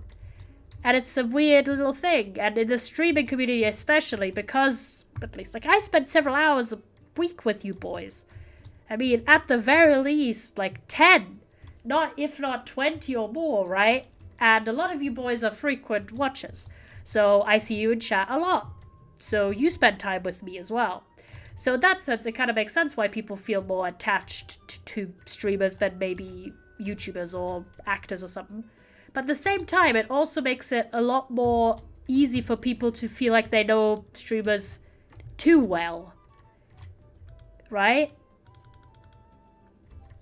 And it's a weird little thing. And in the streaming community especially, because, at least, like, I spend several hours a week with you boys. I mean, at the very least, like, 10. If not 20 or more, right? And a lot of you boys are frequent watchers. So I see you in chat a lot. So you spend time with me as well. So in that sense, it kind of makes sense why people feel more attached to streamers than maybe YouTubers or actors or something. But at the same time, it also makes it a lot more easy for people to feel like they know streamers too well. Right?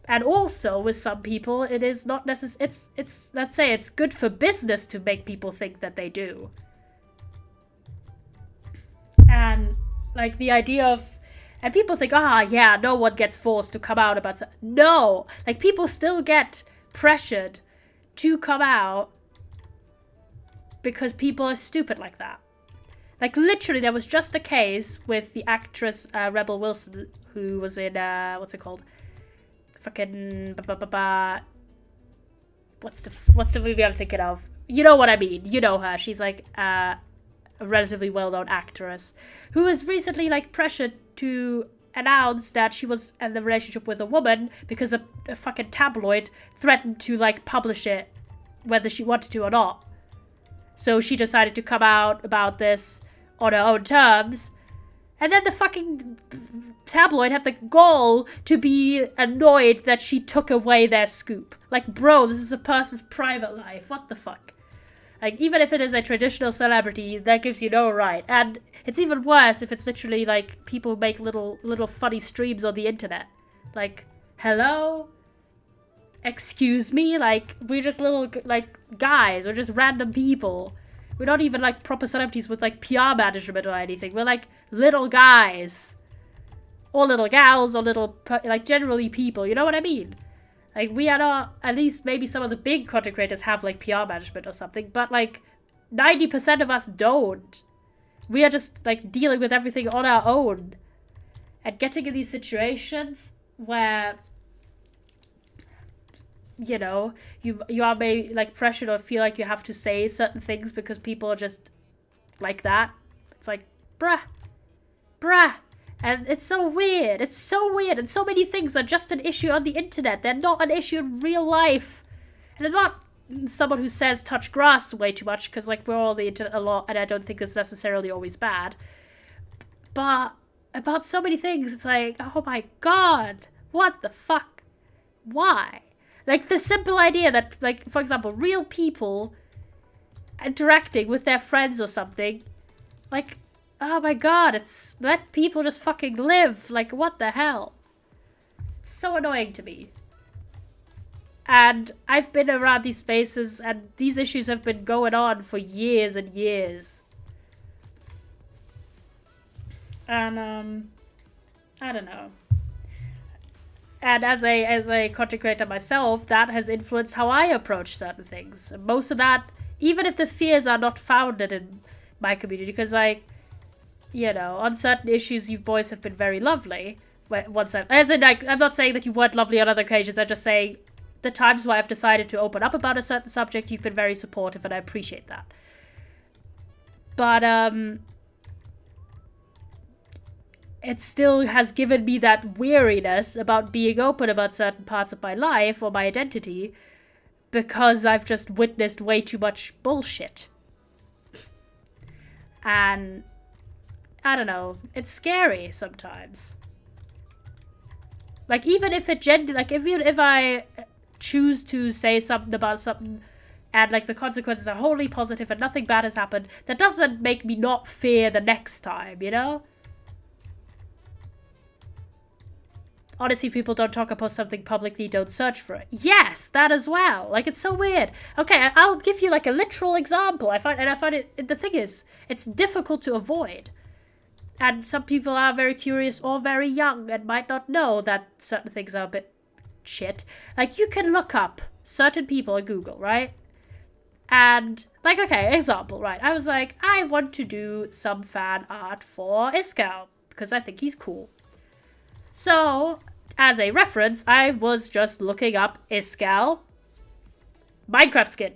And also, with some people, it is not necessary. It's let's say it's good for business to make people think that they do. And, like, the idea of... And people think, yeah, no one gets forced to come out about... No! Like, people still get pressured to come out because people are stupid like that. Like, literally, there was just a case with the actress Rebel Wilson, who was in, what's it called? Fucking... What's the movie I'm thinking of? You know what I mean. You know her. She's, like, a relatively well-known actress who was recently, like, pressured to announce that she was in the relationship with a woman because a fucking tabloid threatened to, like, publish it whether she wanted to or not. So she decided to come out about this on her own terms, and then the fucking tabloid had the gall to be annoyed that she took away their scoop. Like, bro, this is a person's private life. What the fuck? Like, even if it is a traditional celebrity, that gives you no right. And it's even worse if it's literally, like, people make little funny streams on the internet. Like, hello? Excuse me? Like, we're just little, like, guys. We're just random people. We're not even like proper celebrities with like PR management or anything. We're like little guys. Or little gals, or little, like generally people, you know what I mean? Like we are not, at least maybe some of the big content creators have like PR management or something, but like 90% of us don't. We are just like dealing with everything on our own. And getting in these situations where, you know, you are maybe like pressured or feel like you have to say certain things because people are just like that. It's like, bruh. And it's so weird. It's so weird. And so many things are just an issue on the internet. They're not an issue in real life. And I'm not someone who says touch grass way too much because like we're all on the internet a lot and I don't think it's necessarily always bad. But about so many things, it's like, oh my god, what the fuck? Why? Like the simple idea that, like, for example, real people interacting with their friends or something, like, oh my god, it's, let people just fucking live. Like, what the hell? It's so annoying to me. And I've been around these spaces and these issues have been going on for years and years. And, I don't know. And as a content creator myself, that has influenced how I approach certain things. And most of that, even if the fears are not founded in my community, because like, you know, on certain issues, you boys have been very lovely. As in, like, I'm not saying that you weren't lovely on other occasions. I'm just saying the times where I've decided to open up about a certain subject, you've been very supportive, and I appreciate that. But it still has given me that weariness about being open about certain parts of my life or my identity because I've just witnessed way too much bullshit. And I don't know, it's scary sometimes. Like, even if it like, if I choose to say something about something and like the consequences are wholly positive and nothing bad has happened, that doesn't make me not fear the next time, you know? Honestly, people don't talk about something publicly, don't search for it. Yes, that as well. Like, it's so weird. Okay, I'll give you like a literal example. I find it, the thing is, it's difficult to avoid. And some people are very curious or very young and might not know that certain things are a bit shit. Like, you can look up certain people on Google, right? And, like, okay, example, right? I was like, I want to do some fan art for Iskal because I think he's cool. So, as a reference, I was just looking up Iskal Minecraft skin.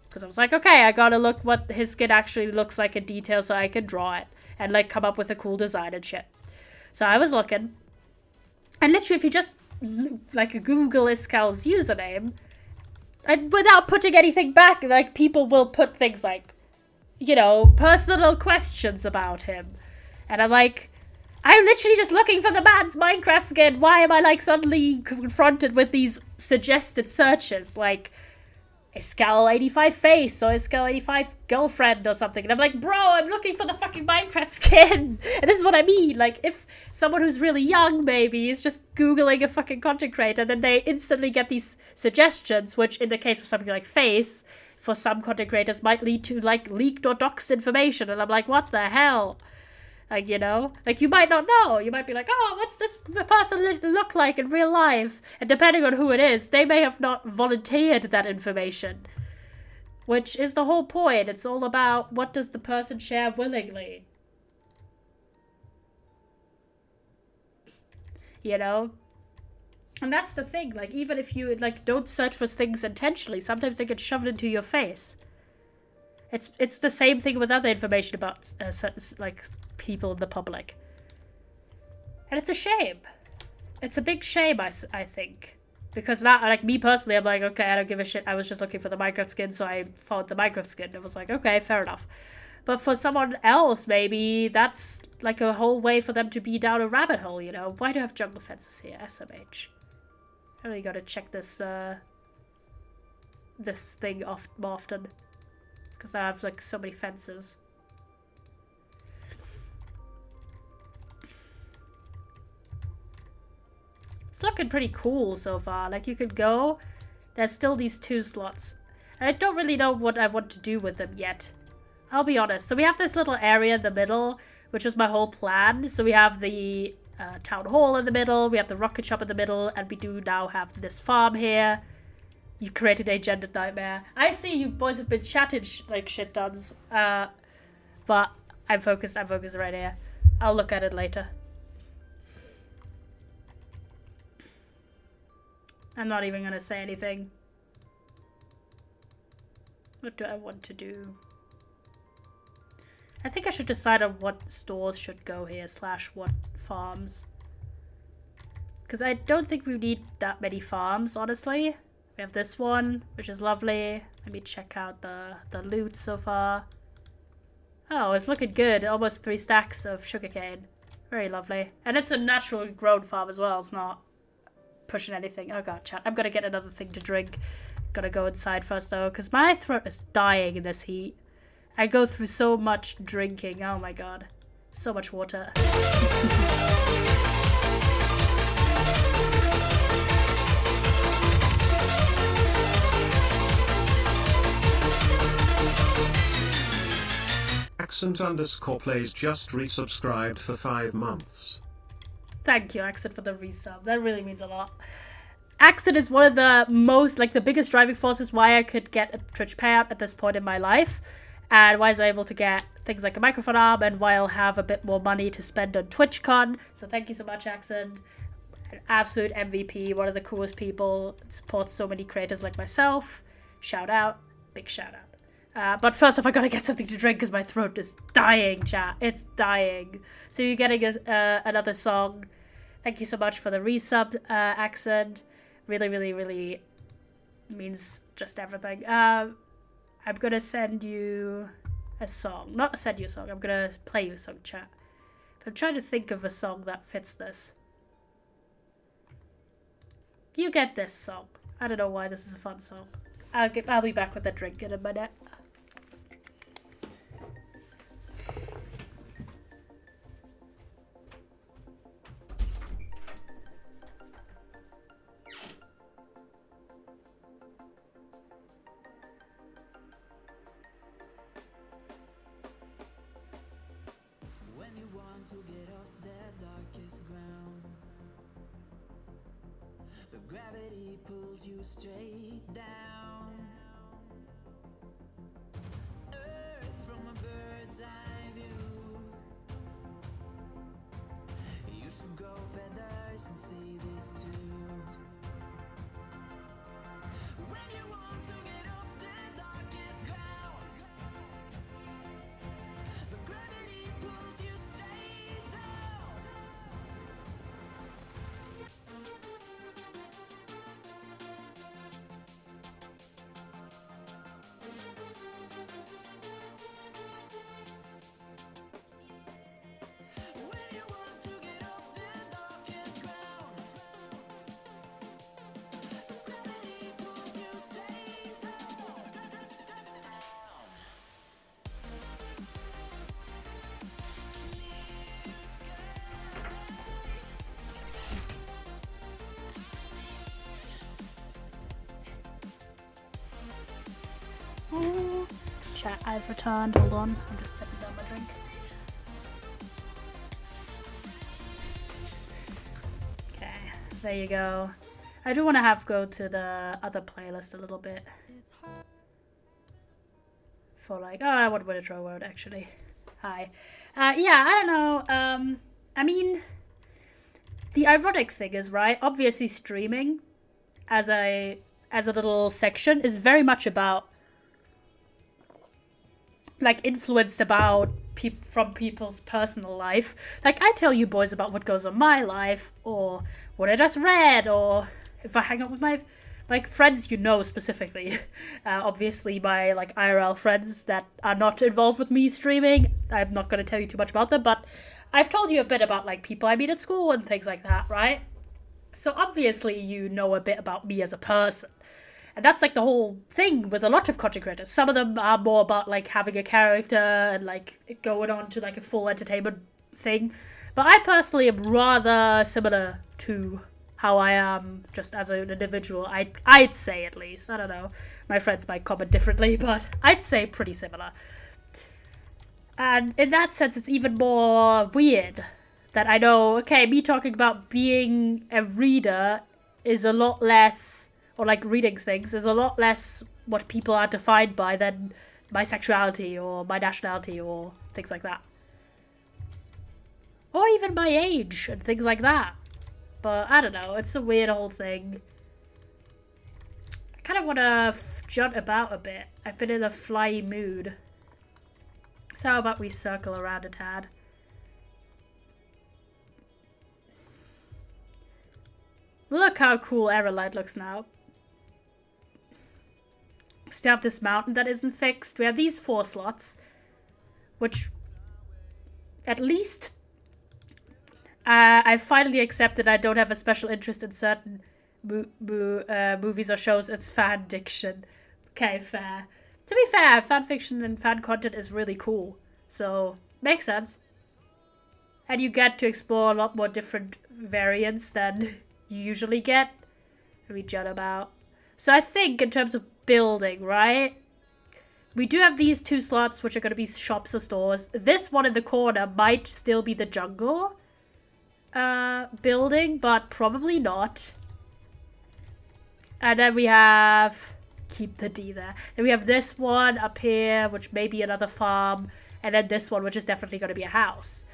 Because I was like, okay, I gotta look what his skin actually looks like in detail so I can draw it. And, like, come up with a cool design and shit. So I was looking. And literally, if you just, like, Google Iskal's username, and without putting anything back, like, people will put things like, you know, personal questions about him. And I'm like, I'm literally just looking for the man's Minecraft skin. Why am I, like, suddenly confronted with these suggested searches? Like, Iskal85 face or Iskal85 girlfriend or something. And I'm like, bro, I'm looking for the fucking Minecraft skin. And this is what I mean. Like, if someone who's really young, maybe, is just Googling a fucking content creator, then they instantly get these suggestions, which in the case of something like face, for some content creators might lead to, like, leaked or doxed information. And I'm like, what the hell? Like, you know, like, you might not know. You might be like, oh, what's this person look like in real life? And depending on who it is, they may have not volunteered that information. Which is the whole point. It's all about what does the person share willingly. You know? And that's the thing. Like, even if you, like, don't search for things intentionally, sometimes they get shoved into your face. It's the same thing with other information about certain, like, people in the public. And it's a shame. It's a big shame, I think. Because now, like, me personally, I'm like, okay, I don't give a shit. I was just looking for the Minecraft skin, so I found the Minecraft skin. It was like, okay, fair enough. But for someone else, maybe, that's, like, a whole way for them to be down a rabbit hole, you know? Why do I have jungle fences here? SMH. I really gotta check this, this thing more often. Because I have, like, so many fences. It's looking pretty cool so far. Like, you could go. There's still these 2 slots. And I don't really know what I want to do with them yet. I'll be honest. So we have this little area in the middle, which is my whole plan. So we have the town hall in the middle, we have the rocket shop in the middle, and we do now have this farm here. You created a gender nightmare. I see you boys have been chatting like shit tons. But I'm focused right here. I'll look at it later. I'm not even gonna say anything. What do I want to do? I think I should decide on what stores should go here / what farms. Because I don't think we need that many farms, honestly. We have this one, which is lovely. Let me check out the loot so far. Oh, it's looking good. Almost 3 stacks of sugarcane. Very lovely. And it's a natural grown farm as well. It's not pushing anything. Oh god, chat. I'm gonna get another thing to drink. Gotta go inside first though, because my throat is dying in this heat. I go through so much drinking. Oh my god. So much water. Accent_plays just resubscribed for 5 months. Thank you, Accent, for the resub. That really means a lot. Accent is one of the most, like, the biggest driving forces why I could get a Twitch payout at this point in my life. And why I was able to get things like a microphone arm, and why I'll have a bit more money to spend on TwitchCon. So thank you so much, Accent. An absolute MVP, one of the coolest people. Supports so many creators like myself. Shout out. Big shout out. But first off, I gotta get something to drink because my throat is dying, chat. It's dying. So you're getting another song. Thank you so much for the resub, Accent. Really, really, really means just everything. I'm gonna send you a song. Not send you a song, I'm gonna play you a song, chat. But I'm trying to think of a song that fits this. You get this song. I don't know why this is a fun song. I'll be back with a drink in a minute. To get off that darkest ground, but gravity pulls you straight down. Earth from a bird's eye view. You should grow feathers and say this too. When you want to get off the darkest ground, but gravity pulls you straight down. When you want to get off the darkest ground, but gravity pulls you straight down. Chat, I've returned. Hold on. I'm just setting down my drink. Okay, there you go. I do want to go to the other playlist a little bit. For like, oh, I want to intro word actually. Hi. Yeah, I don't know. I mean, the ironic thing is, right? Obviously, streaming as a little section is very much about, like, influenced about from people's personal life. Like, I tell you boys about what goes on my life, or what I just read, or if I hang out with my friends, you know, specifically. Obviously, my, like, IRL friends that are not involved with me streaming, I'm not going to tell you too much about them, but I've told you a bit about, like, people I meet at school and things like that, right? So obviously you know a bit about me as a person. And that's, like, the whole thing with a lot of content creators. Some of them are more about, like, having a character and, like, going on to, like, a full entertainment thing. But I personally am rather similar to how I am just as an individual. I'd say, at least. I don't know. My friends might comment differently, but I'd say pretty similar. And in that sense, it's even more weird that I know, okay, me talking about being a reader is a lot less, or like reading things, is a lot less what people are defined by than my sexuality or my nationality or things like that. Or even my age and things like that. But I don't know, it's a weird whole thing. I kind of want to jut about a bit. I've been in a flyy mood. So how about we circle around a tad? Look how cool Aerolite looks now. We still have this mountain that isn't fixed. We have these 4 slots. Which, at least, I finally accepted I don't have a special interest in certain movies or shows. It's fan diction. Okay, fair. To be fair, fan fiction and fan content is really cool. So, makes sense. And you get to explore a lot more different variants than you usually get. We chat about. So I think in terms of building, right? We do have these 2 slots, which are going to be shops or stores. This one in the corner might still be the jungle building, but probably not. And then we have... Keep the D there. Then we have this one up here, which may be another farm. And then this one, which is definitely going to be a house.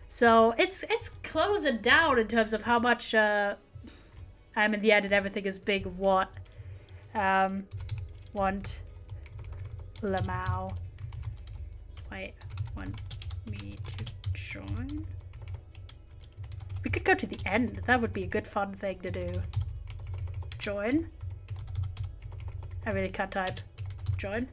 So it's closing down in terms of how much I'm in the end and everything is big what. Want Lamau. Wait, want me to join? We could go to the end. That would be a good fun thing to do. Join. I really can't type. Join.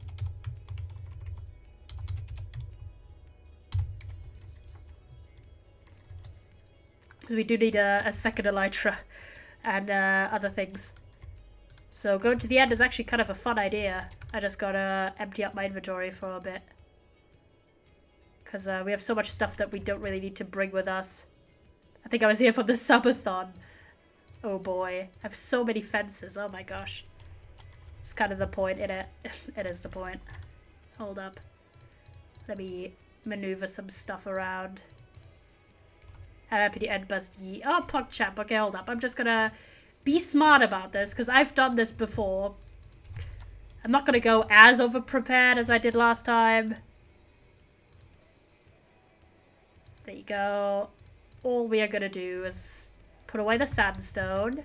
Because we do need a second elytra and other things. So going to the end is actually kind of a fun idea. I just gotta empty out my inventory for a bit. Because we have so much stuff that we don't really need to bring with us. I think I was here for the subathon. Oh boy. I have so many fences. Oh my gosh. It's kind of the point, isn't it? It is the point. Hold up. Let me maneuver some stuff around. I'm happy to end busty. Oh, PogChamp. Okay, hold up. I'm just gonna be smart about this because I've done this before. I'm not gonna go as over-prepared as I did last time. There you go. All we are gonna do is put away the sandstone.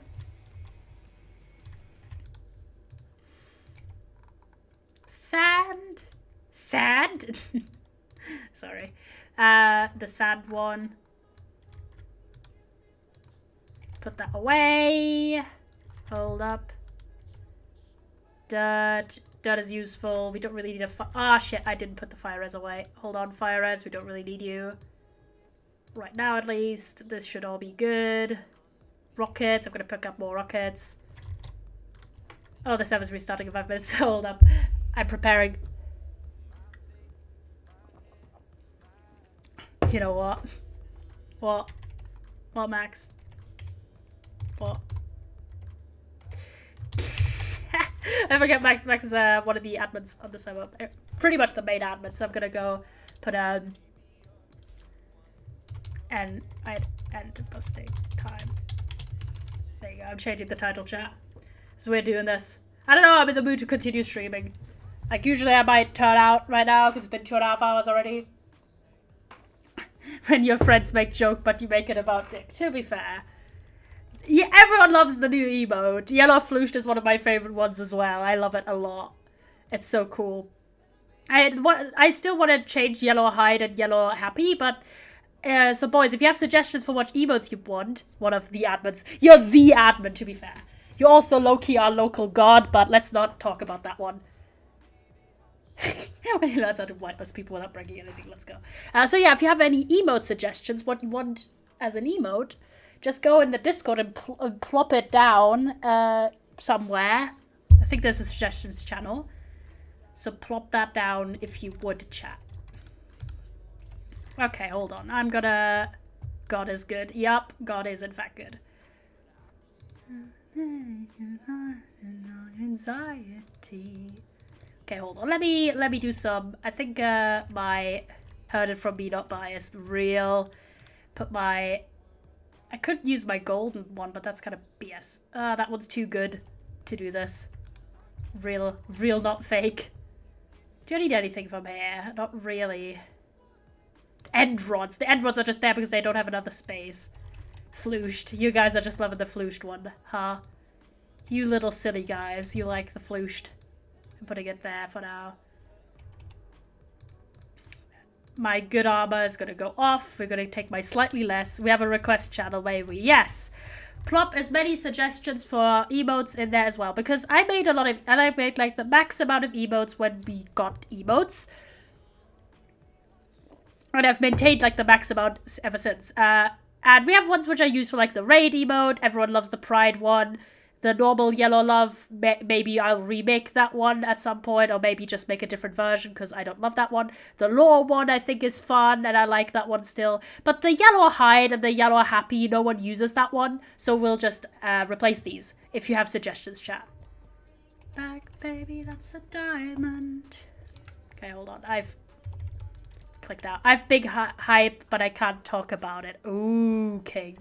Sand? Sand? Sorry. The sand one. Put that away. Hold up. Dirt. Dirt is useful. We don't really need a ah, shit. I didn't put the fire res away. Hold on, fire res. We don't really need you. Right now, at least. This should all be good. Rockets. I'm going to pick up more rockets. Oh, the server's restarting in 5 minutes. Hold up. I'm preparing. You know what? What? What, Max? What? I forget Max. Max is one of the admins on the server. Pretty much the main admin. So I'm gonna go put and I'd end busting time. There you go. I'm changing the title, chat. So we're doing this. I don't know. I'm in the mood to continue streaming. Like usually I might turn out right now because it's been 2.5 hours already. When your friends make joke, but you make it about dick. To be fair. Yeah, everyone loves the new emote. Yellow Floosh is one of my favorite ones as well. I love it a lot. It's so cool. I still want to change Yellow Hide and Yellow Happy, but so boys, if you have suggestions for what emotes you want, one of the admins, you're the admin to be fair. You're also low-key our local god, but let's not talk about that one. When he learns how to whitelist people without breaking anything, let's go. So yeah, if you have any emote suggestions, what you want as an emote, just go in the Discord and plop it down somewhere. I think there's a suggestions channel. So plop that down if you would, chat. Okay, hold on. I'm gonna... God is good. Yup, God is in fact good. Anxiety. Okay, hold on. Let me do some... I think my Heard it from me, not biased. Real. Put my... I could use my golden one, but that's kind of BS. That one's too good to do this. Real, not fake. Do I need anything from here? Not really. End rods. The end rods are just there because they don't have another space. Flooshed. You guys are just loving the flooshed one, huh? You little silly guys. You like the flooshed. I'm putting it there for now. My good armor is going to go off. We're going to take my slightly less. We have a request channel, maybe. Yes. Plop as many suggestions for emotes in there as well. Because I made a lot of... And I made like the max amount of emotes when we got emotes. And I've maintained like the max amount ever since. And we have ones which I use for like the raid emote. Everyone loves the pride one. The normal yellow love, maybe I'll remake that one at some point, or maybe just make a different version because I don't love that one. The lore one I think is fun, and I like that one still. But the yellow hide and the yellow happy, no one uses that one, so we'll just replace these if you have suggestions, chat. Back, baby, that's a diamond. Okay, hold on. I've clicked out. I've big hype, but I can't talk about it. Ooh, king.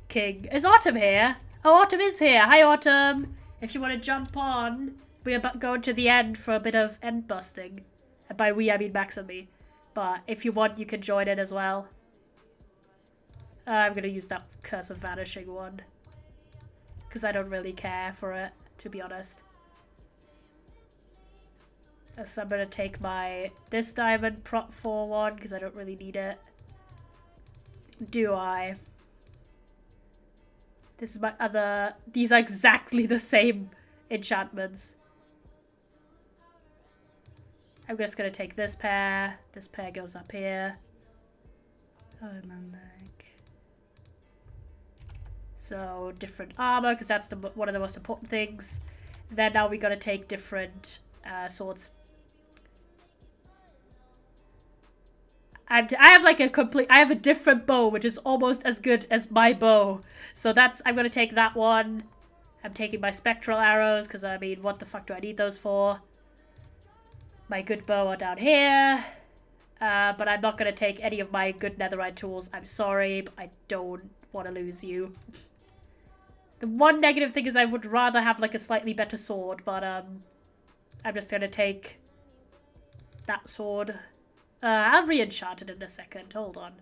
King. Is Autumn here? Oh, Autumn is here. Hi, Autumn. If you want to jump on, we're about going to the end for a bit of end busting. And by we, I mean Max and me. But if you want, you can join in as well. I'm going to use that Curse of Vanishing one. Because I don't really care for it, to be honest. So I'm going to take this diamond Prrp 4 one, because I don't really need it. Do I? This is my other... These are exactly the same enchantments. I'm just going to take this pair. This pair goes up here. Oh, my leg. So, different armor, because that's one of the most important things. Then now we got to take different swords. I have like I have a different bow, which is almost as good as my bow. So I'm going to take that one. I'm taking my spectral arrows, because I mean, what the fuck do I need those for? My good bow are down here. But I'm not going to take any of my good netherite tools. I'm sorry, but I don't want to lose you. The one negative thing is I would rather have like a slightly better sword, but I'm just going to take that sword. I'll re-enchant it in a second. Hold on.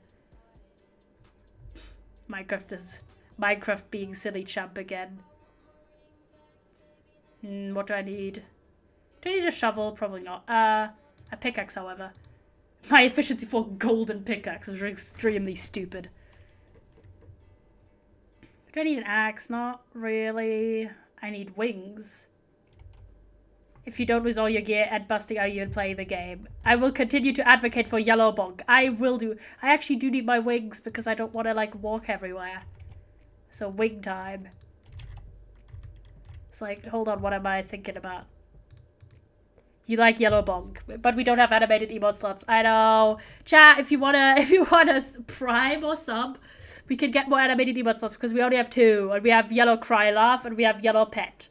Minecraft being silly champ again. What do I need? Do I need a shovel? Probably not. A pickaxe, however. My efficiency for golden pickaxe is extremely stupid. Do I need an axe? Not really. I need wings. If you don't lose all your gear at busting, are you in playing the game? I will continue to advocate for yellow bonk. I will do. I actually do need my wings because I don't want to like walk everywhere. So wing time. It's like, hold on, what am I thinking about? You like yellow bonk, but we don't have animated emote slots. I know. Chat, if you wanna prime or sub, we can get more animated emote slots because we only have 2, and we have yellow cry laugh and we have yellow pet.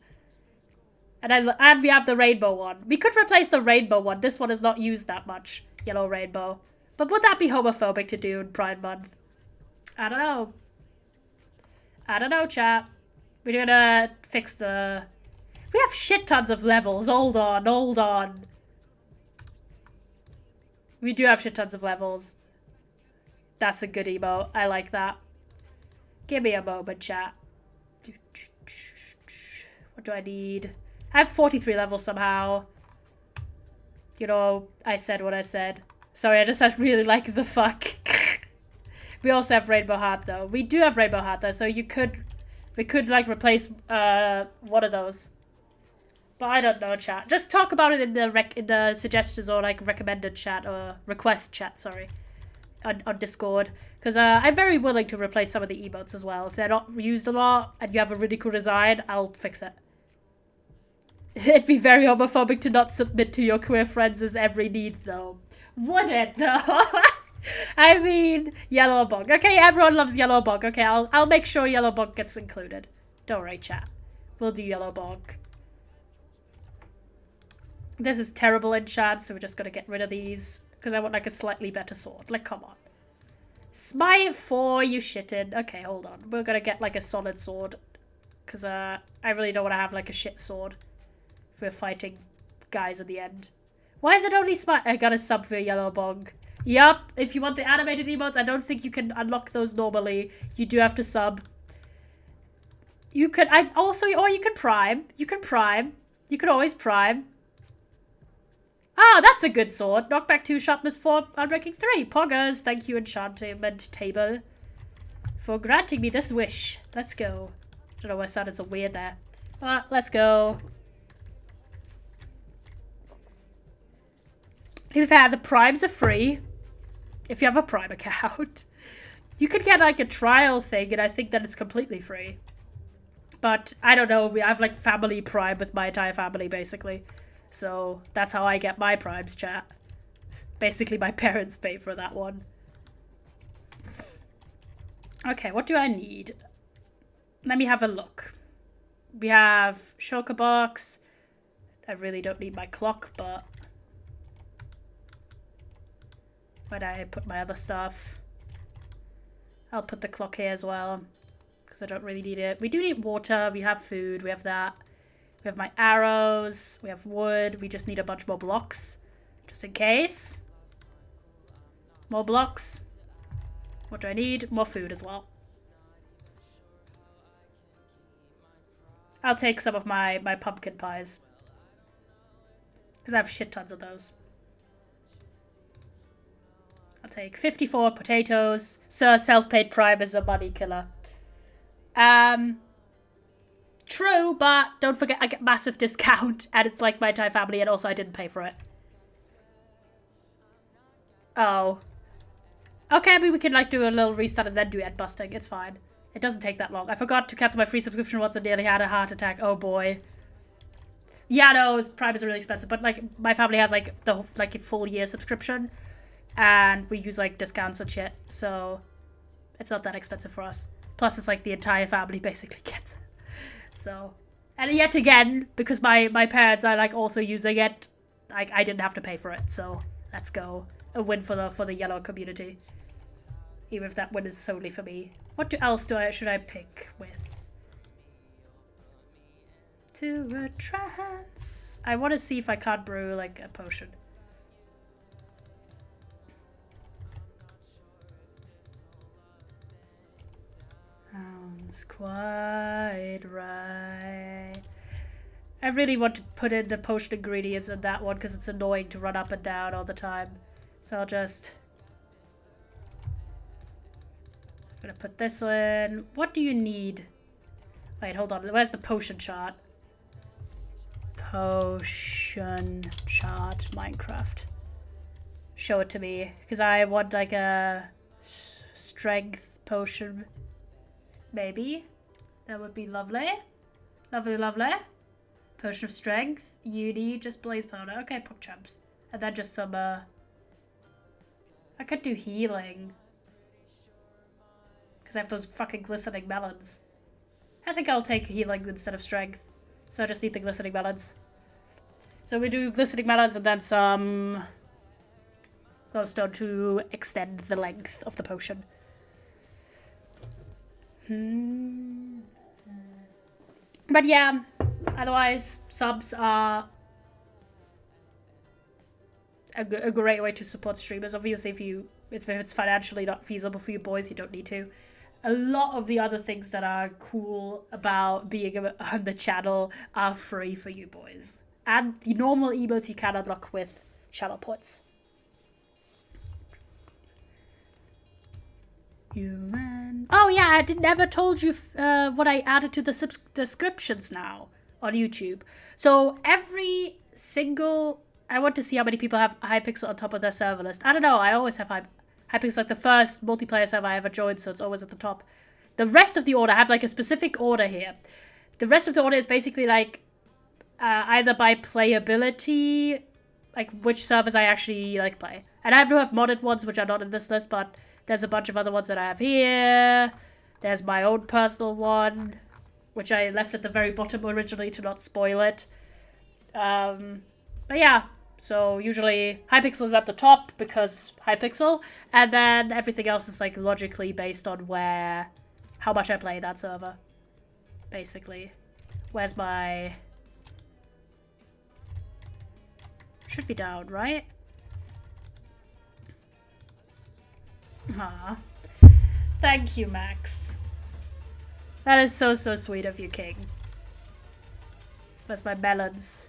And we have the rainbow one. We could replace the rainbow one. This one is not used that much. Yellow rainbow. But would that be homophobic to do in Pride Month? I don't know. I don't know, chat. We're gonna fix the... We have shit tons of levels. Hold on, hold on. We do have shit tons of levels. That's a good emote. I like that. Give me a moment, chat. What do I need? I have 43 levels somehow. You know, I said what I said. Sorry, I just had really like the fuck. We also have Rainbow Heart though. We do have Rainbow Heart though, so we could like replace one of those. But I don't know, chat. Just talk about it in the suggestions or like recommended chat or request chat, sorry. On Discord. Because I'm very willing to replace some of the emotes as well. If they're not used a lot and you have a really cool design, I'll fix it. It'd be very homophobic to not submit to your queer friends' every need, though. Would it, though? I mean, yellow bug. Okay, everyone loves yellow bug. Okay, I'll make sure yellow bug gets included. Don't worry, chat. We'll do yellow bug. This is terrible enchant, so we're just gonna get rid of these. Because I want like a slightly better sword. Like, come on. Smite 4, you shitted. Okay, hold on. We're gonna get like a solid sword. Because I really don't want to have like a shit sword. If we're fighting guys at the end. Why is it only smite? I got a sub for a yellow bog. Yup, if you want the animated emotes, I don't think you can unlock those normally. You do have to sub. You could, or you could prime. You can prime. You could always prime. Ah, that's a good sword. Knockback 2, sharpness 4, unbreaking 3. Poggers, thank you, enchantment table, for granting me this wish. Let's go. Don't know why I sounded so weird there. But let's go. To be fair, the primes are free. If you have a prime account. You could get like a trial thing, and I think that it's completely free. But I don't know, I have like family prime with my entire family basically. So that's how I get my primes, chat. Basically my parents pay for that one. Okay, what do I need? Let me have a look. We have shulker box. I really don't need my clock, but where did I put my other stuff? I'll put the clock here as well, because I don't really need it. We do need water, we have food, we have that. We have my arrows, we have wood, we just need a bunch more blocks. Just in case. More blocks. What do I need? More food as well. I'll take some of my pumpkin pies. Because I have shit tons of those. I'll take 54 potatoes. Sir, self-paid prime is a money killer. True, but don't forget I get massive discount. And it's like my entire family, and also I didn't pay for it. Oh. Okay, I mean we can like do a little restart and then do end busting. It's fine. It doesn't take that long. I forgot to cancel my free subscription once and nearly had a heart attack. Oh boy. Yeah, no, Prime is really expensive, but like my family has like the like a full year subscription, and we use like discounts and shit, so it's not that expensive for us. Plus, it's like the entire family basically gets it. So, and yet again, because my parents are like also using it, like I didn't have to pay for it. So let's go, a win for the yellow community. Even if that win is solely for me. What else should I pick with? To a trance. I want to see if I can't brew like a potion. Sounds quite right. I really want to put in the potion ingredients in that one because it's annoying to run up and down all the time. So I'll just... I'm gonna put this in. What do you need? Wait, hold on. Where's the potion chart? Potion chart, Minecraft. Show it to me, because I want like a strength potion. Maybe that would be lovely. Lovely, lovely. Potion of strength. Uni, just blaze powder. Okay, pop champs, and then just some. I could do healing. Because I have those fucking glistening melons. I think I'll take healing instead of strength. So I just need the glistening melons. So we do glistening melons and then some glowstone to extend the length of the potion. But yeah, otherwise subs are a great way to support streamers. Obviously if it's financially not feasible for you boys, you don't need to. A lot of the other things that are cool about being on the channel are free for you boys. And the normal emotes you can unlock with channel points. Oh yeah, I never told you what I added to the descriptions now on YouTube. So every single... I want to see how many people have Hypixel on top of their server list. I don't know, I always have Hypixel, like the first multiplayer server I ever joined, so it's always at the top. The rest of the order, I have like a specific order here. The rest of the order is basically like either by playability, like which servers I actually like play. And I do have modded ones which are not in this list, but there's a bunch of other ones that I have here. There's my own personal one, which I left at the very bottom originally to not spoil it. But yeah, So usually Hypixel is at the top because Hypixel, and then everything else is like logically based on how much I play that server. Basically. Where's my... Should be down, right? Ah. Thank you, Max. That is so, so sweet of you, King. Where's my melons?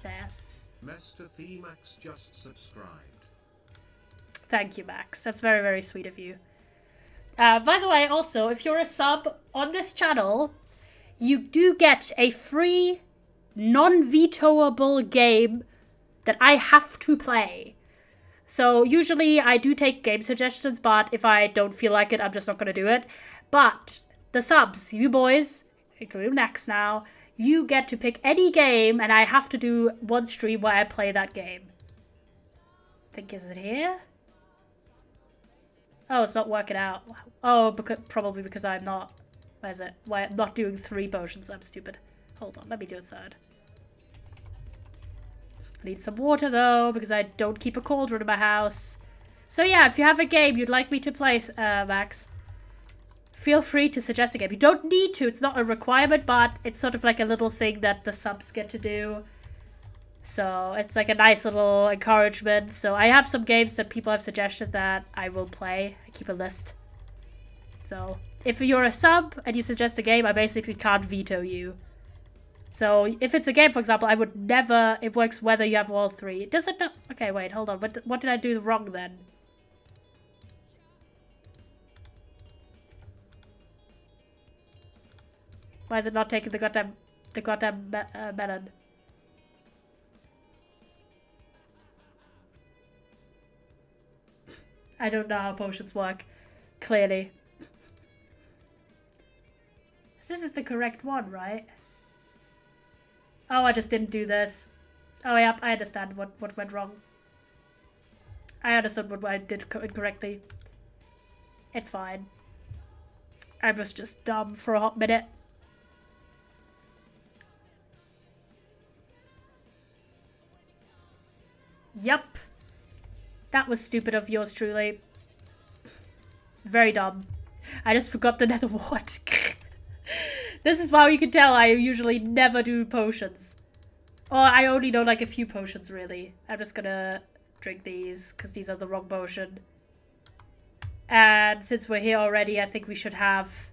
There. Mr. Themax just subscribed. Thank you, Max. That's very, very sweet of you. By the way, also, if you're a sub on this channel, you do get a free, non-vetoable game that I have to play. So usually I do take game suggestions, but if I don't feel like it, I'm just not going to do it. But the subs, you boys, including Max now, you get to pick any game, and I have to do one stream where I play that game. I think, is it here? Oh, it's not working out. Oh, probably because I'm not... Where is it? Why I'm not doing 3 potions. I'm stupid. Hold on, let me do a third. I need some water, though, because I don't keep a cauldron in my house. So yeah, if you have a game you'd like me to play, Max, feel free to suggest a game. You don't need to. It's not a requirement, but it's sort of like a little thing that the subs get to do. So it's like a nice little encouragement. So I have some games that people have suggested that I will play. I keep a list. So if you're a sub and you suggest a game, I basically can't veto you. So if it's a game, for example, I would never... It works whether you have all 3. Does it not... Okay, wait, hold on. What did I do wrong then? Why is it not taking the goddamn melon? I don't know how potions work. Clearly. This is the correct one, right? Oh, I just didn't do this. Oh, yeah, I understand what went wrong. I understood what I did incorrectly. It's fine. I was just dumb for a hot minute. Yup. That was stupid of yours truly. Very dumb. I just forgot the nether wart. This is how you can tell I usually never do potions. Or I only know like a few potions really. I'm just gonna drink these because these are the wrong potion. And since we're here already, I think we should have...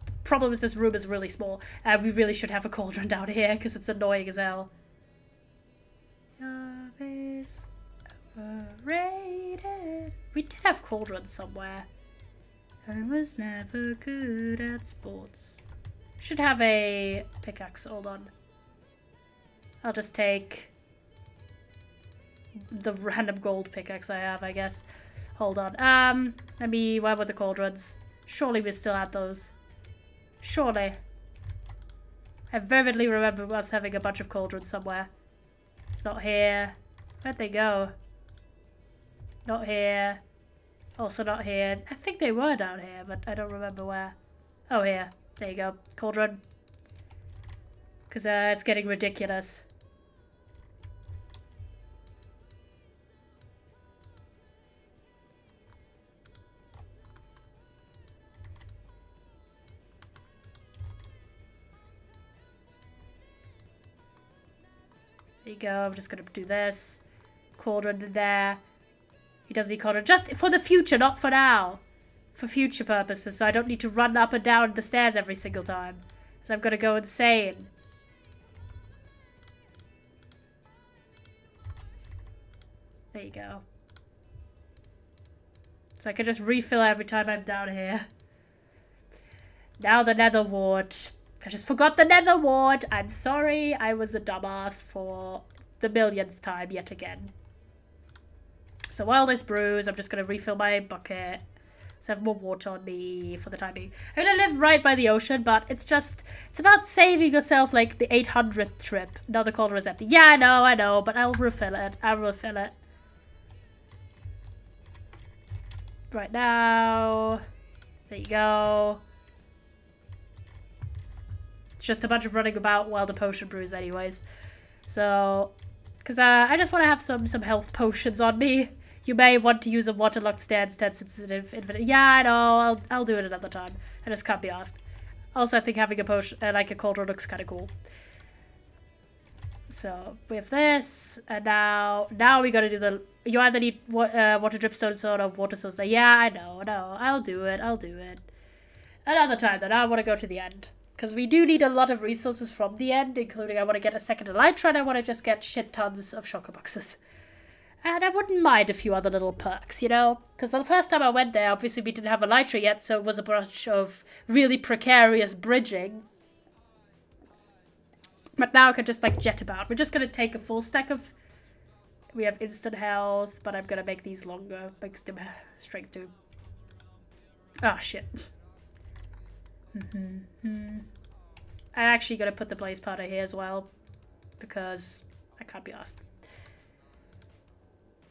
The problem is this room is really small. We really should have a cauldron down here because it's annoying as hell. Love is overrated. We did have cauldrons somewhere. I was never good at sports. Should have a pickaxe. Hold on. I'll just take the random gold pickaxe I have, I guess. Hold on. Let me... Where were the cauldrons? Surely we still had those. Surely. I vividly remember us having a bunch of cauldrons somewhere. It's not here. Where'd they go? Not here. Also not here. I think they were down here, but I don't remember where. Oh, here. There you go. Cauldron. Because it's getting ridiculous. There you go. I'm just going to do this. Cauldron in there. He doesn't need cauldron. Just for the future, not for now. For future purposes, so I don't need to run up and down the stairs every single time. Because I'm going to go insane. There you go. So I can just refill every time I'm down here. Now the nether wart. I just forgot the nether wart. I'm sorry. I was a dumbass for the millionth time yet again. So while this brews, I'm just going to refill my bucket. So I have more water on me for the time being. I mean, I live right by the ocean, but it's about saving yourself like the 800th trip. Now the cauldron is empty. Yeah, I know, but I'll refill it. I'll refill it. Right now. There you go. It's just a bunch of running about while the potion brews anyways. So, because I just want to have some health potions on me. You may want to use a waterlogged stand instead sensitive infinite. Yeah, I know. I'll do it another time. I just can't be asked. Also, I think having a potion, like a cauldron, looks kind of cool. So we have this, and now we gotta do the. You either need water dripstone sword or water source. Yeah, I know. No, I'll do it. Another time. Then I want to go to the end because we do need a lot of resources from the end, including I want to get a second elytra and I want to just get shit tons of shulker boxes. And I wouldn't mind a few other little perks, you know? Because the first time I went there, obviously we didn't have elytra yet, so it was a bunch of really precarious bridging. But now I can just, like, jet about. We're just going to take a full stack of... We have instant health, but I'm going to make these longer. Makes them strength too. Ah, shit. I'm actually going to put the blaze powder here as well, because I can't be asked.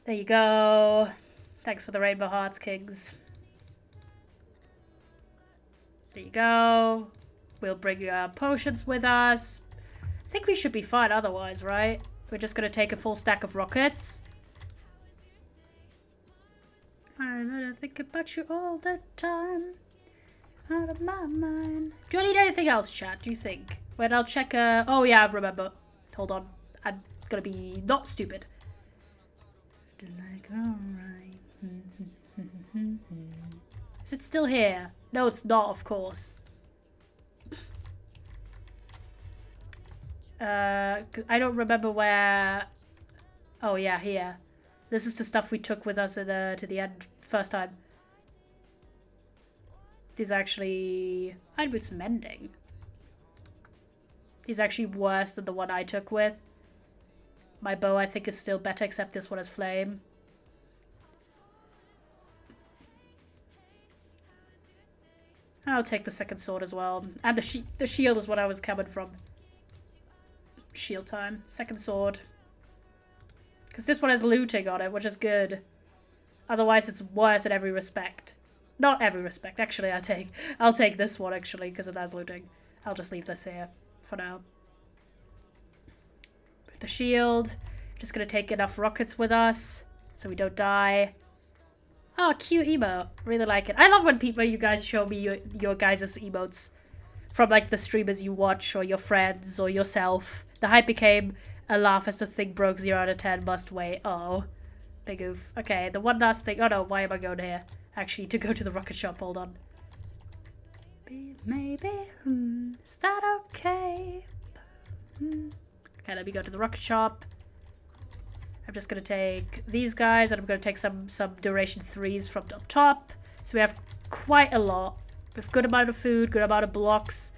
There you go. Thanks for the rainbow hearts, kings. There you go. We'll bring potions with us. I think we should be fine otherwise, right? We're just going to take a full stack of rockets. I'm gonna think about you all the time. Out of my mind. Do I need anything else, chat? Do you think? Wait, I'll check. Oh, yeah, I remember. Hold on. I'm gonna be not stupid. Like, alright. Is it still here? No, it's not, of course. I don't remember where... Oh, yeah, here. This is the stuff we took with us to the end first time. These actually... Iron Boots Mending. These actually worse than the one I took with. My bow, I think, is still better, except this one is flame. I'll take the second sword as well. And the shield is what I was coming from. Shield time. Second sword. Because this one has looting on it, which is good. Otherwise, it's worse in every respect. Not every respect. Actually, I'll take this one, actually, because it has looting. I'll just leave this here for now. With the shield. Just going to take enough rockets with us so we don't die. Oh, cute emote. Really like it. I love when you guys show me your guys' emotes from, like, the streamers you watch or your friends or yourself. The hype became a laugh as the thing broke 0 out of 10. Must wait. Oh, big oof. Okay, the one last thing. Oh, no. Why am I going here? Actually, to go to the rocket shop. Hold on. Maybe. Is that okay? Okay, let me go to the rocket shop. I'm just going to take these guys, and I'm going to take some duration 3s from up top. So we have quite a lot. We have good amount of food, good amount of blocks.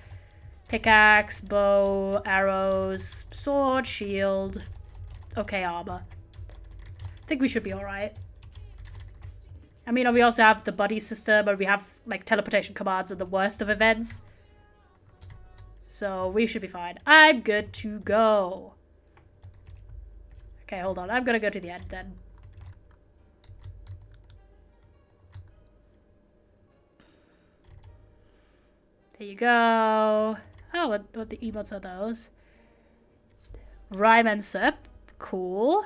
Pickaxe, bow, arrows, sword, shield. Okay, armor. I think we should be alright. I mean, we also have the buddy system, and we have, like, teleportation commands in the worst of events. So we should be fine. I'm good to go. Okay, hold on. I'm gonna go to the end then. There you go. Oh, what the emotes are those? Rhyme and Sip. Cool.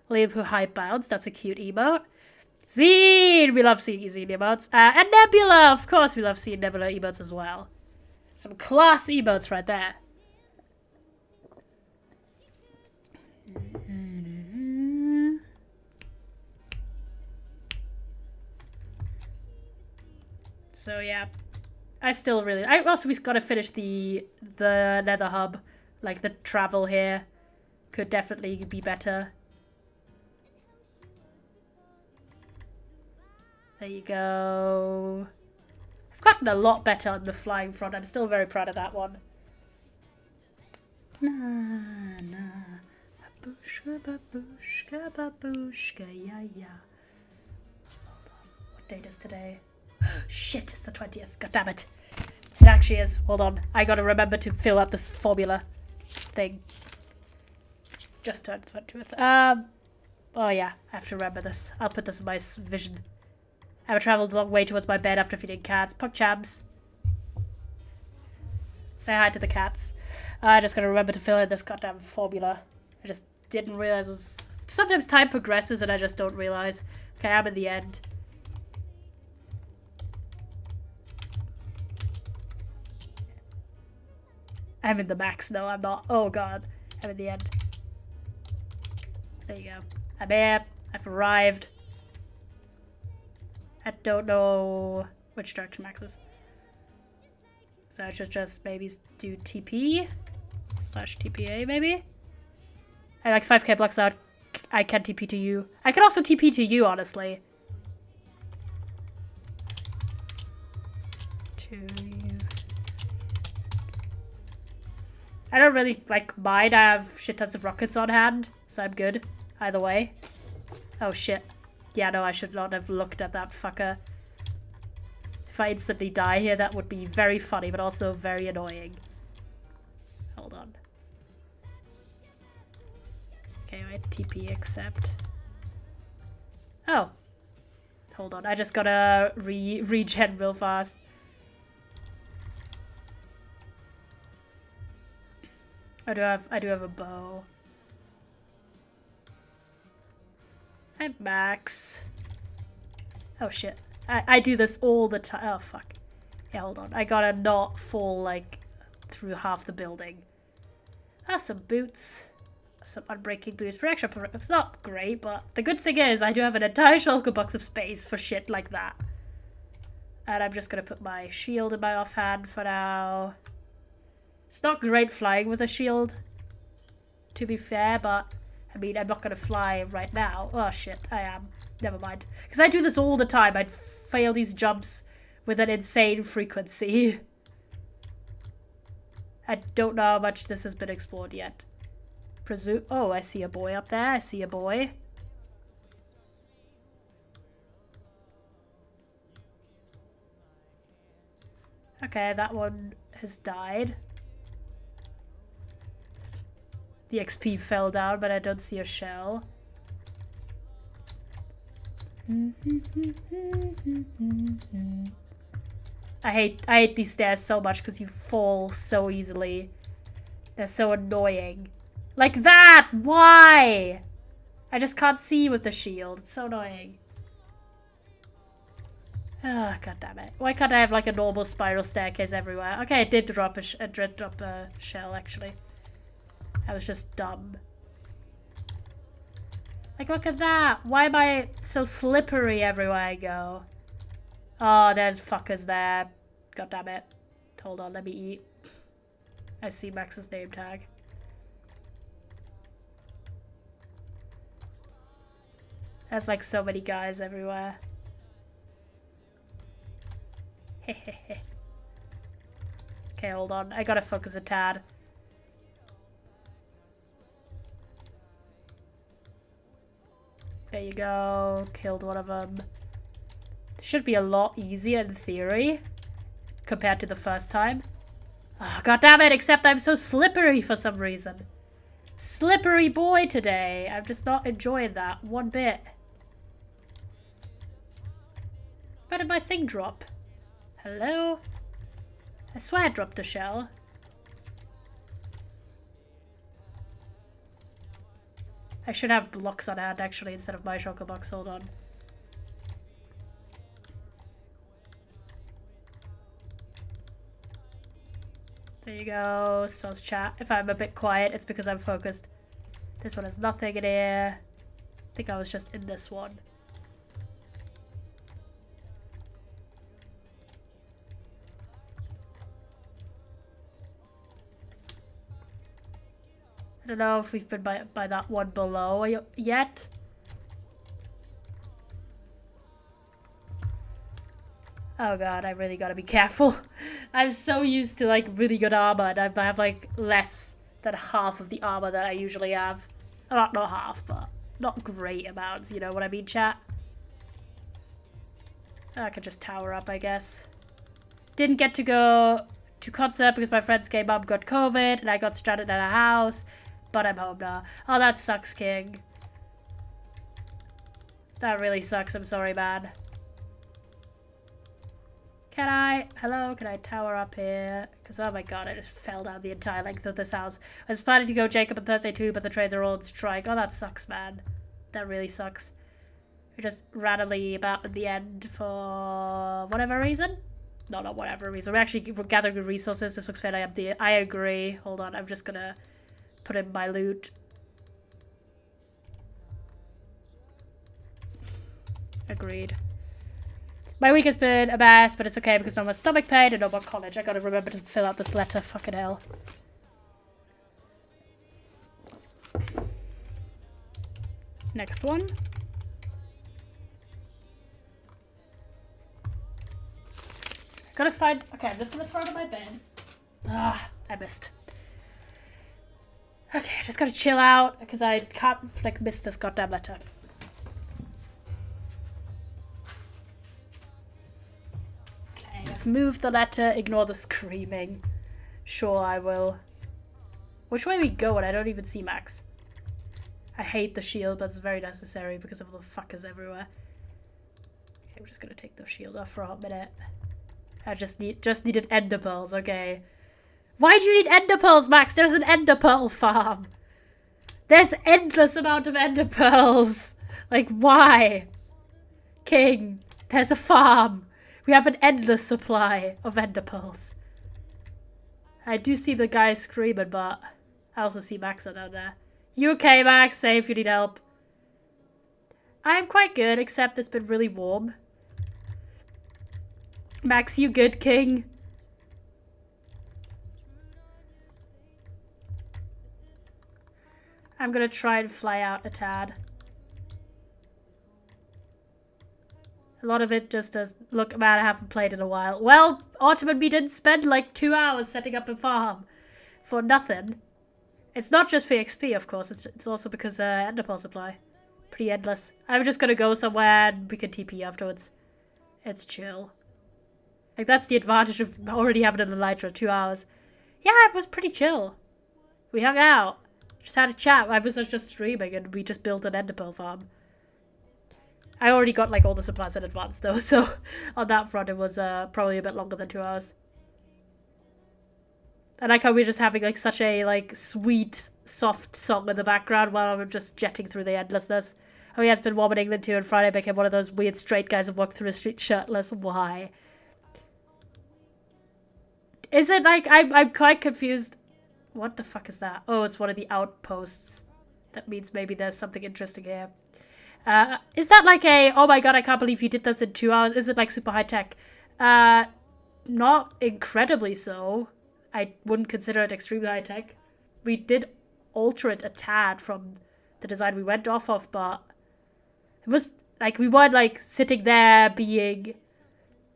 Live who high bounce. That's a cute emote. Zine! We love seeing Zine emotes. And Nebula! Of course we love seeing Nebula emotes as well. Some class emotes right there. So yeah, I also we've got to finish the nether hub, like the travel here could definitely be better. There you go. I've gotten a lot better on the flying front. I'm still very proud of that one. Na na, babushka, babushka, babushka, yeah yeah. Hold on. What date is today? Shit, it's the 20th. God damn it. It actually is. Hold on. I gotta remember to fill out this formula thing. Just turned 20th. Oh yeah, I have to remember this. I'll put this in my vision. I traveled a long way towards my bed after feeding cats. Pugchabs. Say hi to the cats. I just gotta remember to fill in this goddamn formula. I just didn't realize it was... Sometimes time progresses and I just don't realize. Okay, I'm in the end. I'm in the max. No, I'm not. Oh god. I'm in the end. There you go. I'm here. I've arrived. I don't know which direction max is. So I should just maybe do TP / TPA maybe? I like 5k blocks out. I can TP to you. I can also TP to you, honestly. To you. I don't really like mine. I have shit tons of rockets on hand, so I'm good. Either way. Oh shit. Yeah, no, I should not have looked at that fucker. If I instantly die here, that would be very funny, but also very annoying. Hold on. Okay, wait, TP accept. Oh. Hold on, I just gotta regen real fast. I do have a bow. Hi, Max. Oh shit. I do this all the time. Oh fuck. Yeah, hold on. I gotta not fall like through half the building. Ah, some boots. Some unbreaking boots. For extra, it's not great, but the good thing is I do have an entire shulker box of space for shit like that. And I'm just gonna put my shield in my offhand for now. It's not great flying with a shield, to be fair, but I mean, I'm not gonna fly right now. Oh shit, I am. Never mind. Because I do this all the time. I'd fail these jumps with an insane frequency. I don't know how much this has been explored yet. Oh, I see a boy up there. I see a boy. Okay, that one has died. The XP fell down, but I don't see a shell. I hate these stairs so much because you fall so easily. They're so annoying. Like that! Why? I just can't see with the shield. It's so annoying. Oh, god damn it. Why can't I have like a normal spiral staircase everywhere? Okay, it did drop a shell actually. I was just dumb. Like, look at that. Why am I so slippery everywhere I go? Oh, there's fuckers there. God damn it. Hold on, let me eat. I see Max's name tag. There's like so many guys everywhere. Hehehe. Okay, hold on. I gotta focus a tad. There you go. Killed one of them. Should be a lot easier in theory compared to the first time. Oh, god damn it, except I'm so slippery for some reason. Slippery boy today. I'm just not enjoying that one bit. Where did my thing drop? Hello? I swear I dropped a shell. I should have blocks on hand actually instead of my shulker box. Hold on. There you go. So's chat. If I'm a bit quiet, it's because I'm focused. This one has nothing in here. I think I was just in this one. I don't know if we've been by that one below yet. Oh god, I really gotta be careful. I'm so used to like really good armor and I have like less than half of the armor that I usually have. Not half, but not great amounts, you know what I mean, chat? I could just tower up, I guess. Didn't get to go to concert because my friend's gay mom got COVID and I got stranded at a house. But I'm home now. Oh, that sucks, King. That really sucks. I'm sorry, man. Hello, can I tower up here? Because, oh my god, I just fell down the entire length of this house. I was planning to go Jacob on Thursday too, but the trains are all on strike. Oh, that sucks, man. That really sucks. We're just randomly about at the end for whatever reason. No, not whatever reason. We're gathering resources. This looks fairly empty. I agree. Hold on, I'm just gonna put in my loot. Agreed. My week has been a mess, but it's okay because no more stomach pain and no more college. I gotta remember to fill out this letter. Fucking hell. Next one. Gotta find... Okay, I'm just gonna throw it on my bed. Ah, I missed. Okay, I just gotta chill out because I can't, like, miss this goddamn letter. I've moved the letter, ignore the screaming. Sure, I will. Which way are we going? I don't even see Max. I hate the shield, but it's very necessary because of the fuckers everywhere. Okay, we're just gonna take the shield off for a hot minute. I just needed ender pearls, okay. Why do you need ender pearls, Max? There's an ender pearl farm. There's endless amount of ender pearls. Like, why? King, there's a farm. We have an endless supply of ender pearls. I do see the guy screaming, but I also see Max down there. You okay, Max? Say if you need help. I'm quite good, except it's been really warm. Max, you good, King? I'm gonna try and fly out a tad. A lot of it just does look, man, I haven't played in a while. Well, Autumn and me didn't spend like 2 hours setting up a farm for nothing. It's not just for XP, of course. It's also because ender pearl supply. Pretty endless. I'm just gonna go somewhere and we can TP afterwards. It's chill. Like, that's the advantage of already having an elytra 2 hours. Yeah, it was pretty chill. We hung out. Just had a chat. I was just streaming and we just built an ender pearl farm. I already got like all the supplies in advance though, so on that front it was probably a bit longer than 2 hours. I like how we're just having like such a like sweet, soft song in the background while I'm just jetting through the endlessness. Oh yeah, it's been warm in England too, and Friday became one of those weird straight guys who walk through the street shirtless. Why? Is it like I'm quite confused. What the fuck is that? Oh, it's one of the outposts. That means maybe there's something interesting here. Is that like a, oh my god, I can't believe you did this in 2 hours? Is it like super high tech? Not incredibly so. I wouldn't consider it extremely high tech. We did alter it a tad from the design we went off of, but it was like, we weren't like sitting there being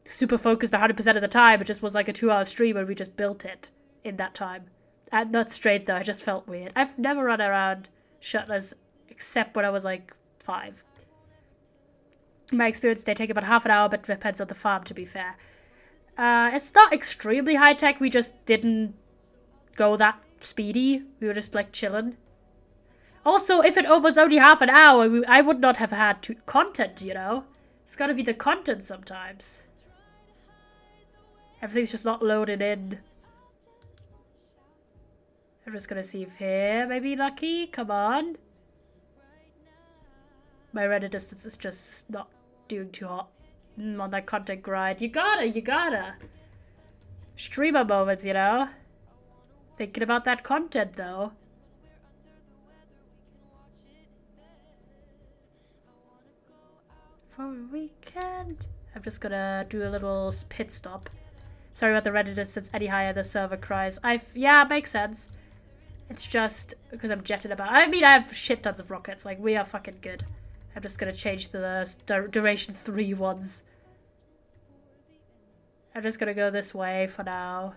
super focused 100% of the time. It just was like a 2 hour stream and we just built it in that time. Not straight though, I just felt weird. I've never run around shirtless except when I was like 5. In my experience, they take about half an hour, but it depends on the farm, to be fair. It's not extremely high-tech, we just didn't go that speedy. We were just, like, chilling. Also, if it was only half an hour, I would not have had content, you know? It's gotta be the content sometimes. Everything's just not loaded in. I'm just gonna see if here, maybe lucky. Come on. My render distance is just not doing too hot on that content grind. You gotta. Streamer moments, you know? Thinking about that content, though. For a weekend. I'm just gonna do a little pit stop. Sorry about the render distance. Any higher, the server cries. Yeah, makes sense. It's just because I'm jetting about. I mean, I have shit tons of rockets. Like, we are fucking good. I'm just gonna change the duration 3 ones. I'm just gonna go this way for now.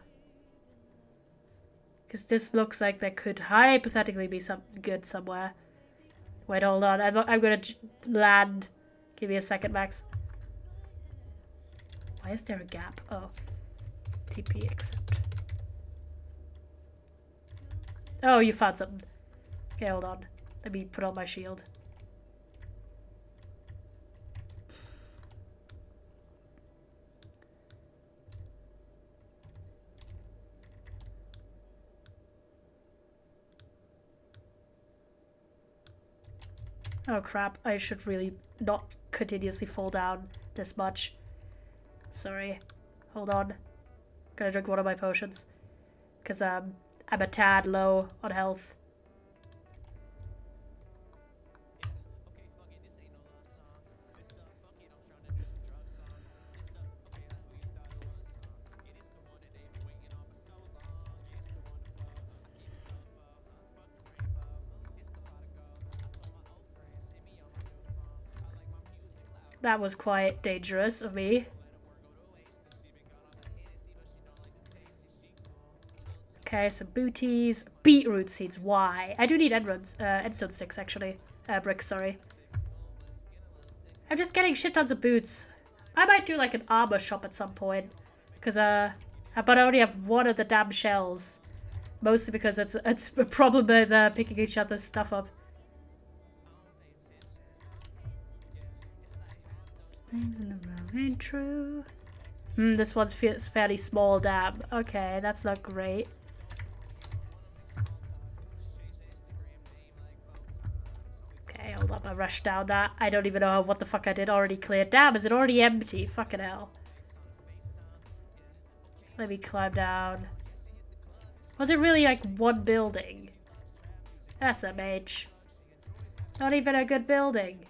Because this looks like there could hypothetically be something good somewhere. Wait, hold on. I'm gonna land. Give me a second, Max. Why is there a gap? Oh. TP accept. Oh, you found something. Okay, hold on. Let me put on my shield. Oh crap, I should really not continuously fall down this much. Sorry. Hold on. Gotta drink one of my potions. Because I'm a tad low on health. That was quite dangerous of me. Okay, some booties. Beetroot seeds. Why? I do need endstone 6 actually. Bricks, sorry. I'm just getting shit tons of boots. I might do like an armor shop at some point. Because, but I only have one of the damn shells. Mostly because it's a problem with picking each other's stuff up. Things in the room ain't true. This one's fairly small dam. Okay, that's not great. Okay, hold up. I rushed down that. I don't even know what the fuck I did. Already cleared. Damn, is it already empty? Fucking hell. Let me climb down. Was it really like one building? SMH. Not even a good building.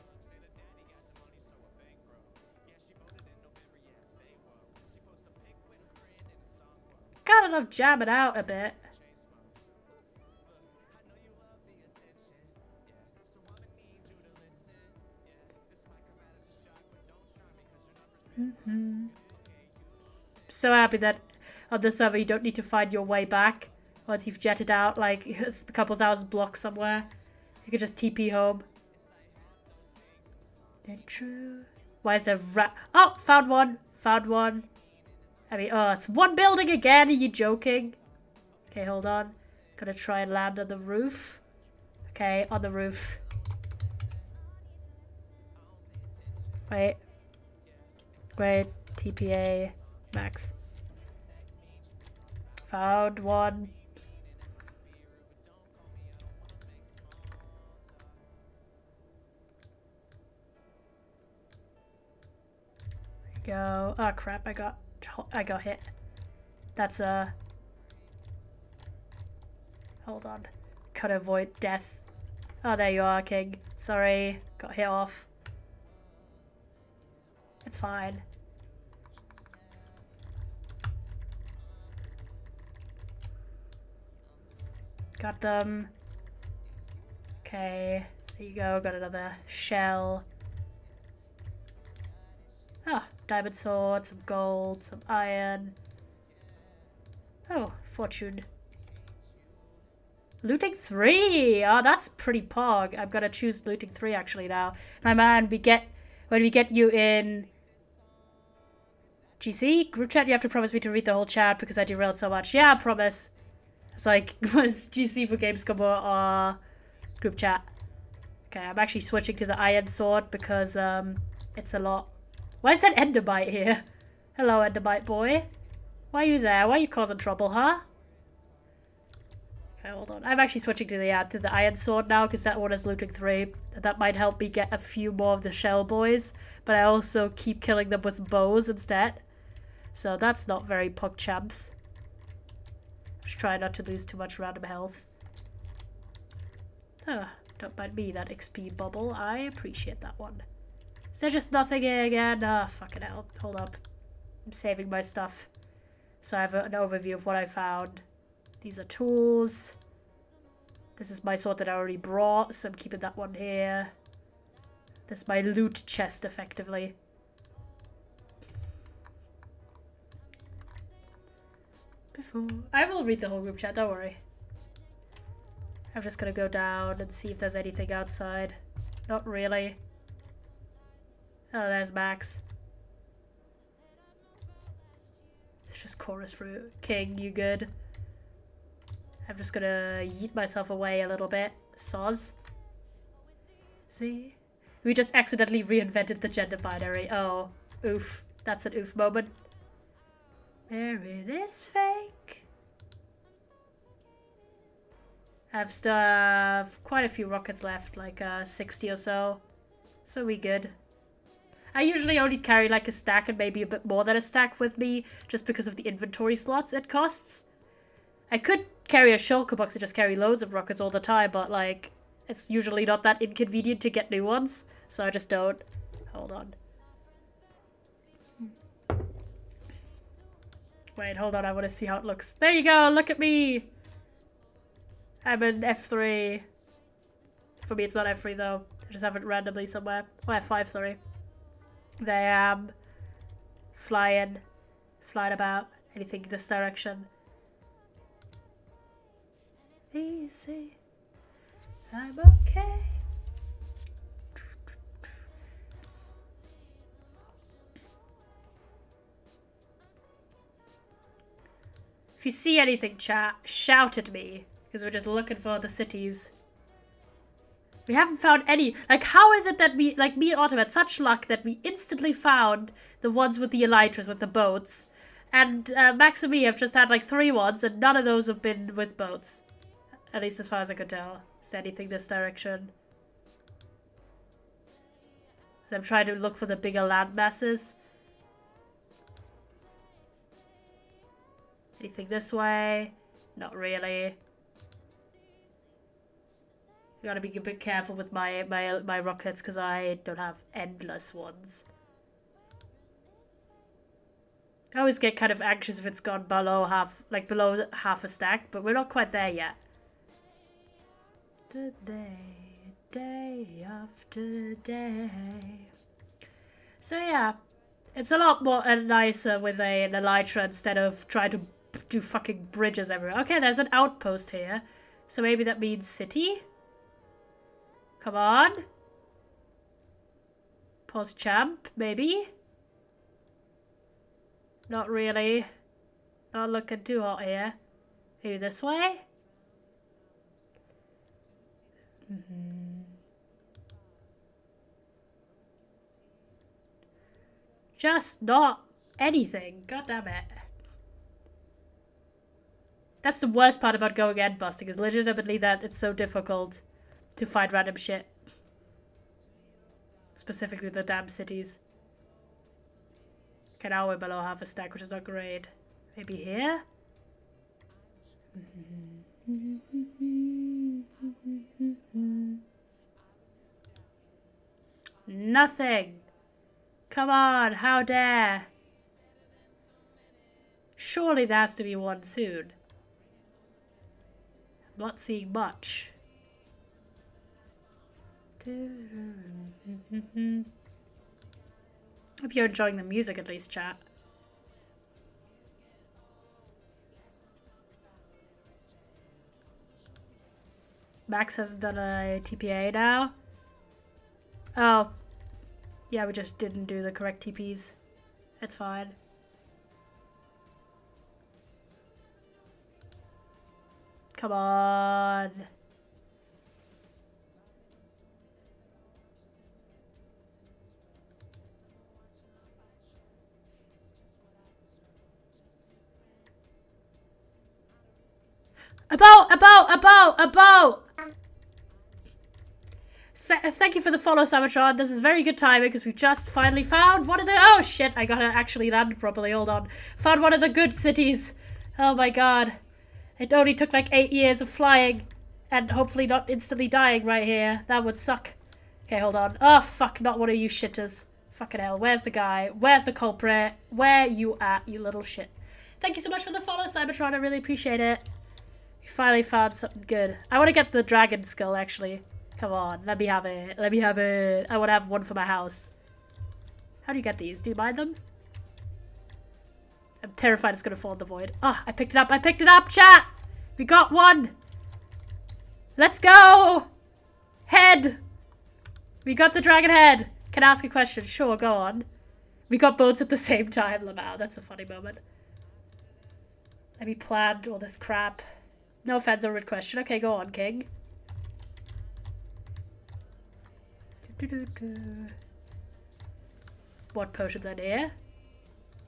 Kind of love jamming out a bit. So happy that on the server you don't need to find your way back once you've jetted out like a couple thousand blocks somewhere. You can just TP home. Then true. Why is there rat? Oh, found one. Found one. I mean, oh, it's one building again. Are you joking? Okay, hold on. Gonna try and land on the roof. Okay, on the roof. Wait. Wait. TPA. Max. Found one. There you go. Oh crap, I got hit. That's hold on. Gotta avoid death. Oh, there you are, King. Sorry, got hit off. It's fine. Got them. Okay, there you go. Got another shell. Ah, diamond sword, some gold, some iron. Oh, fortune. Looting 3! Oh, that's pretty pog. I'm gonna choose looting 3 actually now. My man, when we get you in GC, group chat, you have to promise me to read the whole chat because I derailed so much. Yeah, I promise. It's like, was GC for Gamescom or group chat? Okay, I'm actually switching to the iron sword because it's a lot. Why is that Enderbite here? Hello, Enderbite boy. Why are you there? Why are you causing trouble, huh? Okay, hold on. I'm actually switching to the iron sword now because that one is looting 3. That might help me get a few more of the shell boys, but I also keep killing them with bows instead. So that's not very puck champs. Just try not to lose too much random health. Oh, don't mind me, that XP bubble. I appreciate that one. Is there just nothing here again? Ah, fucking hell. Hold up. I'm saving my stuff. So I have an overview of what I found. These are tools. This is my sword that I already brought, so I'm keeping that one here. This is my loot chest, effectively. I will read the whole group chat, don't worry. I'm just gonna go down and see if there's anything outside. Not really. Oh, there's Max. It's just chorus fruit. King, you good? I'm just gonna yeet myself away a little bit. Soz. See? We just accidentally reinvented the gender binary. Oh, oof. That's an oof moment. Where it is fake. I have stuff, quite a few rockets left, like 60 or so. So we good. I usually only carry like a stack and maybe a bit more than a stack with me, just because of the inventory slots it costs. I could carry a shulker box and just carry loads of rockets all the time, but like, it's usually not that inconvenient to get new ones, so I just don't. Hold on. Wait, hold on, I want to see how it looks. There you go, look at me! I'm in F3. For me, it's not F3 though. I just have it randomly somewhere. Oh, F5, sorry. There I am. Flying about. Anything in this direction. Easy. I'm okay. If you see anything, chat, shout at me. Because we're just looking for the cities. We haven't found any. Like, how is it that we, like, me and Autumn had such luck that we instantly found the ones with the elytras, with the boats. And Max and me have just had, like, 3 ones, and none of those have been with boats. At least as far as I could tell. Is there anything this direction? So I'm trying to look for the bigger land masses. Anything this way? Not really. I gotta be a bit careful with my rockets because I don't have endless ones. I always get kind of anxious if it's gone below half a stack, but we're not quite there yet. Today, day after day. So yeah, it's a lot more nicer with an elytra instead of trying to do fucking bridges everywhere. Okay, there's an outpost here, so maybe that means city. Come on. Post champ, maybe. Not really. Not looking too hot here. Maybe this way? Just not anything. God damn it. That's the worst part about going end busting, is legitimately that it's so difficult to find random shit. Specifically the damn cities. Okay, now we're below half a stack, which is not great. Maybe here? Nothing. Come on, how dare. Surely there has to be one soon. I'm not seeing much. Hope you're enjoying the music at least, chat. Max hasn't done a TPA now. Oh. Yeah, we just didn't do the correct TPs. It's fine. Come on. About! Thank you for the follow, Samatron. This is very good timing because we just finally found one of the... Oh shit, I gotta actually land properly. Hold on. Found one of the good cities. Oh my god. It only took like 8 years of flying and hopefully not instantly dying right here. That would suck. Okay, hold on. Oh fuck, not one of you shitters. Fucking hell. Where's the guy? Where's the culprit? Where you at, you little shit? Thank you so much for the follow, Cybertron. I really appreciate it. We finally found something good. I want to get the dragon skull, actually. Come on, let me have it. Let me have it. I want to have one for my house. How do you get these? Do you mind them? I'm terrified it's going to fall in the void. Oh, I picked it up. I picked it up, chat. We got one. Let's go. Head. We got the dragon head. Can I ask a question? Sure, go on. We got boats at the same time, Lamau. That's a funny moment. Let me plan all this crap. No offense, no rude question. Okay, go on, king. What potions are there?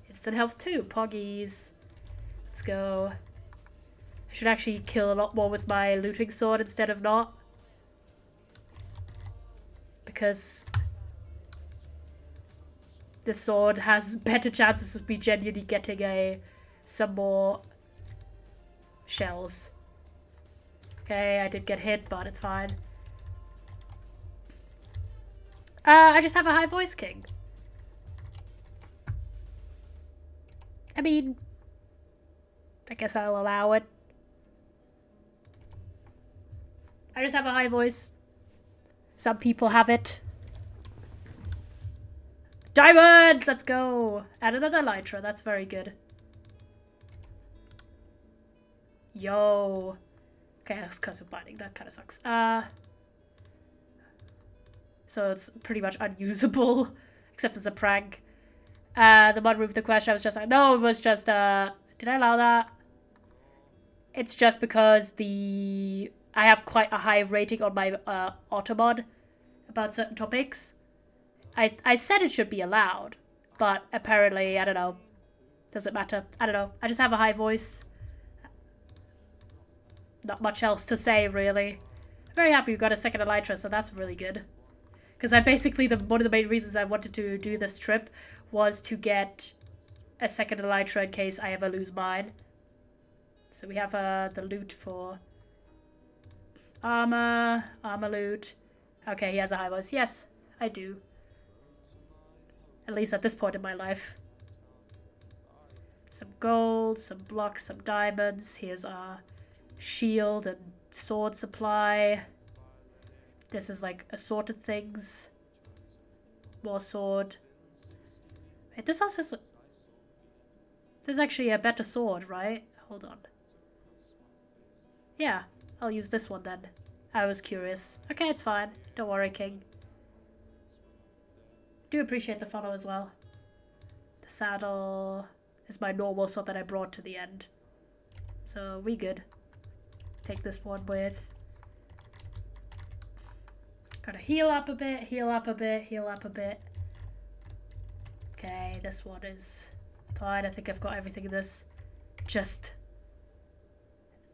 Instant health too. Poggies. Let's go. I Should actually kill a lot more with my looting sword instead of not. Because the sword has better chances of me genuinely getting some more shells. Okay, I did get hit, but it's fine. I just have a high voice king. I mean, I guess I'll allow it. I just have a high voice. Some people have it. Diamonds! Let's go! Add another elytra. That's very good. Yo. Okay, that's because of binding. That kind of sucks. So it's pretty much unusable. Except as a prank. The mod removed the question. I was just like, no, it was just, did I allow that? It's just because I have quite a high rating on my auto mod about certain topics. I said it should be allowed, but apparently, I don't know. Does it matter? I don't know. I just have a high voice. Not much else to say, really. I'm very happy we got a second elytra, so that's really good. Because I basically, one of the main reasons I wanted to do this trip was to get a second elytra in case I ever lose mine. So we have the loot for armor loot. Okay, he has a high voice. Yes, I do. At least at this point in my life. Some gold, some blocks, some diamonds. Here's our shield and sword supply. This is like assorted things. More sword. Wait, this also is... There's actually a better sword, right? Hold on. Yeah, I'll use this one then. I was curious. Okay, it's fine. Don't worry, King. Do appreciate the follow as well. The saddle is my normal sword that I brought to the end. So, we good. Take this one with. Gotta heal up a bit, heal up a bit, heal up a bit. Okay, this one is fine. I think I've got everything in this. Just...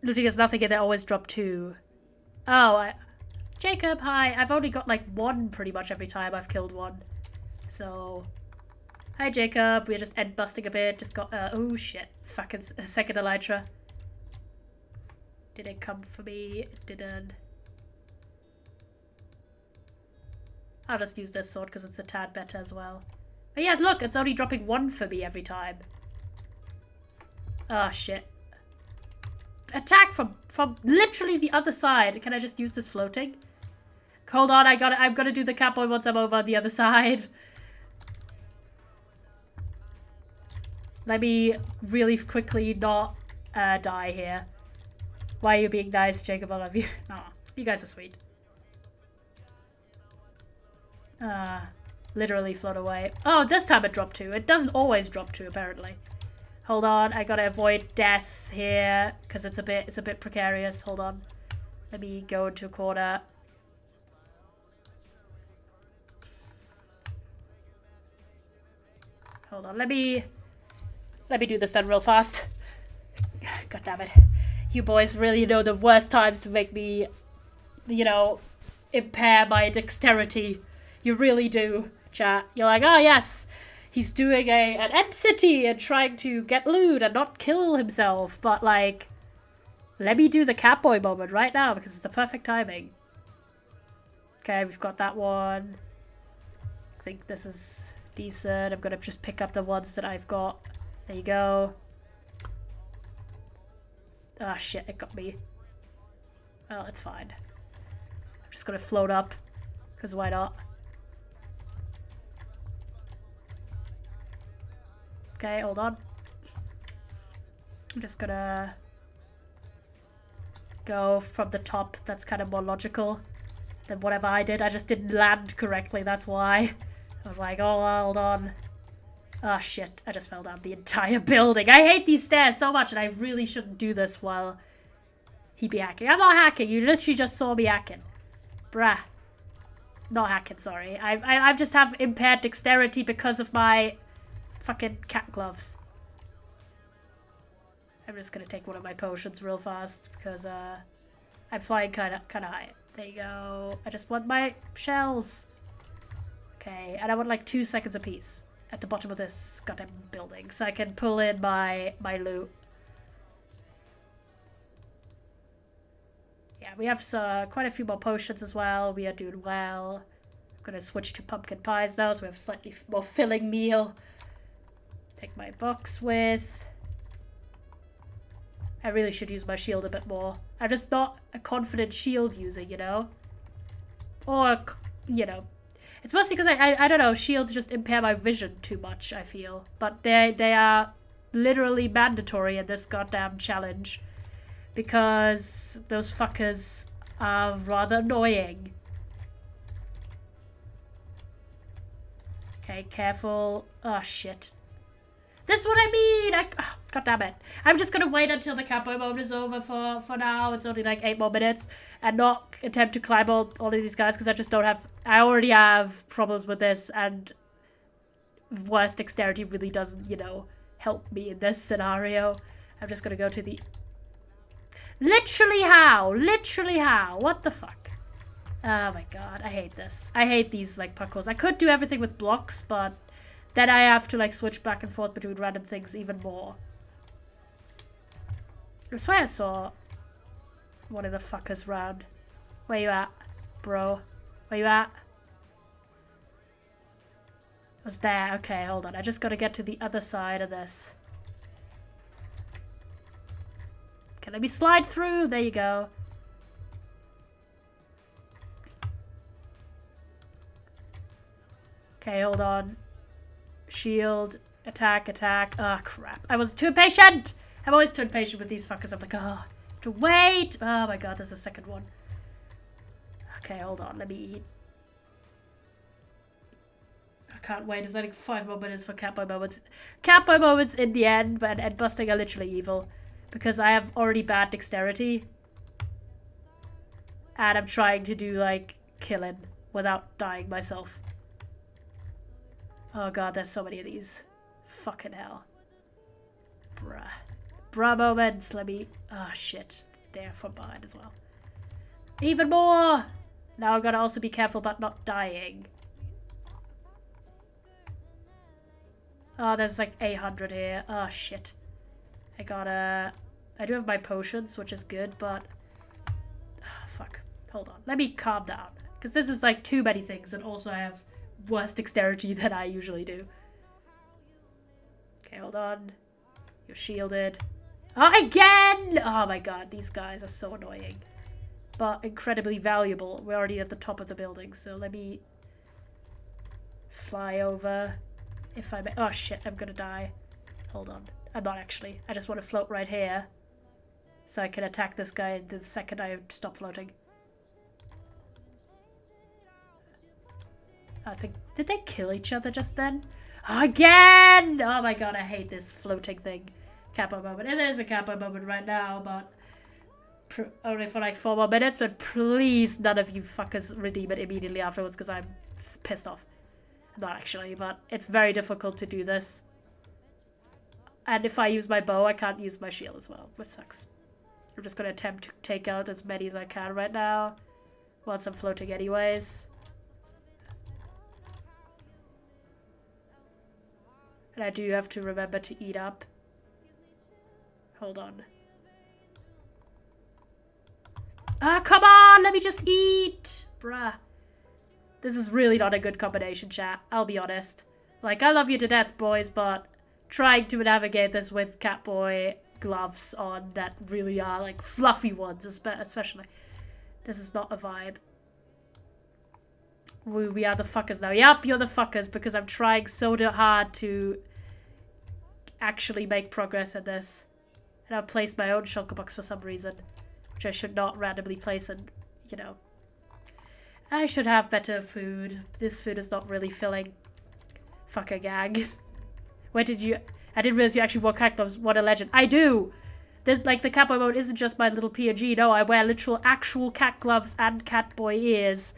Looting is nothing and they always drop 2. Oh, Jacob, hi. I've only got like 1 pretty much every time I've killed one. So... Hi, Jacob. We're just end busting a bit. Just got... oh, shit. Fucking a second elytra. Did it come for me? It didn't. I'll just use this sword because it's a tad better as well. But yes, look, it's only dropping 1 for me every time. Oh, shit. Attack from literally the other side. Can I just use this floating? Hold on, I'm gonna do the catboy once I'm over on the other side. Let me really quickly not die here. Why are you being nice, Jacob? I love you. Aw, you guys are sweet. Literally float away. Oh, this time it dropped 2. It doesn't always drop 2, apparently. Hold on, I gotta avoid death here because it's a bit precarious. Hold on. Let me go into a corner. Hold on, let me do this done real fast. God damn it. You boys really know the worst times to make me, you know, impair my dexterity. You really do, chat. You're like, oh yes, he's doing an end city and trying to get loot and not kill himself. But like, let me do the catboy moment right now because it's the perfect timing. Okay, we've got that one. I think this is decent. I'm gonna just pick up the ones that I've got. There you go. Ah, shit, it got me. Well, it's fine. I'm just gonna float up, because why not? Okay, hold on. I'm just gonna go from the top. That's kind of more logical than whatever I did. I just didn't land correctly, that's why. I was like, oh, hold on. Oh shit, I just fell down the entire building. I hate these stairs so much and I really shouldn't do this while he be hacking. I'm not hacking, you literally just saw me hacking. Bruh. Not hacking, sorry. I just have impaired dexterity because of my fucking cat gloves. I'm just gonna take one of my potions real fast because I'm flying kind of high. There you go. I just want my shells. Okay, and I want like 2 seconds apiece at the bottom of this goddamn building so I can pull in my loot. Yeah, we have quite a few more potions as well. We are doing well. I'm gonna switch to pumpkin pies now so we have a slightly more filling meal. Take my box with. I really should use my shield a bit more. I'm just not a confident shield user, you know? Or, you know. It's mostly because I don't know, shields just impair my vision too much, I feel. But they are literally mandatory in this goddamn challenge. Because those fuckers are rather annoying. Okay, careful. Oh, shit. This is what I mean! Oh, God damn it. I'm just gonna wait until the capo moment is over for now. It's only like 8 more minutes. And not attempt to climb all of these guys because I just don't have... I already have problems with this and worse dexterity really doesn't, you know, help me in this scenario. I'm just gonna go to the... Literally how? Literally how? What the fuck? Oh my god, I hate this. I hate these, like, parkours. I could do everything with blocks, but... Then I have to like switch back and forth between random things even more. I swear I saw one of the fuckers round. Where you at, bro? Where you at? I was there. Okay, hold on. I just gotta get to the other side of this. Okay, let me slide through. There you go. Okay, hold on. Shield, attack, attack. Oh, crap. I was too impatient! I'm always too impatient with these fuckers. I'm like, oh, to wait! Oh my god, there's a second one. Okay, hold on. Let me eat. I can't wait. There's like 5 more minutes for Catboy moments. Catboy moments in the end, but and busting are literally evil. Because I have already bad dexterity. And I'm trying to do, like, killing without dying myself. Oh god, there's so many of these. Fucking hell. Bruh. Bruh moments. Let me... Oh shit. They're from behind as well. Even more! Now I've got to also be careful about not dying. Oh, there's like 800 here. Oh shit. I do have my potions, which is good, but... Oh, fuck. Hold on. Let me calm down. Because this is like too many things, and also I have... worse dexterity than I usually do. Okay, hold on. You're shielded. Oh, again! Oh my god, these guys are so annoying. But incredibly valuable. We're already at the top of the building, so let me fly over. If I may. Oh shit, I'm gonna die. Hold on. I'm not actually. I just want to float right here. So I can attack this guy the second I stop floating. I think... Did they kill each other just then? Again! Oh my god, I hate this floating thing. Capo moment. It is a capo moment right now, but... only for like 4 more minutes, but please none of you fuckers redeem it immediately afterwards because I'm pissed off. Not actually, but it's very difficult to do this. And if I use my bow, I can't use my shield as well, which sucks. I'm just going to attempt to take out as many as I can right now. Whilst I'm floating anyways. And I do have to remember to eat up. Hold on. Ah, come on! Let me just eat! Bruh. This is really not a good combination, chat. I'll be honest. Like, I love you to death, boys, but trying to navigate this with Catboy gloves on that really are, like, fluffy ones, especially. This is not a vibe. We are the fuckers now. Yep, you're the fuckers, because I'm trying so hard to actually make progress in this. And I'll place my own shulker box for some reason. Which I should not randomly place in, you know. I should have better food. This food is not really filling. Fucker gang. Where did you... I didn't realize you actually wore cat gloves. What a legend. I do! There's, like, the Catboy mode isn't just my little PNG. No, I wear literal actual cat gloves and Catboy ears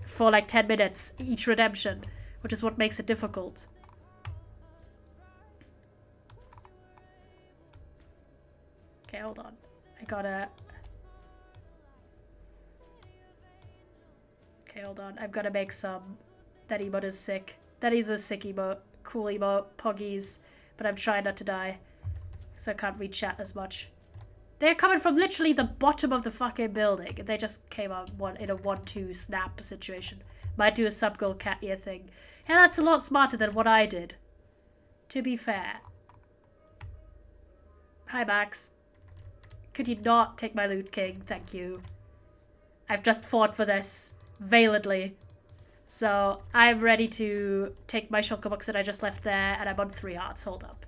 for, like, 10 minutes each redemption. Which is what makes it difficult. Okay, hold on. I gotta... Okay, hold on. I've gotta make some... That emote is sick. That is a sick emote. Cool emote. Poggies. But I'm trying not to die. So I can't read chat as much. They're coming from literally the bottom of the fucking building. And they just came up in a 1-2 snap situation. Might do a sub-goal cat ear thing. Yeah, that's a lot smarter than what I did. To be fair. Hi, Max. Could you not take my loot, King? Thank you. I've just fought for this. Valiantly. So, I'm ready to take my shulker box that I just left there. And I'm on 3 hearts. Hold up.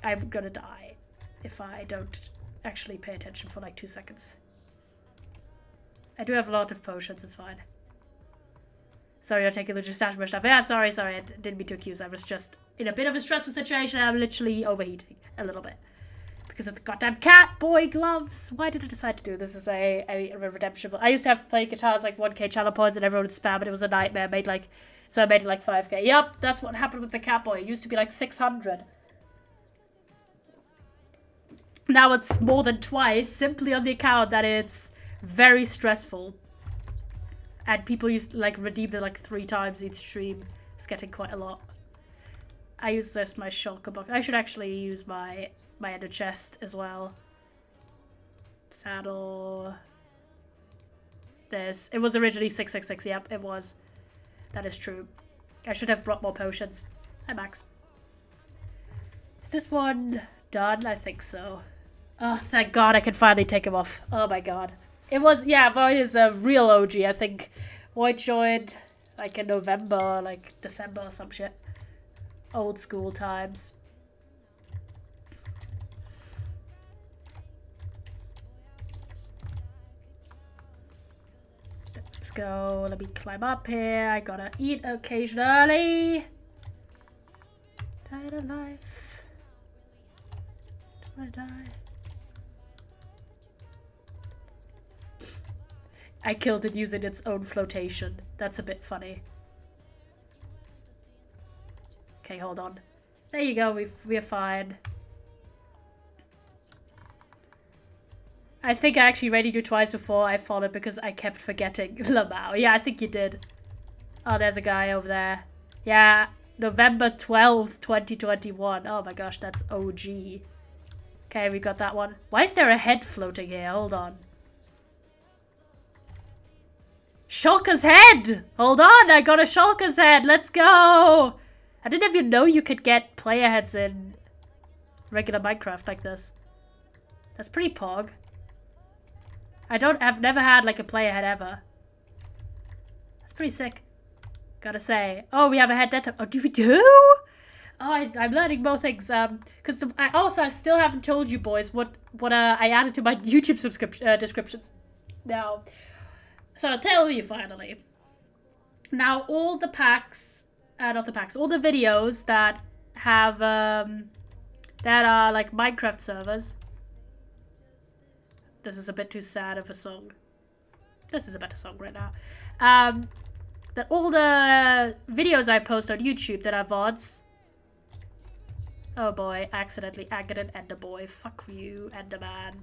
I'm gonna die. If I don't actually pay attention for like 2 seconds. I do have a lot of potions. It's fine. Sorry, you're taking the stash my stuff. Yeah, sorry. I didn't mean to accuse. I was just in a bit of a stressful situation. I'm literally overheating a little bit. Because of the goddamn cat boy gloves. Why did I decide to do this? This is a redemption. I used to have played guitars like 1k channel points and everyone would spam, but it was a nightmare. So I made it like 5k. Yep, that's what happened with the cat boy. It used to be like 600. Now it's more than twice, simply on the account that it's very stressful. And people used to like redeem it like 3 times each stream. It's getting quite a lot. I use just my shulker box. I should actually use my ender chest as well. Saddle. It was originally 666. Yep, it was. That is true. I should have brought more potions. Hi, Max. Is this one done? I think so. Oh, thank God I can finally take him off. Oh my God. It was, yeah, Void is a real OG. I think Void joined like in November, like December or some shit. Old school times. Let's go. Let me climb up here. I gotta eat occasionally. Tired of life. Do I die? I killed it using its own flotation. That's a bit funny. Okay, hold on. There you go. We're fine. I think I actually raided you twice before I followed because I kept forgetting Lamau. Yeah, I think you did. Oh, there's a guy over there. Yeah, November 12th, 2021. Oh my gosh, that's OG. Okay, we got that one. Why is there a head floating here? Hold on. Shulker's head! Hold on, I got a Shulker's head. Let's go! I didn't even know you could get player heads in regular Minecraft like this. That's pretty pog. I've never had like a player head ever. That's pretty sick. Gotta say. Oh, we have a head that. Oh, do we do? Oh, I'm learning more things. Because I still haven't told you boys what I added to my YouTube descriptions now. So I'll tell you finally. Now all the packs, not the packs, all the videos that have that are like Minecraft servers. This is a bit too sad of a song. This is a better song right now. That all the videos I post on YouTube that are VODs. Oh boy, accidentally angered an Enderboy. Fuck you, Enderman.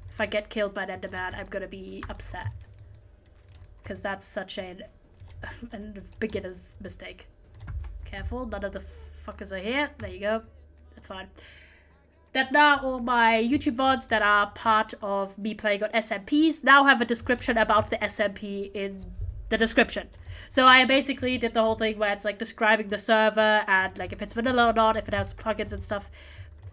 If I get killed by an Enderman, I'm gonna be upset. Because that's such a beginner's mistake. Careful, none of the fuckers are here. There you go. That's fine. That now all my YouTube VODs that are part of me playing on SMPs now have a description about the SMP in the description. So I basically did the whole thing where it's like describing the server and like if it's vanilla or not, if it has plugins and stuff.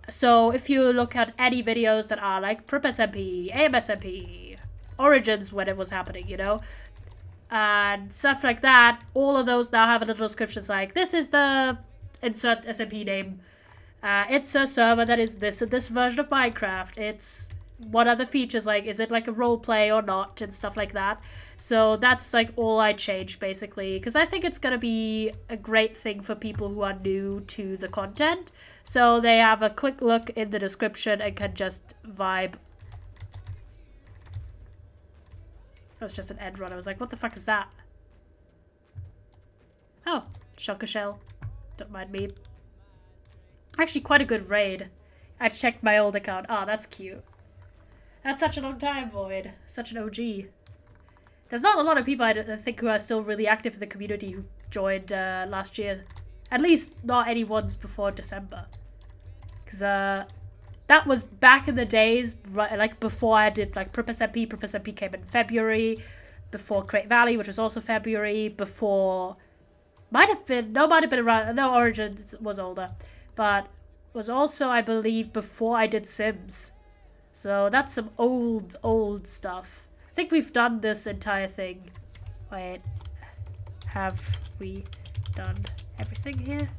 So if you look at any videos that are like Prrp Smp, AMSMP, Origins when it was happening, you know, and stuff like that, all of those now have a little descriptions like this is the insert SMP name. It's a server that is this version of Minecraft. It's what are the features like? Is it like a role play or not? And stuff like that. So that's like all I changed basically. Because I think it's going to be a great thing for people who are new to the content. So they have a quick look in the description and can just vibe. That was just an end run. I was like, what the fuck is that? Oh, Shulker Shell. Don't mind me. Actually, quite a good raid. I checked my old account. Oh, that's cute. That's such a long time, Void. Such an OG. There's not a lot of people I think who are still really active in the community who joined last year. At least not any ones before December. Because that was back in the days, right, like before I did like Prrp Smp. Prrp Smp came in February. Before Great Valley, which was also February. Before... might have been around... no, Origin was older. But was also, I believe, before I did Sims. So that's some old stuff. I think we've done this entire thing. Wait. Have we done everything here?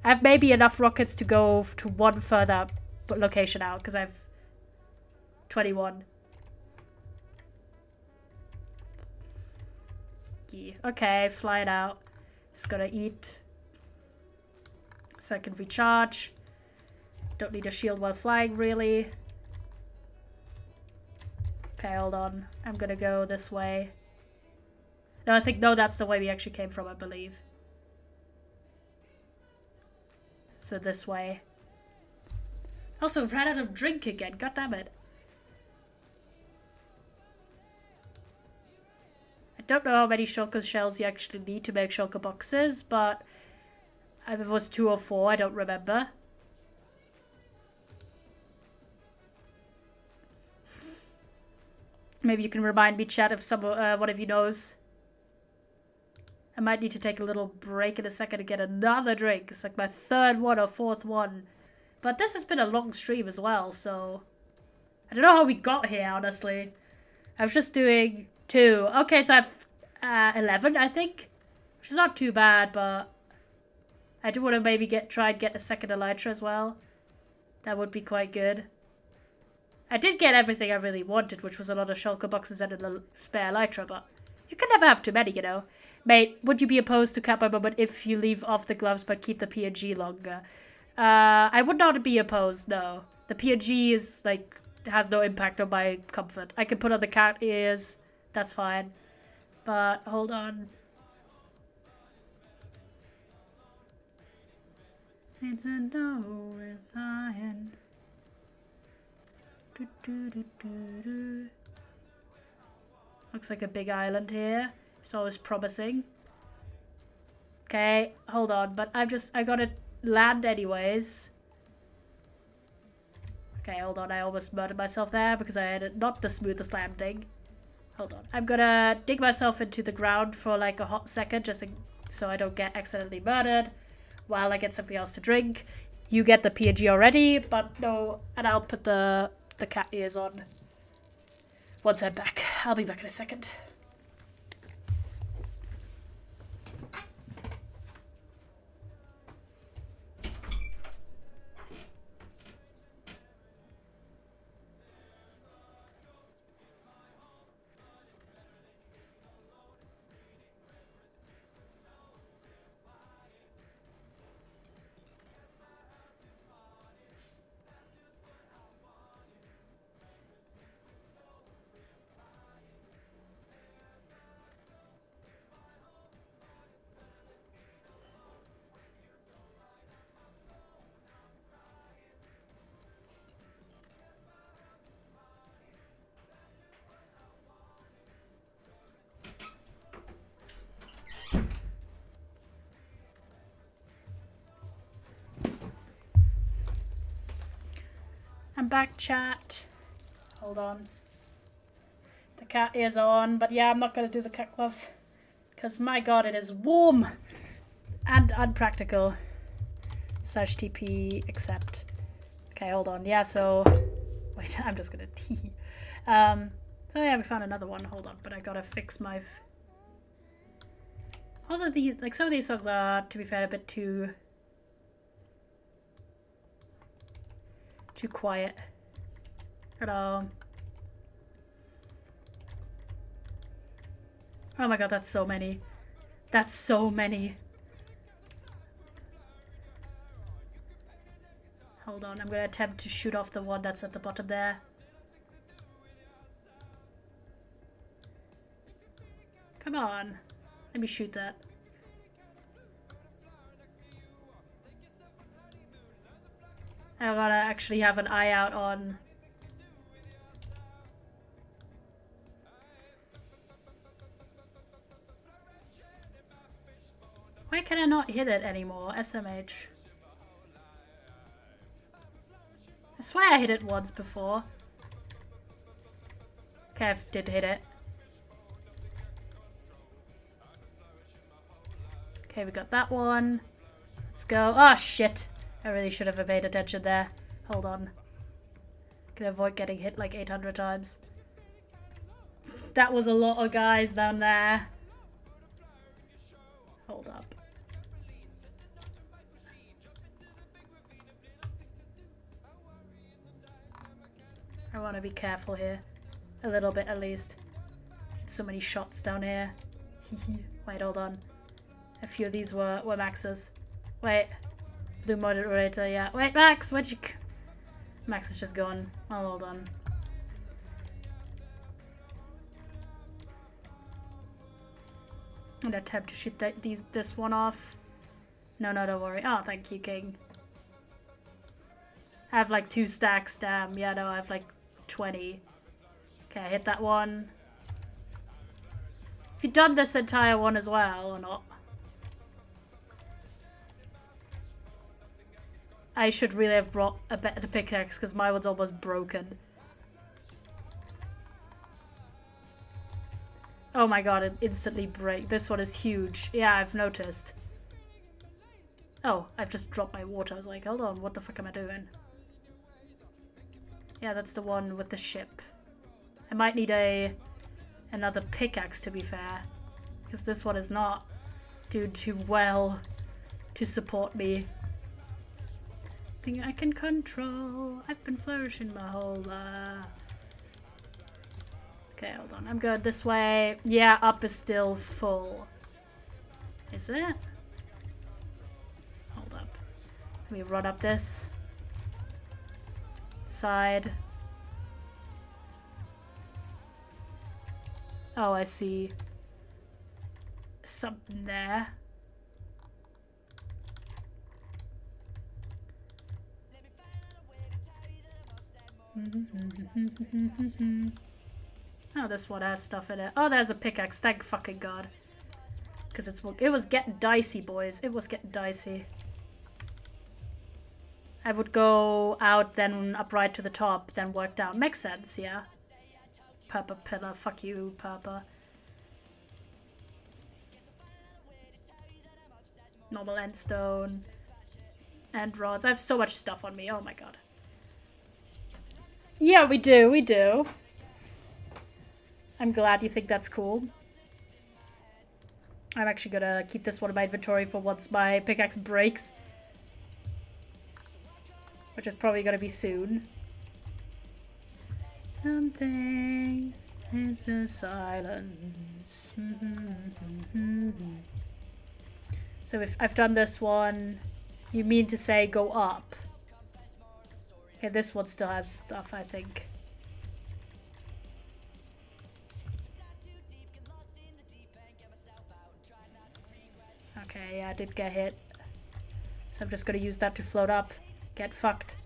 I have maybe enough rockets to go to one further location out, because I've 21. Yeah. Okay, fly it out. Just gotta eat. So I can recharge. Don't need a shield while flying, really. Okay, hold on. I'm gonna go this way. No, no, that's the way we actually came from, I believe. So this way. Also, ran out of drink again. God damn it. I don't know how many shulker shells you actually need to make shulker boxes, but if it was 2 or 4, I don't remember. Maybe you can remind me, chat, if one of you knows. I might need to take a little break in a second to get another drink. It's like my 3rd one or 4th one. But this has been a long stream as well, so... I don't know how we got here, honestly. I was just doing 2. Okay, so I have 11, I think. Which is not too bad, but... I do want to maybe try and get a 2nd elytra as well. That would be quite good. I did get everything I really wanted, which was a lot of shulker boxes and a spare elytra, but... You can never have too many, you know. Mate, would you be opposed to cap my moment if you leave off the gloves but keep the P&G longer? I would not be opposed, no. The P&G is, like, has no impact on my comfort. I can put on the cat ears, that's fine. But, hold on. It's a no replying. Looks like a big island here. It's always promising. Okay, hold on, but I gotta land anyways. Okay, hold on, I almost murdered myself there because I had not the smoothest landing. Hold on, I'm gonna dig myself into the ground for like a hot second just so I don't get accidentally murdered while I get something else to drink. You get the PNG already, but no, and I'll put the cat ears on once I'm back. I'll be back in a second. I'm back, chat. Hold on. The cat ears on, but yeah, I'm not going to do the cat gloves. Because, my god, it is warm and unpractical. /TP accept. Okay, hold on. Yeah, so... Wait, I'm just going to T. So yeah, we found another one. Hold on, but I gotta fix my... All of these, like, some of these songs are, to be fair, a bit too quiet. Hello. Oh my god, that's so many. That's so many. Hold on, I'm gonna attempt to shoot off the one that's at the bottom there. Come on. Let me shoot that. I gotta actually have an eye out on... Why can I not hit it anymore? SMH. I swear I hit it once before. Okay, I did hit it. Okay, we got that one. Let's go. Oh, shit. I really should have paid attention there. Hold on. Can avoid getting hit like 800 times. That was a lot of guys down there. Hold up. I want to be careful here. A little bit at least. So many shots down here. Wait, hold on. A few of these were maxes. Wait. Blue moderator, yeah. Wait, Max, where'd you... Max is just gone. Oh, hold on. I'm gonna attempt to shoot this one off. No, don't worry. Oh, thank you, King. I have like 2 stacks, damn. Yeah, no, I have like 20. Okay, I hit that one. Have you done this entire one as well, or not? I should really have brought a better pickaxe, because my one's almost broken. Oh my god, it instantly breaks. This one is huge. Yeah, I've noticed. Oh, I've just dropped my water. I was like, hold on, what the fuck am I doing? Yeah, that's the one with the ship. I might need another pickaxe, to be fair. Because this one is not doing too well to support me. Thing I can control. I've been flourishing my whole life. Okay, hold on. I'm going this way. Yeah, up is still full. Is it? Hold up. Let me run up this side. Oh, I see something there. Oh, this one has stuff in it. Oh, there's a pickaxe. Thank fucking god. Because it was getting dicey, boys. It was getting dicey. I would go out, then up right to the top, then work down. Makes sense, yeah. Prrp pillar. Fuck you, Prrp. Normal end stone. And rods. I have so much stuff on me. Oh my god. Yeah, we do. I'm glad you think that's cool. I'm actually gonna keep this one in my inventory for once my pickaxe breaks. Which is probably gonna be soon. Something is the silence. So if I've done this one, you mean to say go up? Okay, this one still has stuff, I think. Okay, yeah, I did get hit. So I'm just gonna use that to float up. Get fucked.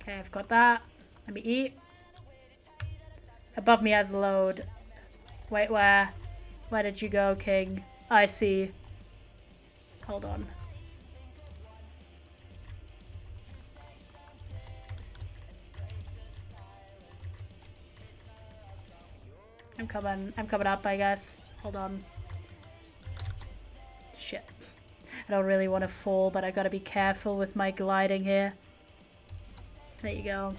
Okay, I've got that. Let me eat. Above me has a load. Wait, where? Where did you go, King? I see. Hold on. I'm coming up, I guess. Hold on. Shit. I don't really want to fall, but I gotta be careful with my gliding here. There you go.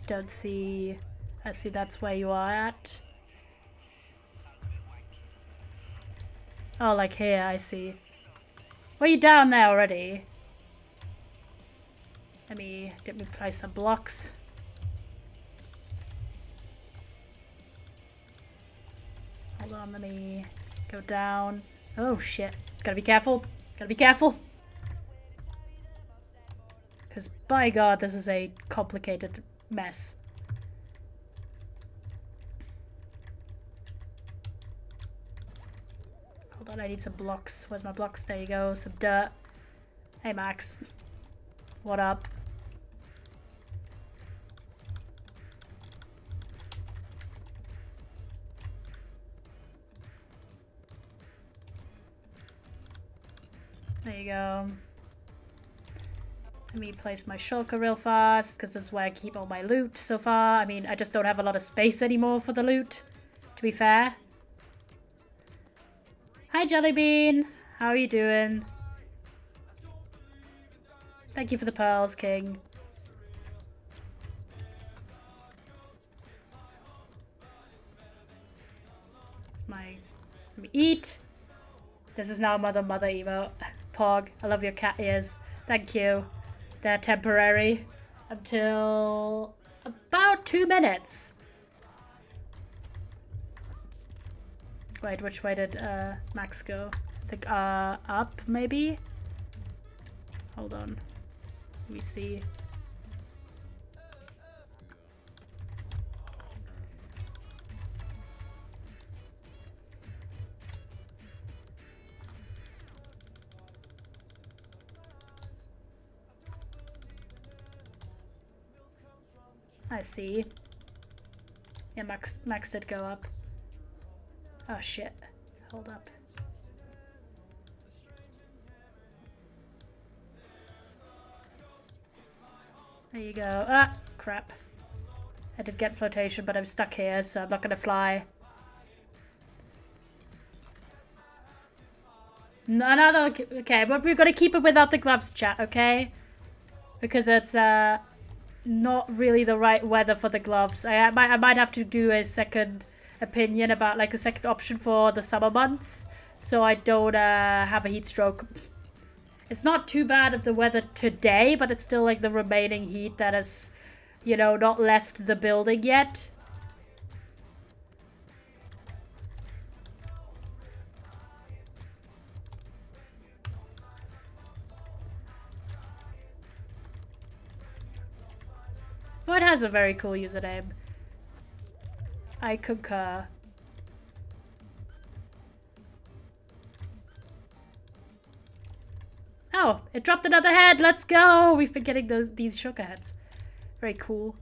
Don't see... I see that's where you are at. Oh, like here, I see. Were you down there already? Let me place some blocks. Hold on, let me go down. Oh shit. Gotta be careful. Gotta be careful. Because by god, this is a complicated mess. Hold on, I need some blocks. Where's my blocks? There you go. Some dirt. Hey, Max. What up? There you go. Let me place my shulker real fast, because this is where I keep all my loot so far. I mean, I just don't have a lot of space anymore for the loot, to be fair. Hi, Jellybean. How are you doing? Thank you for the pearls, King. Let me eat. This is now Mother emote. Pog, I love your cat ears. Thank you. They're temporary until about 2 minutes. Wait, which way did Max go? I think up, maybe? Hold on. Let me see. I see. Yeah, Max did go up. Oh shit. Hold up. There you go. Ah, crap. I did get flotation, but I'm stuck here, so I'm not gonna fly. No, okay, but we've got to keep it without the gloves, chat, okay? Because it's not really the right weather for the gloves. I might have to do a second opinion about, like, a second option for the summer months, so I don't have a heat stroke. It's not too bad of the weather today, but it's still like the remaining heat that has, you know, not left the building yet. But it has a very cool username. I concur. Oh, it dropped another head. Let's go. We've been getting these sugar heads. Very cool.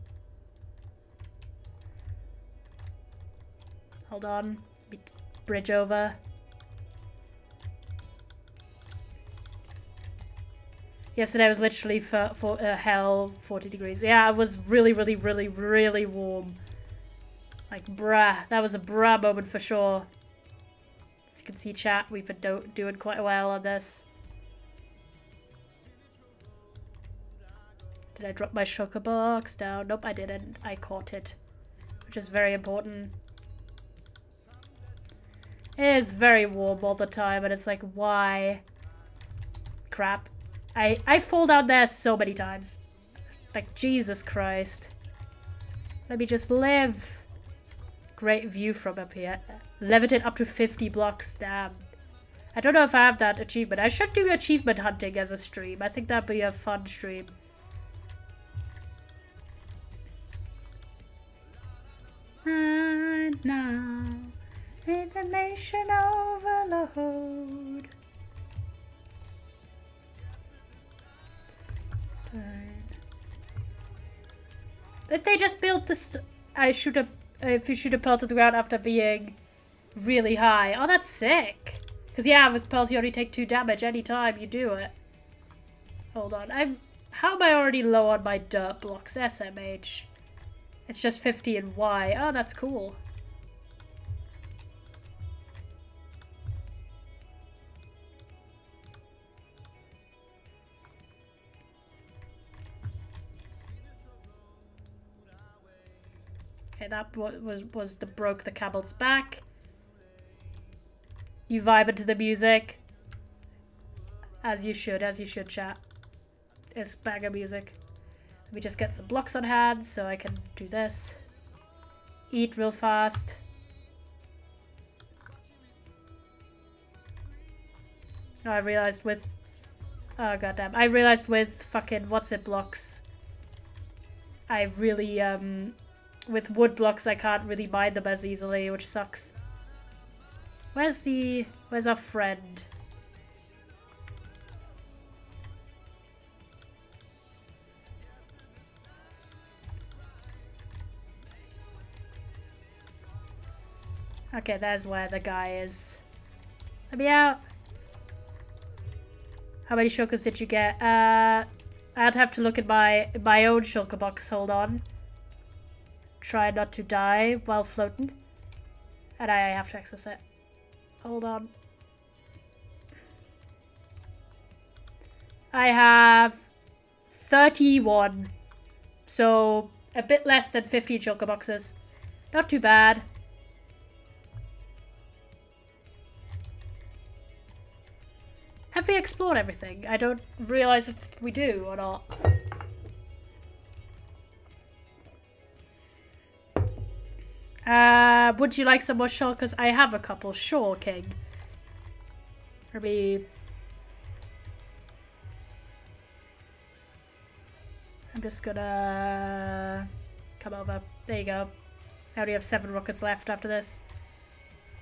Hold on. Let me bridge over. Yesterday was literally for hell 40 degrees. Yeah, it was really, really, really, really warm. Like, bruh. That was a bruh moment for sure. As you can see, chat, we've been doing quite well on this. Did I drop my shulker box down? Nope, I didn't. I caught it, which is very important. It is very warm all the time, and it's like, why? Crap. I fall down there so many times. Like, Jesus Christ. Let me just live. Great view from up here. Levitate up to 50 blocks. Damn. I don't know if I have that achievement. I should do achievement hunting as a stream. I think that'd be a fun stream. And now, information overload. If they just built this, if you shoot a pearl to the ground after being really high. Oh, that's sick. Because yeah, with pearls you only take 2 damage anytime you do it. Hold on, how am I already low on my dirt blocks? SMH. It's just 50 and Y. Oh, that's cool. Okay, that was the broke the camel's back. You vibe into the music. As you should, chat. It's banger music. Let me just get some blocks on hand so I can do this. Eat real fast. Oh, I realized with... Oh, goddamn. I realized with fucking what's-it blocks. I really, with wood blocks, I can't really mine them as easily, which sucks. Where's our friend? Okay, there's where the guy is. Let me out. How many shulkers did you get? I'd have to look at my own shulker box. Hold on. Try not to die while floating. And I have to access it. Hold on. I have 31. So a bit less than 15 shulker boxes. Not too bad. Have we explored everything? I don't realize if we do or not. Would you like some more shulkers? I have a couple. Sure, King. Maybe... I'm just gonna... come over. There you go. I only have 7 rockets left after this.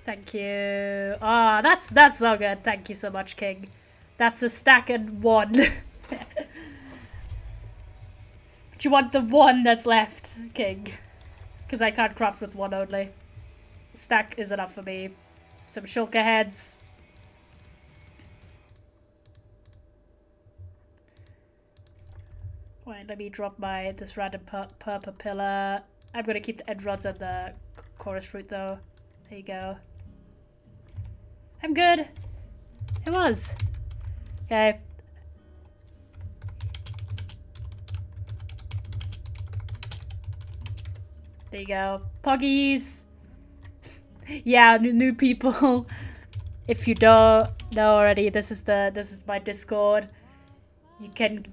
Thank you. Ah, oh, that's so good. Thank you so much, King. That's a stack and 1. Do you want the 1 that's left, King? Because I can't craft with 1 only. Stack is enough for me. Some shulker heads. Wait, let me drop this random purple pillar. I'm gonna keep the end rods and the chorus fruit though. There you go. I'm good. It was. Okay. There you go. Poggies. Yeah, new people. If you don't know already, this is my Discord. You can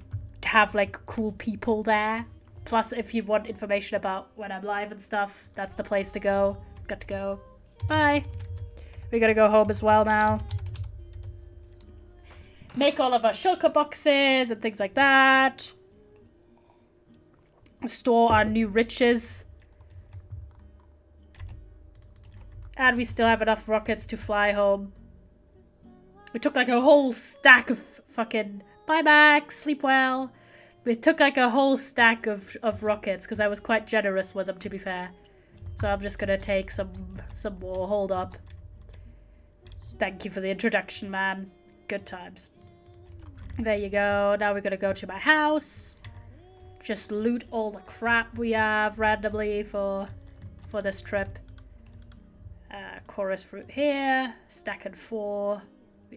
have like cool people there. Plus, if you want information about when I'm live and stuff, that's the place to go. Got to go. Bye. We gotta go home as well now. Make all of our shulker boxes and things like that. Store our new riches. And we still have enough rockets to fly home. We took like a whole stack of fucking... Bye, Max. Sleep well. We took like a whole stack of rockets because I was quite generous with them, to be fair. So I'm just gonna take some more. Hold up. Thank you for the introduction, man. Good times. There you go. Now we're gonna go to my house. Just loot all the crap we have randomly for this trip. Chorus fruit here. Stack and 4.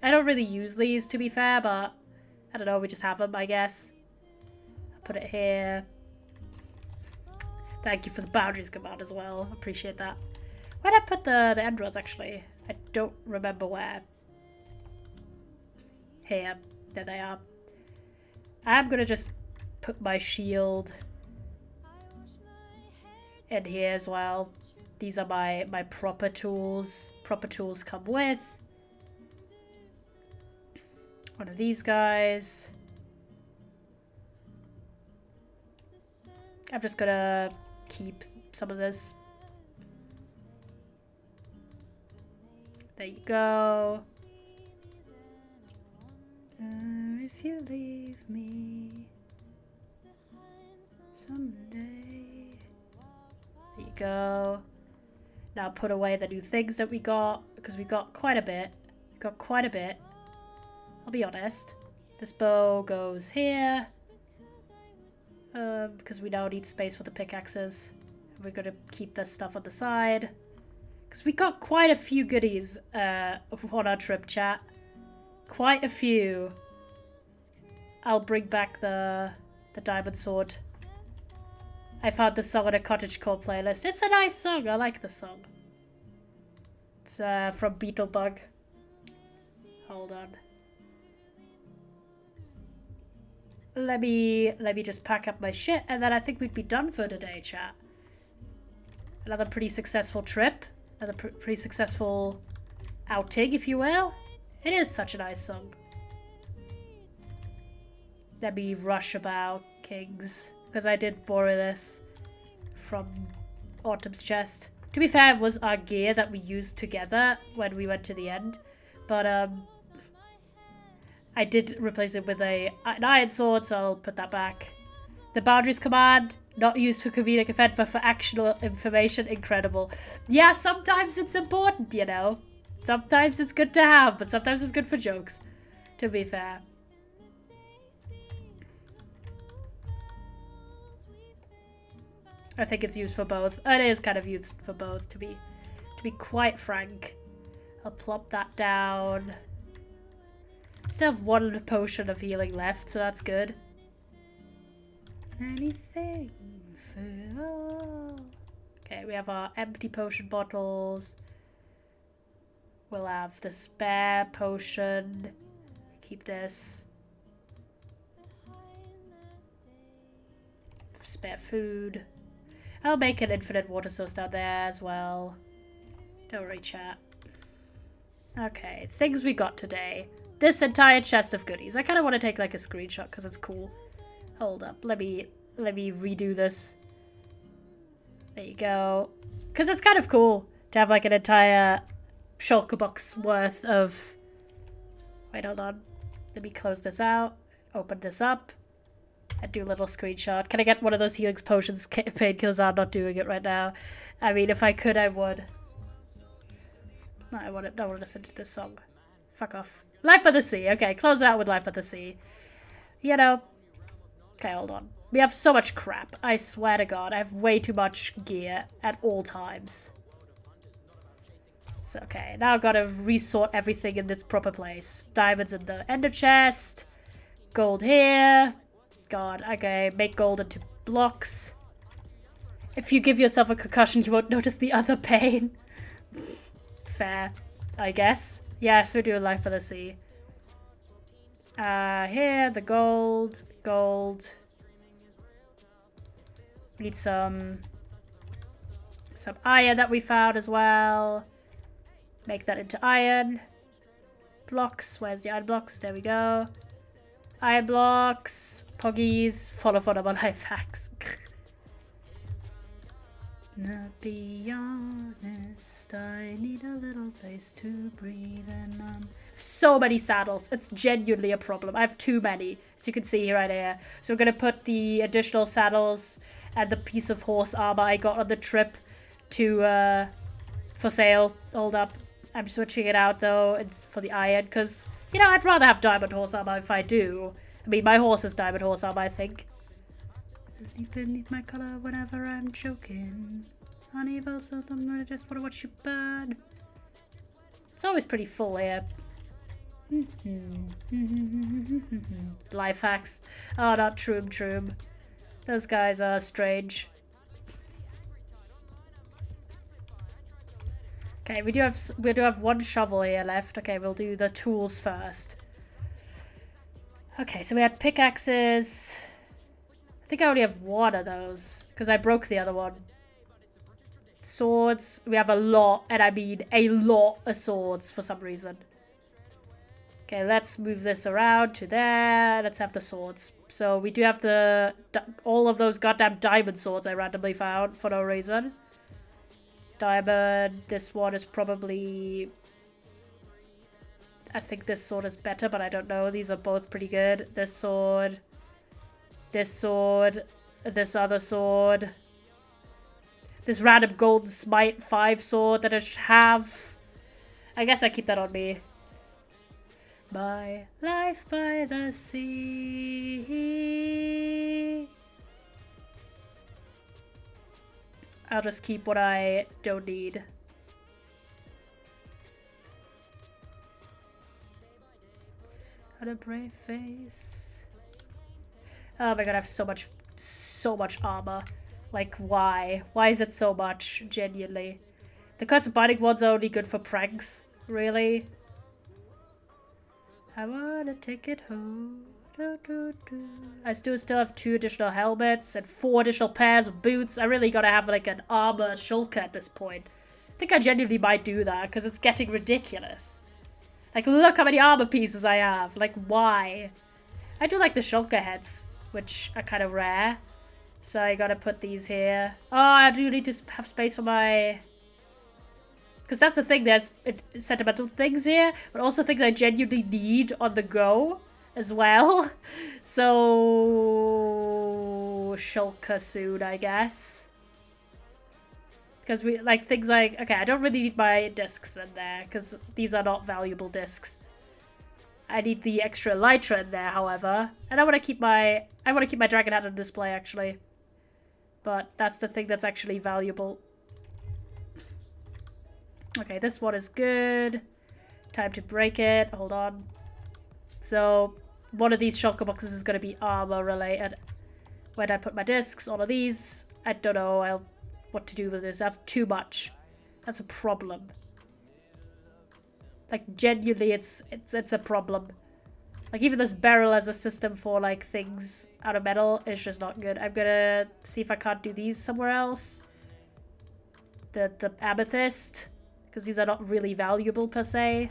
I don't really use these, to be fair, but I don't know. We just have them, I guess. I'll put it here. Thank you for the boundaries command as well. Appreciate that. Where'd I put the end rods, actually? I don't remember where. Here. There they are. I'm gonna just put my shield in here as well. These are my proper tools. Proper tools come with one of these guys. I'm just gonna keep some of this. There you go. If you leave me someday. There you go. Now put away the new things that we got, because we got quite a bit. We got quite a bit. I'll be honest. This bow goes here. Because we now need space for the pickaxes. We're going to keep this stuff on the side. Because we got quite a few goodies on our trip, chat. Quite a few. I'll bring back the diamond sword. I found the song on a cottagecore playlist. It's a nice song. I like the song. It's from Beetlebug. Hold on. Let me just pack up my shit, and then I think we'd be done for today, chat. Another pretty successful trip. Another pretty successful outing, if you will. It is such a nice song. Let me rush about, kings. Because I did borrow this from Autumn's chest. To be fair, it was our gear that we used together when we went to the end. But, I did replace it with an iron sword, so I'll put that back. The boundaries command, not used for comedic effect, but for actual information, incredible. Yeah, sometimes it's important, you know. Sometimes it's good to have, but sometimes it's good for jokes, to be fair. I think it's used for both. It is kind of used for both, to be quite frank. I'll plop that down. Still have one potion of healing left, so that's good. Anything for all. Okay, we have our empty potion bottles. We'll have the spare potion. Keep this. Spare food. I'll make an infinite water source down there as well. Don't worry, chat. Okay, things we got today. This entire chest of goodies. I kind of want to take like a screenshot because it's cool. Hold up, let me redo this. There you go. Because it's kind of cool to have like an entire shulker box worth of... Wait, hold on. Let me close this out. Open this up. And do a little screenshot. Can I get one of those healing potions, painkillers? I'm not doing it right now. I mean, if I could, I would. No, I don't want to listen to this song. Fuck off. Life by the Sea. Okay, close it out with Life by the Sea. You know. Okay, hold on. We have so much crap. I swear to God, I have way too much gear at all times. So, okay, now I've got to resort everything in this proper place. Diamonds in the ender chest. Gold here. God, okay, make gold into blocks. If you give yourself a concussion, you won't notice the other pain. Fair, I guess. Yes, we're doing Life by the Sea. Here, the gold. Gold. We need some iron that we found as well. Make that into iron. Blocks. Where's the iron blocks? There we go. Iron blocks. Poggies. Follow my life hacks. Not be honest, I need a little place to breathe and so many saddles. It's genuinely a problem. I have too many, as you can see right here. So we're gonna put the additional saddles and the piece of horse armor I got on the trip to for sale. Hold up. I'm switching it out though. It's for the iron because, you know, I'd rather have diamond horse armor if I do. I mean, my horse is diamond horse armor, I think. Deep beneath my collar whenever I'm joking. Honey, also, I just want to watch you burn. It's always pretty full here. Life hacks. Oh, not Troom. Those guys are strange. Okay, we do have one shovel here left. Okay, we'll do the tools first. Okay, so we had pickaxes. I think I only have one of those because I broke the other one. Swords. We have a lot, and I mean a lot of swords for some reason. Okay, let's move this around to there. Let's have the swords. So we do have all of those goddamn diamond swords I randomly found for no reason. Diamond. This one is probably... I think this sword is better, but I don't know. These are both pretty good. This sword. This sword. This other sword. This random golden smite 5 sword that I should have. I guess I keep that on me. My life by the sea. I'll just keep what I don't need. Got a brave face. Oh my god, I have so much armor. Like, why? Why is it so much? Genuinely. The Curse of Binding ones are only good for pranks. Really? I wanna take it home. I still have 2 additional helmets and 4 additional pairs of boots. I really gotta have like an armor shulker at this point. I think I genuinely might do that because it's getting ridiculous. Like, look how many armor pieces I have. Like, why? I do like the shulker heads, which are kind of rare. So I gotta put these here. Oh, I do need to have space for my Because that's the thing, there's sentimental things here, but also things I genuinely need on the go as well. So shulker soon, I guess. Because we like things like, okay, I don't really need my discs in there because these are not valuable discs. I need the extra elytra in there, however, and I want to keep my dragon head on display actually. But that's the thing that's actually valuable. Okay, this one is good. Time to break it. Hold on. So one of these shulker boxes is going to be armor related. Where do I put my discs? All of these. I don't know what to do with this. I have too much. That's a problem. Like genuinely, it's a problem. Like even this barrel as a system for like things out of metal is just not good. I'm gonna see if I can't do these somewhere else. The amethyst, because these are not really valuable per se.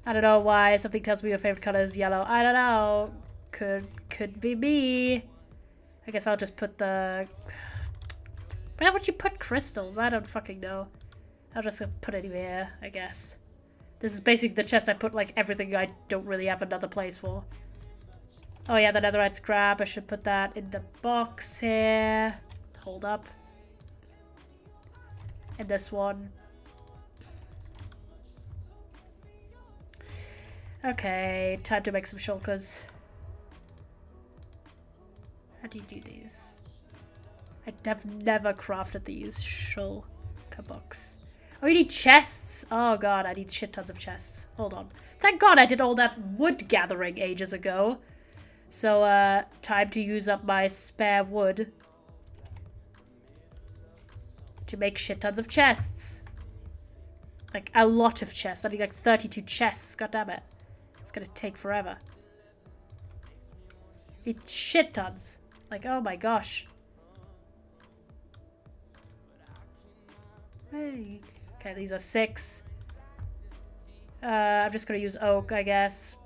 I don't know why something tells me your favorite color is yellow. I don't know. Could be me. I guess I'll just put the... Where would you put crystals? I don't fucking know. I'll just put it here, I guess. This is basically the chest I put like everything I don't really have another place for. Oh yeah, the netherite scrap. I should put that in the box here. Hold up. And this one. Okay, time to make some shulkers. How do you do these? I have never crafted these shulker box. Oh, you need chests. Oh god, I need shit tons of chests. Hold on. Thank god I did all that wood gathering ages ago. So, time to use up my spare wood to make shit tons of chests. Like, a lot of chests. I need like 32 chests. God damn it. It's gonna take forever. Need shit tons. Like, oh my gosh. Hey. Okay, these are 6. I'm just gonna use oak, I guess.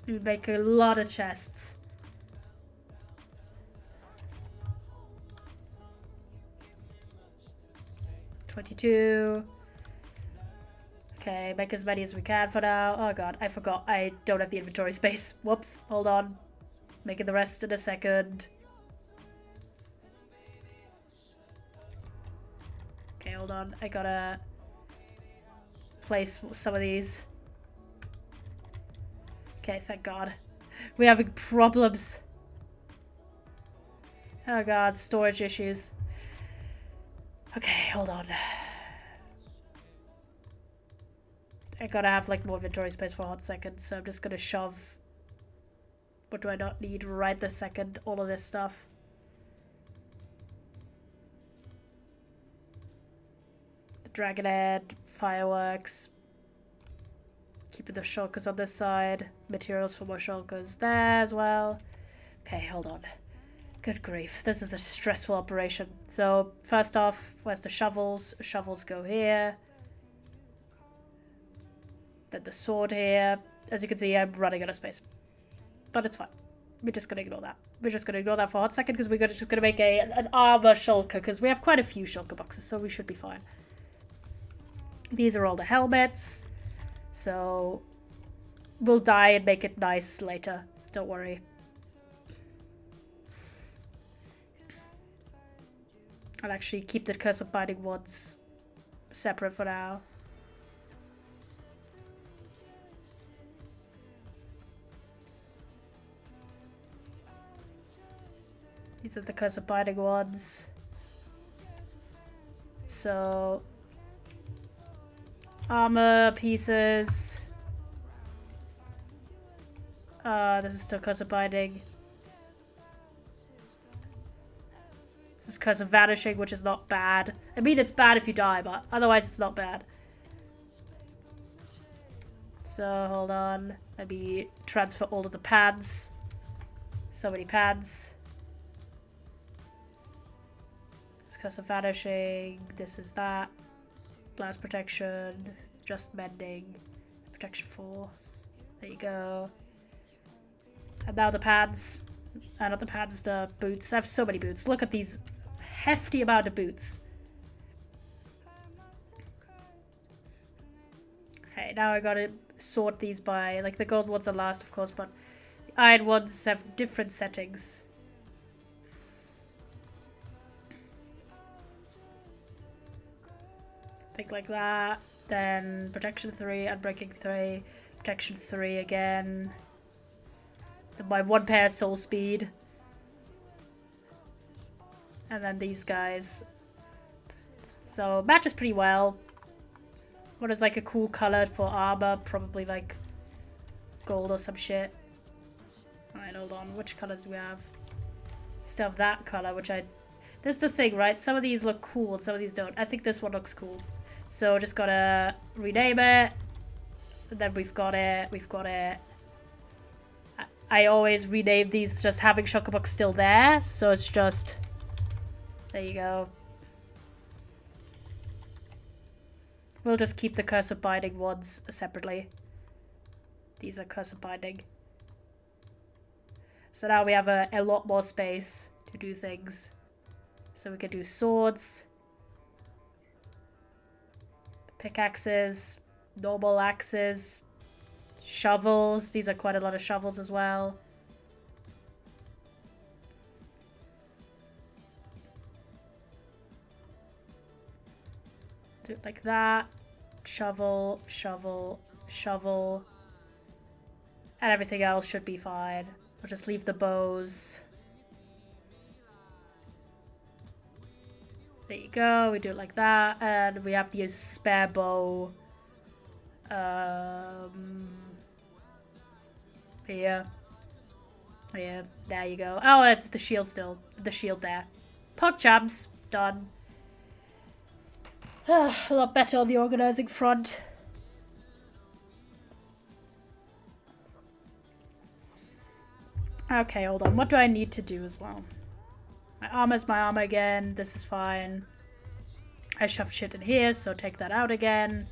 We make a lot of chests. $22. Okay, make as many as we can for now. Oh god, I forgot. I don't have the inventory space. Whoops, hold on. Making the rest in a second. Okay, hold on. I gotta place some of these. Okay, thank god. We're having problems. Oh god, storage issues. Okay, hold on. I gotta have like more inventory space for a hot second, so I'm just gonna shove... What do I not need right this second? All of this stuff. The dragon head, fireworks. Keeping the shulkers on this side. Materials for more shulkers there as well. Okay, hold on. Good grief. This is a stressful operation. So, first off, where's the shovels? Shovels go here. Then the sword here. As you can see, I'm running out of space. But it's fine. We're just going to ignore that. We're just going to ignore that for a hot second because we're just going to make an armor shulker because we have quite a few shulker boxes, so we should be fine. These are all the helmets. So we'll dye and make it nice later. Don't worry. I'll actually keep the curse of binding ones separate for now. These are the curse of binding ones. So armor pieces. This is still curse of binding. This is curse of vanishing, which is not bad. I mean, it's bad if you die, but otherwise it's not bad. So hold on. Let me transfer all of the pads. So many pads. This curse of vanishing. This is that. Blast protection. Just mending. Protection 4. There you go. And now the pads. Not the pads, the boots. I have so many boots. Look at these hefty amount of boots. Okay, now I gotta sort these by, like, the gold ones are last, of course, but the iron ones have different settings. Think like that. Then protection 3, unbreaking 3, protection 3 again. Then my 1 pair soul speed. And then these guys. So matches pretty well. What is like a cool color for armor? Probably like gold or some shit. Alright, hold on. Which colors do we have? We still have that color, which I... This is the thing, right? Some of these look cool and some of these don't. I think this one looks cool. So just gotta rename it. And then we've got it. We've got it. I always rename these just having Chocobox still there. So it's just... There you go. We'll just keep the Curse of Binding ones separately. These are Curse of Binding. So now we have a lot more space to do things. So we can do swords, pickaxes, normal axes, shovels. These are quite a lot of shovels as well. Do it like that. Shovel, shovel, shovel. And everything else should be fine. I'll just leave the bows. There you go. We do it like that. And we have the spare bow. Here. Yeah, there you go. Oh, it's the shield still. The shield there. PogChamps. Done. A lot better on the organizing front. Okay, hold on. What do I need to do as well? My armor's my armor again. This is fine. I shoved shit in here, so take that out again.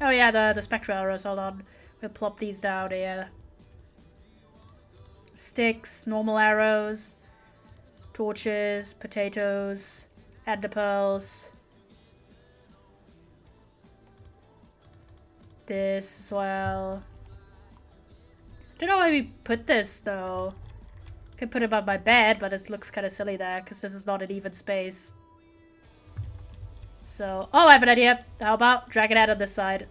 Oh yeah, the spectral arrows. Hold on. We'll plop these down here. Sticks, normal arrows, torches, potatoes, ender pearls. This as well. I don't know why we put this though. Could put it above my bed, but it looks kind of silly there because this is not an even space. So, oh, I have an idea. How about drag it out on this side?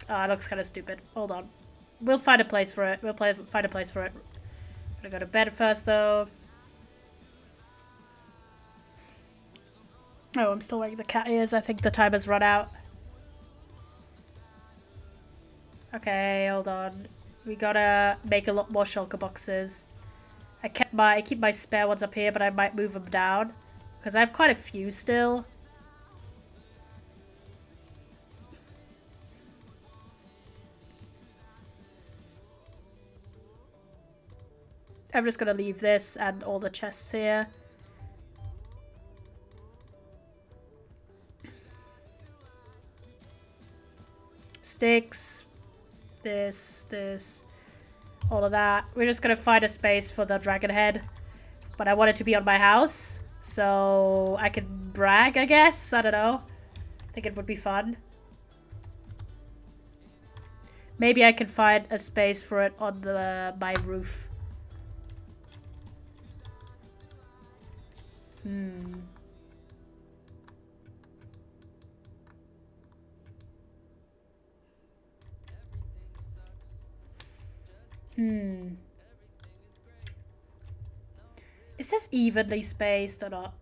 Oh, it looks kind of stupid. Hold on. We'll find a place for it. We'll find a place for it. Gonna go to bed first though. Oh, I'm still wearing the cat ears. I think the time has run out. Okay, hold on. We gotta make a lot more shulker boxes. I keep my spare ones up here, but I might move them down because I have quite a few still. I'm just gonna leave this and all the chests here. Sticks. This, all of that. We're just gonna find a space for the dragon head, but I want it to be on my house so I can brag, I guess. I don't know. I think it would be fun. Maybe I can find a space for it on my roof. Is this evenly spaced or not?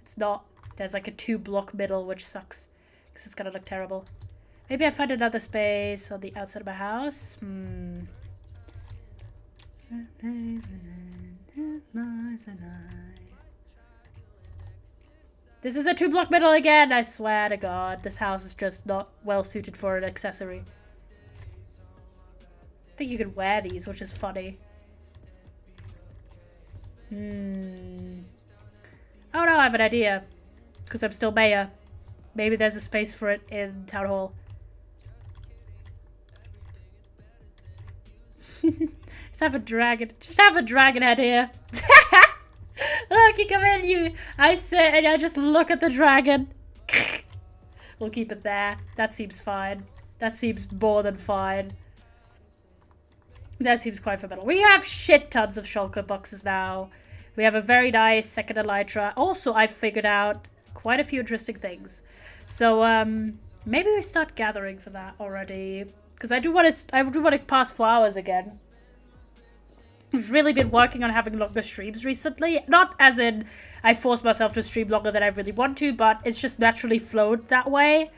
It's not. There's like a 2-block middle, which sucks because it's gonna look terrible. Maybe I find another space on the outside of my house. This is a 2-block middle again. I swear to God, this house is just not well suited for an accessory. I think you can wear these, which is funny. Oh no, I have an idea. Because I'm still mayor. Maybe there's a space for it in Town Hall. Just have a dragon. Just have a dragon head here. Look, you come in, you. I sit and I just look at the dragon. We'll keep it there. That seems fine. That seems more than fine. That seems quite familiar. We have shit tons of shulker boxes now. We have a very nice second elytra. Also, I've figured out quite a few interesting things. So, maybe we start gathering for that already. Because I do want to pass flowers again. We've really been working on having longer streams recently. Not as in I force myself to stream longer than I really want to, but it's just naturally flowed that way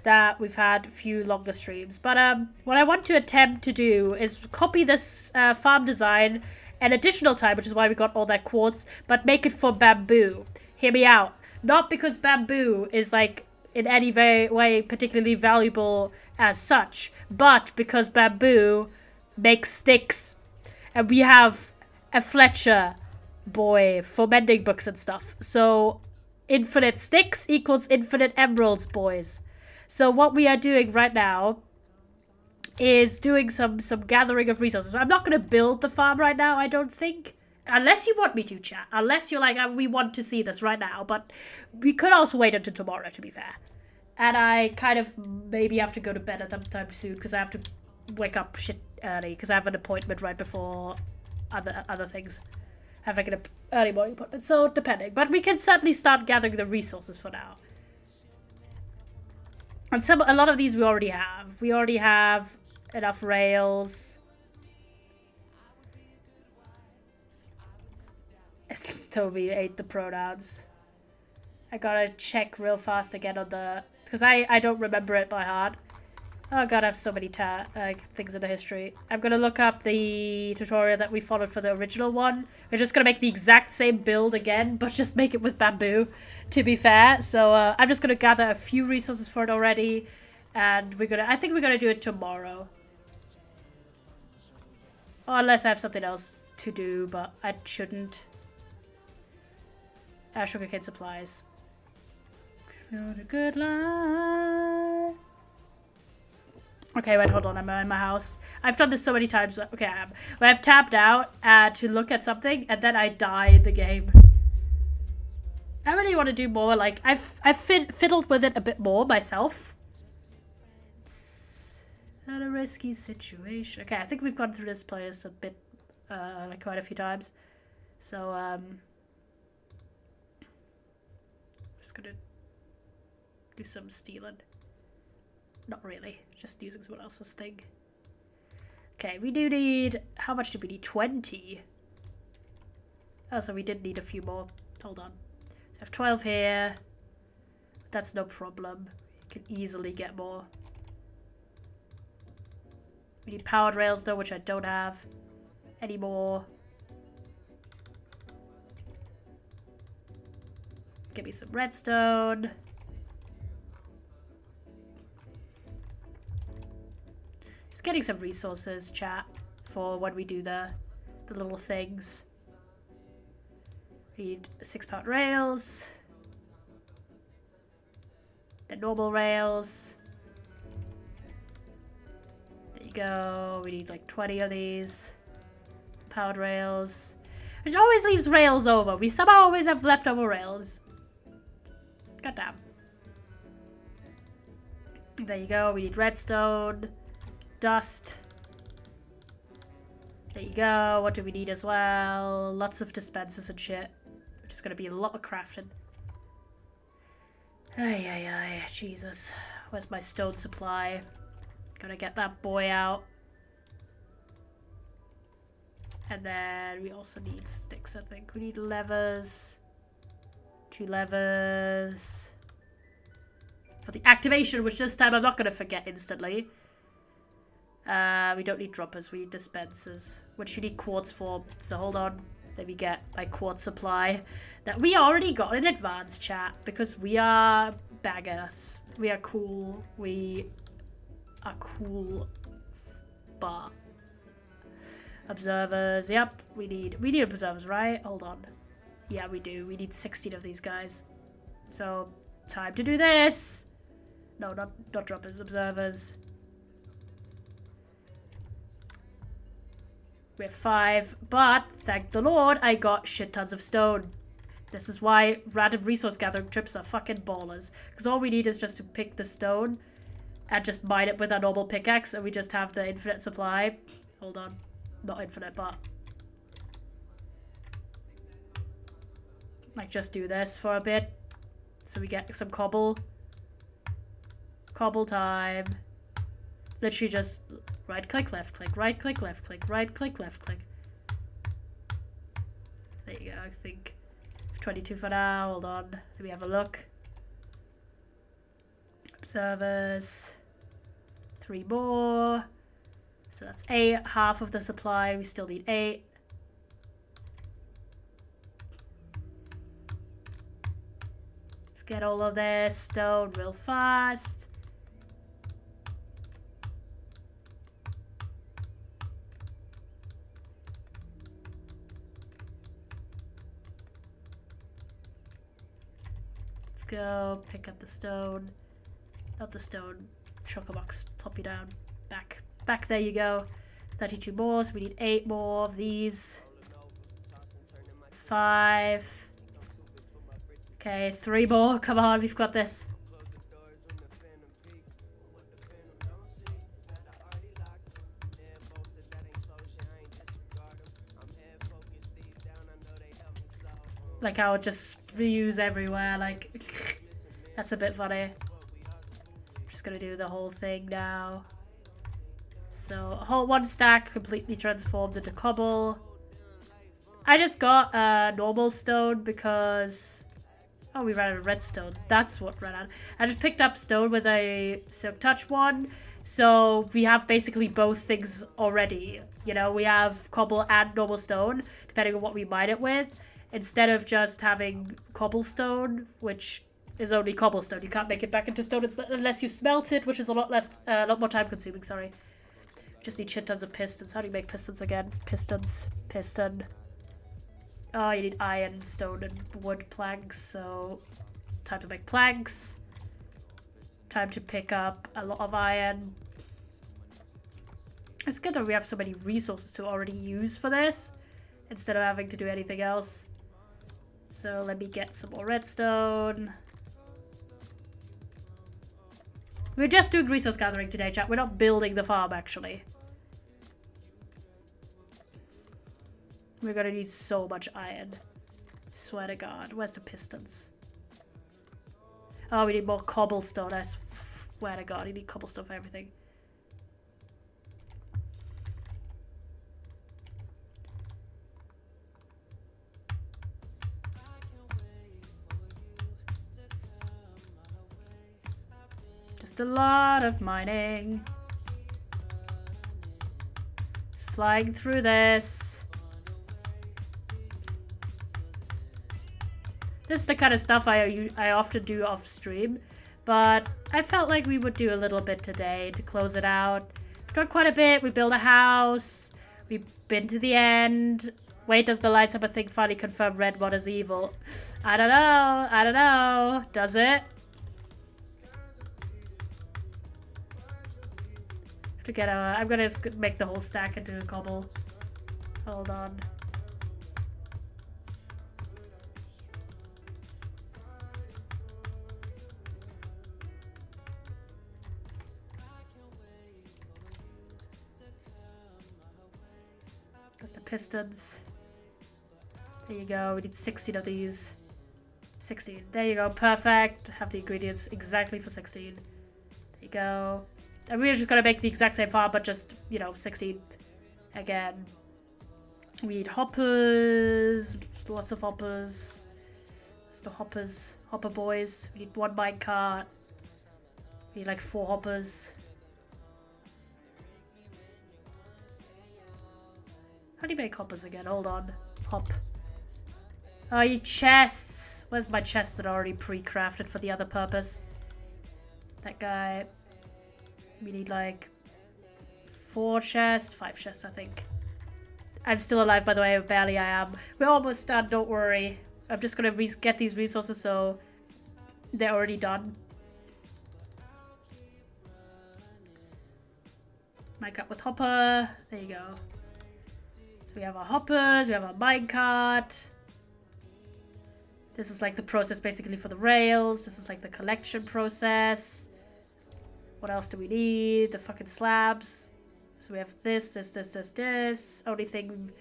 that we've had a few longer streams. But what I want to attempt to do is copy this farm design an additional time, which is why we got all that quartz, but make it for bamboo. Hear me out. Not because bamboo is like in any way particularly valuable as such, but because bamboo makes sticks. And we have a Fletcher boy for mending books and stuff. So infinite sticks equals infinite emeralds, boys. So what we are doing right now is doing some gathering of resources. I'm not going to build the farm right now, I don't think. Unless you want me to, chat. Unless you're like, we want to see this right now. But we could also wait until tomorrow, to be fair. And I kind of maybe have to go to bed at some time soon because I have to wake up shit early because I have an appointment right before other things. I have like an early morning appointment, so depending. But we can certainly start gathering the resources for now. And a lot of these we already have. We already have enough rails. Toby ate the pronouns. I gotta check real fast again on the... Because I don't remember it by heart. Oh god, I have so many things in the history. I'm gonna look up the tutorial that we followed for the original one. We're just gonna make the exact same build again, but just make it with bamboo, to be fair. So I'm just gonna gather a few resources for it already. And I think we're gonna do it tomorrow. Or unless I have something else to do, but I shouldn't. Sugarcane supplies. A good life. Okay, wait, hold on. I'm in my house. I've done this so many times. Okay, I am. But I've tapped out to look at something, and then I die in the game. I really want to do more. Like, I've fiddled with it a bit more myself. It's not a risky situation. Okay, I think we've gone through this place a bit, like quite a few times. So, just gonna do some stealing. Not really, just using someone else's thing. Okay, we do need... How much do we need? 20. Oh, so we did need a few more. Hold on. So I have 12 here. That's no problem. We can easily get more. We need powered rails though, which I don't have anymore. Give me some redstone. Just getting some resources, chat, for when we do the little things. We need 6-pound rails. The normal rails. There you go. We need like 20 of these. Powered rails. Which always leaves rails over. We somehow always have leftover rails. Goddamn. There you go. We need redstone. Dust. There you go. What do we need as well? Lots of dispensers and shit. Which is going to be a lot of crafting. Ay, ay, ay. Jesus. Where's my stone supply? Gotta get that boy out. And then we also need sticks, I think. We need levers. 2 levers. For the activation, which this time I'm not going to forget instantly. We don't need droppers, we need dispensers, which you need quartz for. So hold on. There we get my quartz supply that we already got in advance, chat, because we are bangers. We are cool. We are cool. But observers, yep, we need observers, right? Hold on. Yeah, we do. We need 16 of these guys. So time to do this. No, not droppers, observers. We have 5, but thank the Lord, I got shit tons of stone. This is why random resource gathering trips are fucking ballers. Because all we need is just to pick the stone and just mine it with our normal pickaxe, and we just have the infinite supply. Hold on. Not infinite, but like just do this for a bit so we get some cobble. Cobble time. Literally just right click, left click, right click, left click, right click, left click. There you go, I think 22 for now. Hold on, let me have a look. Observers, 3 more. So that's 8, half of the supply. We still need 8. Let's get all of this stone real fast. Let's go pick up the stone. Not the stone. Shulker box. Plop you down. Back. Back, there you go. 32 more, so we need 8 more of these. 5. Okay, 3 more. Come on, we've got this. Like how it just reuse everywhere, like that's a bit funny. Just gonna do the whole thing now. So a whole 1 stack completely transformed into cobble. I just got a normal stone because oh, we ran out of redstone. That's what ran out. I just picked up stone with a silk touch one. So we have basically both things already. You know, we have cobble and normal stone, depending on what we mine it with. Instead of just having cobblestone, which is only cobblestone. You can't make it back into stone unless you smelt it, which is a lot more time consuming, sorry. Just need shit tons of pistons. How do you make pistons again? Pistons. Piston. Oh, you need iron, stone, and wood planks, so time to make planks. Time to pick up a lot of iron. It's good that we have so many resources to already use for this, instead of having to do anything else. So let me get some more redstone. We're just doing resource gathering today, chat. We're not building the farm, actually. We're gonna need so much iron. Swear to God. Where's the pistons? Oh, we need more cobblestone. I swear to God, you need cobblestone for everything. Just a lot of mining. Flying through this. This is the kind of stuff I often do off stream, but I felt like we would do a little bit today to close it out. We've done quite a bit. We built a house. We've been to the end. Wait, does the lightsaber thing finally confirm red mod is evil? I don't know. I don't know. Does it? Forget I'm gonna just make the whole stack into a cobble. Hold on. That's the pistons. There you go. We need 16 of these. 16. There you go. Perfect. Have the ingredients exactly for 16. There you go. And we're just gonna make the exact same farm, but just, you know, 16 again. We need hoppers. Lots of hoppers. That's the hoppers. Hopper boys. We need 1 minecart. We need like 4 hoppers. How do you make hoppers again? Hold on. Hop. Oh, you chests. Where's my chest that are already pre-crafted for the other purpose? That guy. We need like 4 chests, 5 chests, I think. I'm still alive, by the way. Barely I am. We're almost done, don't worry. I'm just gonna get these resources so they're already done. Mic up with Hopper. There you go. So we have our hoppers, we have our minecart. This is like the process basically for the rails. This is like the collection process. What else do we need? The fucking slabs. So we have this. Only thing,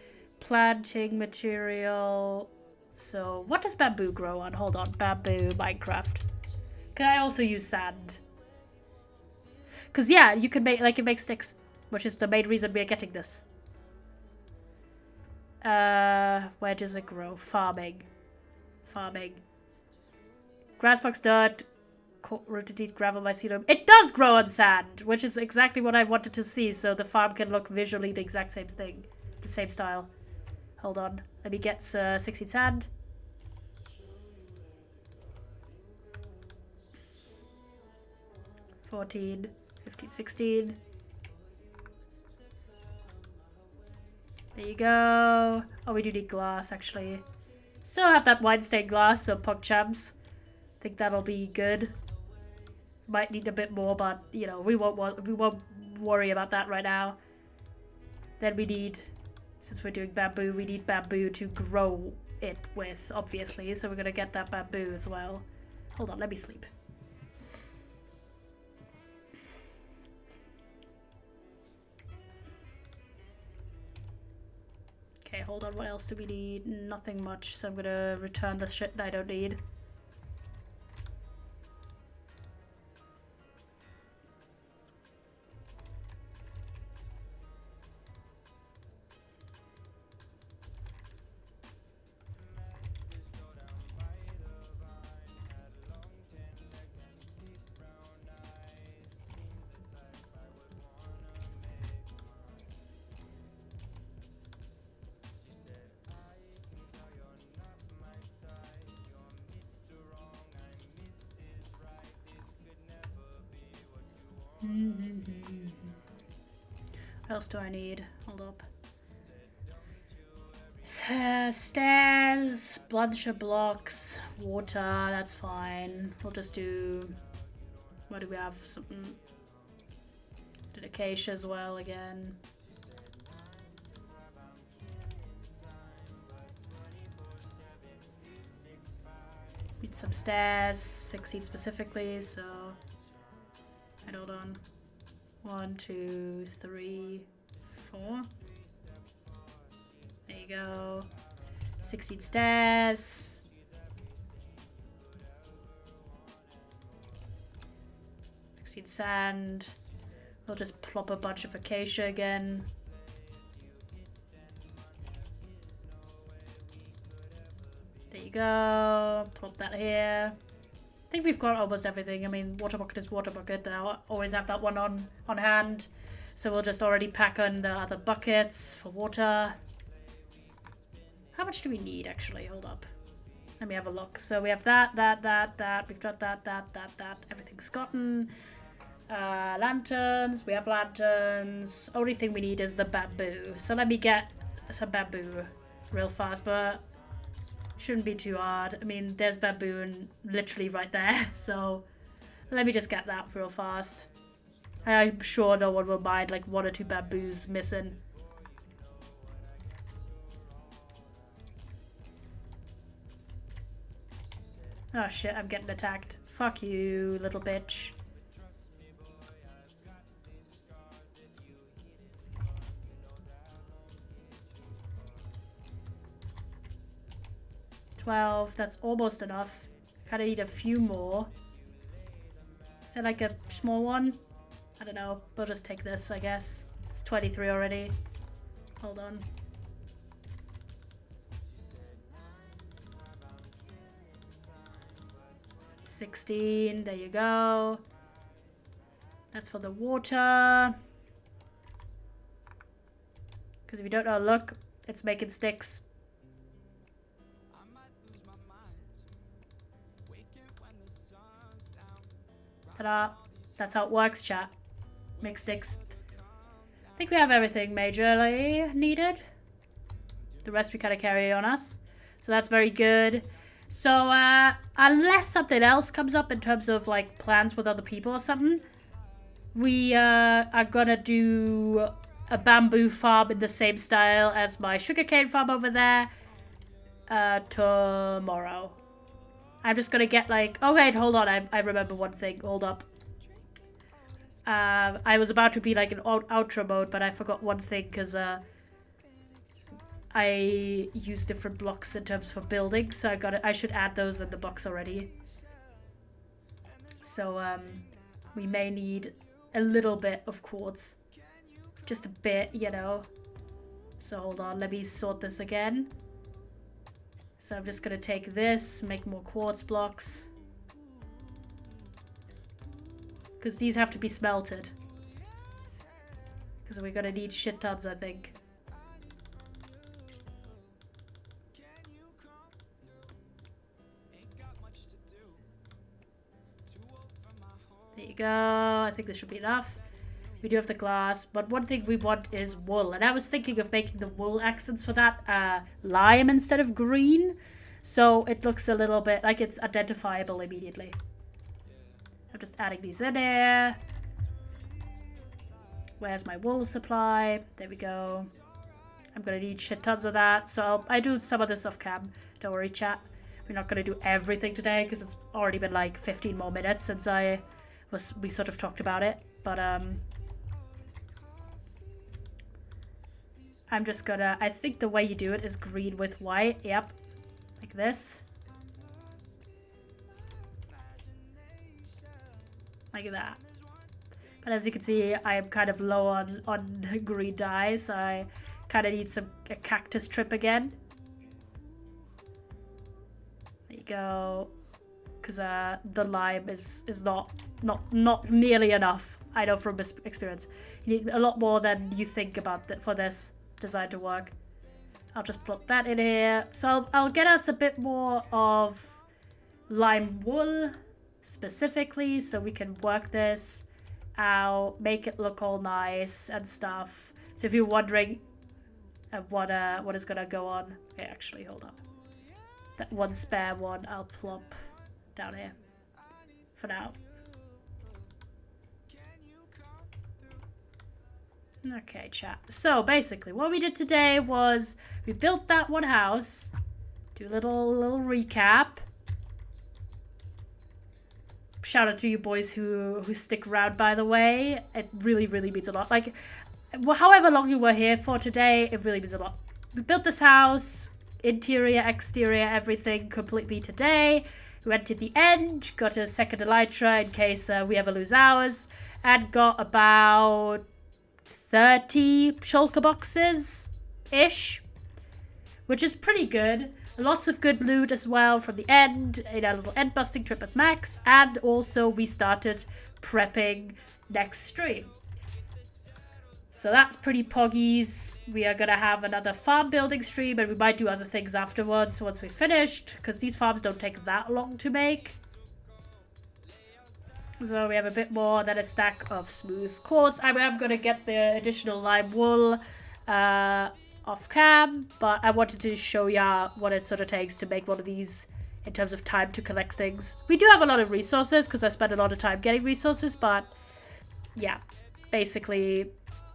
planting material. So what does bamboo grow on? Hold on, bamboo, Minecraft. Can I also use sand? Because yeah, you can make, like, it makes sticks. Which is the main reason we're getting this. Where does it grow? Farming. Grassbox dirt, rooted deep gravel mycelium. It does grow on sand, which is exactly what I wanted to see, so the farm can look visually the exact same thing, the same style. Hold on, let me get 16 sand. $14, $15, $16. There you go. Oh, we do need glass actually. Still have that wine stained glass, so PogChamps. Think that'll be good. Might need a bit more, but you know, we won't worry about that right now. Then we need, since we're doing bamboo, we need bamboo to grow it with, obviously. So we're gonna get that bamboo as well. Hold on, let me sleep. Okay, hold on, what else do we need? Nothing much, so I'm gonna return the shit that I don't need. What else do I need? Hold up. Stairs, bunch of blocks, water, that's fine. We'll just do... What do we have? Something... Did acacia as well again. Need some stairs, 16 specifically, so... Right, hold on. 1, 2, 3, 4. There you go. 16 stairs. Sand. We'll just plop a bunch of acacia again. There you go. Plop that here. I think we've got almost everything. I mean, water bucket is water bucket. I always have that one on hand. So we'll just already pack on the other buckets for water. How much do we need, actually? Hold up. Let me have a look. So we have that. We've got that. Everything's gotten. Lanterns. We have lanterns. Only thing we need is the bamboo. So let me get some bamboo real fast, but shouldn't be too hard. I mean, there's bamboo and literally right there. So let me just get that real fast. I'm sure no one will mind like 1 or 2 bamboos missing. Oh shit, I'm getting attacked. Fuck you, little bitch. $12, that's almost enough. Kinda need a few more. Is there like a small one? I don't know. We'll just take this, I guess. It's 23 already. Hold on. $16, there you go. That's for the water. Because if you don't know, look, it's making sticks. Ta-da. That's how it works, chat. Make sticks. I think we have everything majorly needed. The rest we kind of carry on us. So that's very good. So, unless something else comes up in terms of, like, plans with other people or something, we are gonna do a bamboo farm in the same style as my sugarcane farm over there tomorrow. I'm just gonna get like... Oh wait, hold on, I remember one thing. Hold up. I was about to be like in outro mode, but I forgot one thing because I use different blocks in terms for building, so I should add those in the box already. So we may need a little bit of quartz. Just a bit, you know. So hold on, let me sort this again. So I'm just gonna take this, make more quartz blocks. Because these have to be smelted. Because we're gonna need shit tons, I think. There you go. I think this should be enough. We do have the glass, but one thing we want is wool. And I was thinking of making the wool accents for that lime instead of green. So it looks a little bit like it's identifiable immediately. I'm just adding these in there. Where's my wool supply? There we go. I'm gonna need shit tons of that. So I do some of this off cam. Don't worry, chat. We're not gonna do everything today because it's already been like 15 more minutes since we sort of talked about it. But I'm just gonna... I think the way you do it is green with white. Yep. Like this. Like that. But as you can see, I am kind of low on green dye, so I kind of need a cactus trip again. There you go. Because the lime is not nearly enough. I know from experience. You need a lot more than you think about for this design to work. I'll just plot that in here. So I'll get us a bit more of lime wool specifically, so we can work this out, make it look all nice and stuff. So if you're wondering what is gonna go on, okay, actually hold up. That one spare one I'll plop down here for now. Okay, chat. So basically what we did today was we built that one house. Do a little recap. Shout out to you boys who stick around, by the way. It really means a lot. Like, however long you were here for today, it really means a lot. We built this house, interior, exterior, everything completely today. We went to the end, got a second elytra in case we ever lose ours, and got about 30 shulker boxes-ish, which is pretty good. Lots of good loot as well from the end, in a little end busting trip with Max, and also we started prepping next stream. So that's pretty poggies. We are gonna have another farm building stream, and we might do other things afterwards once we're finished, because these farms don't take that long to make. So we have a bit more than a stack of smooth quartz. I am gonna get the additional lime wool off cam, but I wanted to show ya what it sort of takes to make one of these in terms of time to collect things. We do have a lot of resources because I spent a lot of time getting resources, but yeah, basically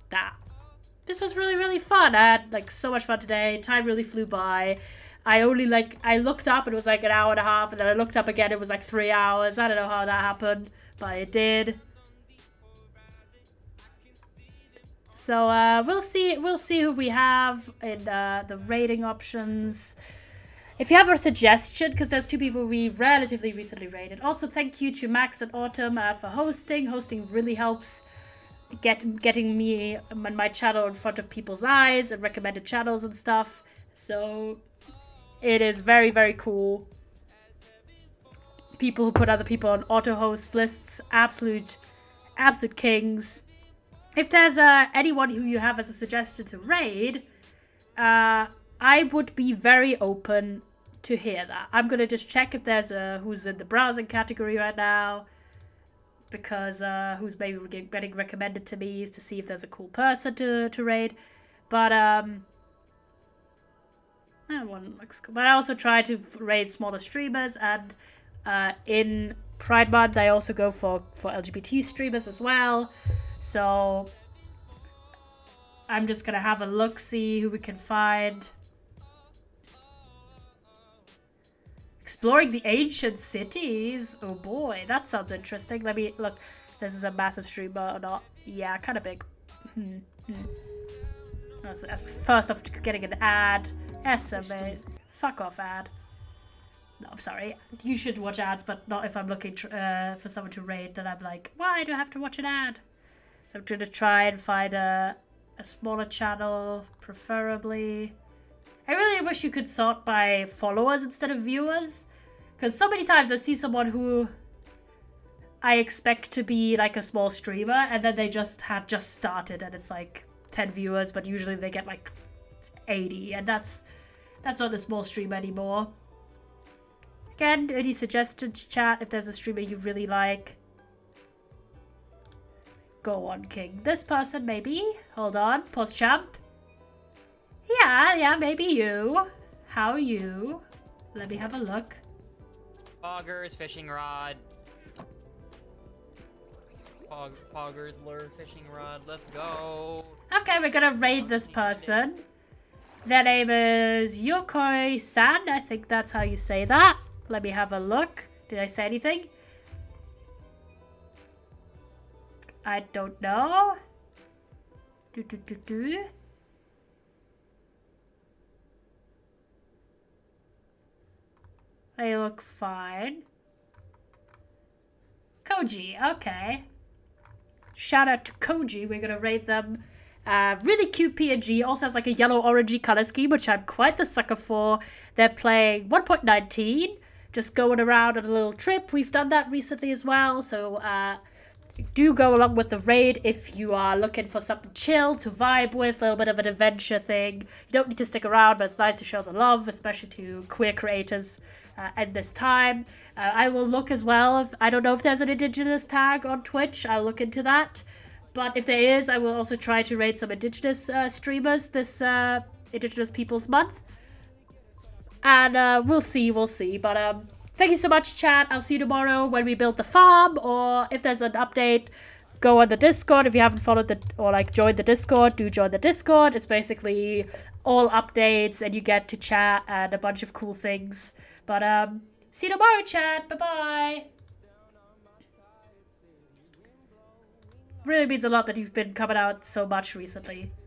that. This was really fun. I had like so much fun today. Time really flew by. I looked up and it was like an hour and a half, and then I looked up again, it was like 3 hours. I don't know how that happened, but it did. So we'll see who we have in the rating options. If you have a suggestion, because there's 2 people we relatively recently rated. Also, thank you to Max and Autumn for hosting. Hosting really helps getting me and my channel in front of people's eyes and recommended channels and stuff. So it is very cool. People who put other people on auto host lists, absolute kings. If there's anyone who you have as a suggestion to raid, I would be very open to hear that. I'm gonna just check if there's who's in the browsing category right now, because who's maybe getting recommended to me, is to see if there's a cool person to raid. But that one looks cool. But I also try to raid smaller streamers, and in Pride Month I also go for LGBT streamers as well. So I'm just gonna have a look, see who we can find. Exploring the ancient cities. Oh boy, that sounds interesting. Let me look. This is a massive streamer or not? Yeah, kind of big. First off, getting an ad. SMA. Fuck off, ad. No, I'm sorry. You should watch ads, but not if I'm looking for someone to raid. Then I'm like, why do I have to watch an ad? So I'm going to try and find a smaller channel, preferably. I really wish you could sort by followers instead of viewers. Because so many times I see someone who I expect to be like a small streamer, and then they just started and it's like 10 viewers, but usually they get like 80, and that's not a small stream anymore. Again, any suggestions, chat, if there's a streamer you really like. Go on, King. This person, maybe? Hold on. Pause champ. Yeah, maybe you. How are you? Let me have a look. Poggers, fishing rod. Poggers, lure, fishing rod. Let's go. Okay, we're gonna raid this person. Their name is Yokoi-san. I think that's how you say that. Let me have a look. Did I say anything? I don't know. They look fine. Koji, okay. Shout out to Koji. We're gonna rate them. Really cute PNG. Also has like a yellow-orangey color scheme, which I'm quite the sucker for. They're playing 1.19. Just going around on a little trip. We've done that recently as well. So do go along with the raid if you are looking for something chill to vibe with, a little bit of an adventure thing. You don't need to stick around, but it's nice to show the love, especially to queer creators at this time. I will look as well. I don't know if there's an indigenous tag on Twitch. I'll look into that. But if there is, I will also try to raid some indigenous streamers this Indigenous Peoples Month. And we'll see. But thank you so much, chat. I'll see you tomorrow when we build the farm, or if there's an update, go on the Discord. If you haven't followed or like joined the Discord, do join the Discord. It's basically all updates, and you get to chat and a bunch of cool things. But see you tomorrow, chat. Bye-bye. Really means a lot that you've been coming out so much recently.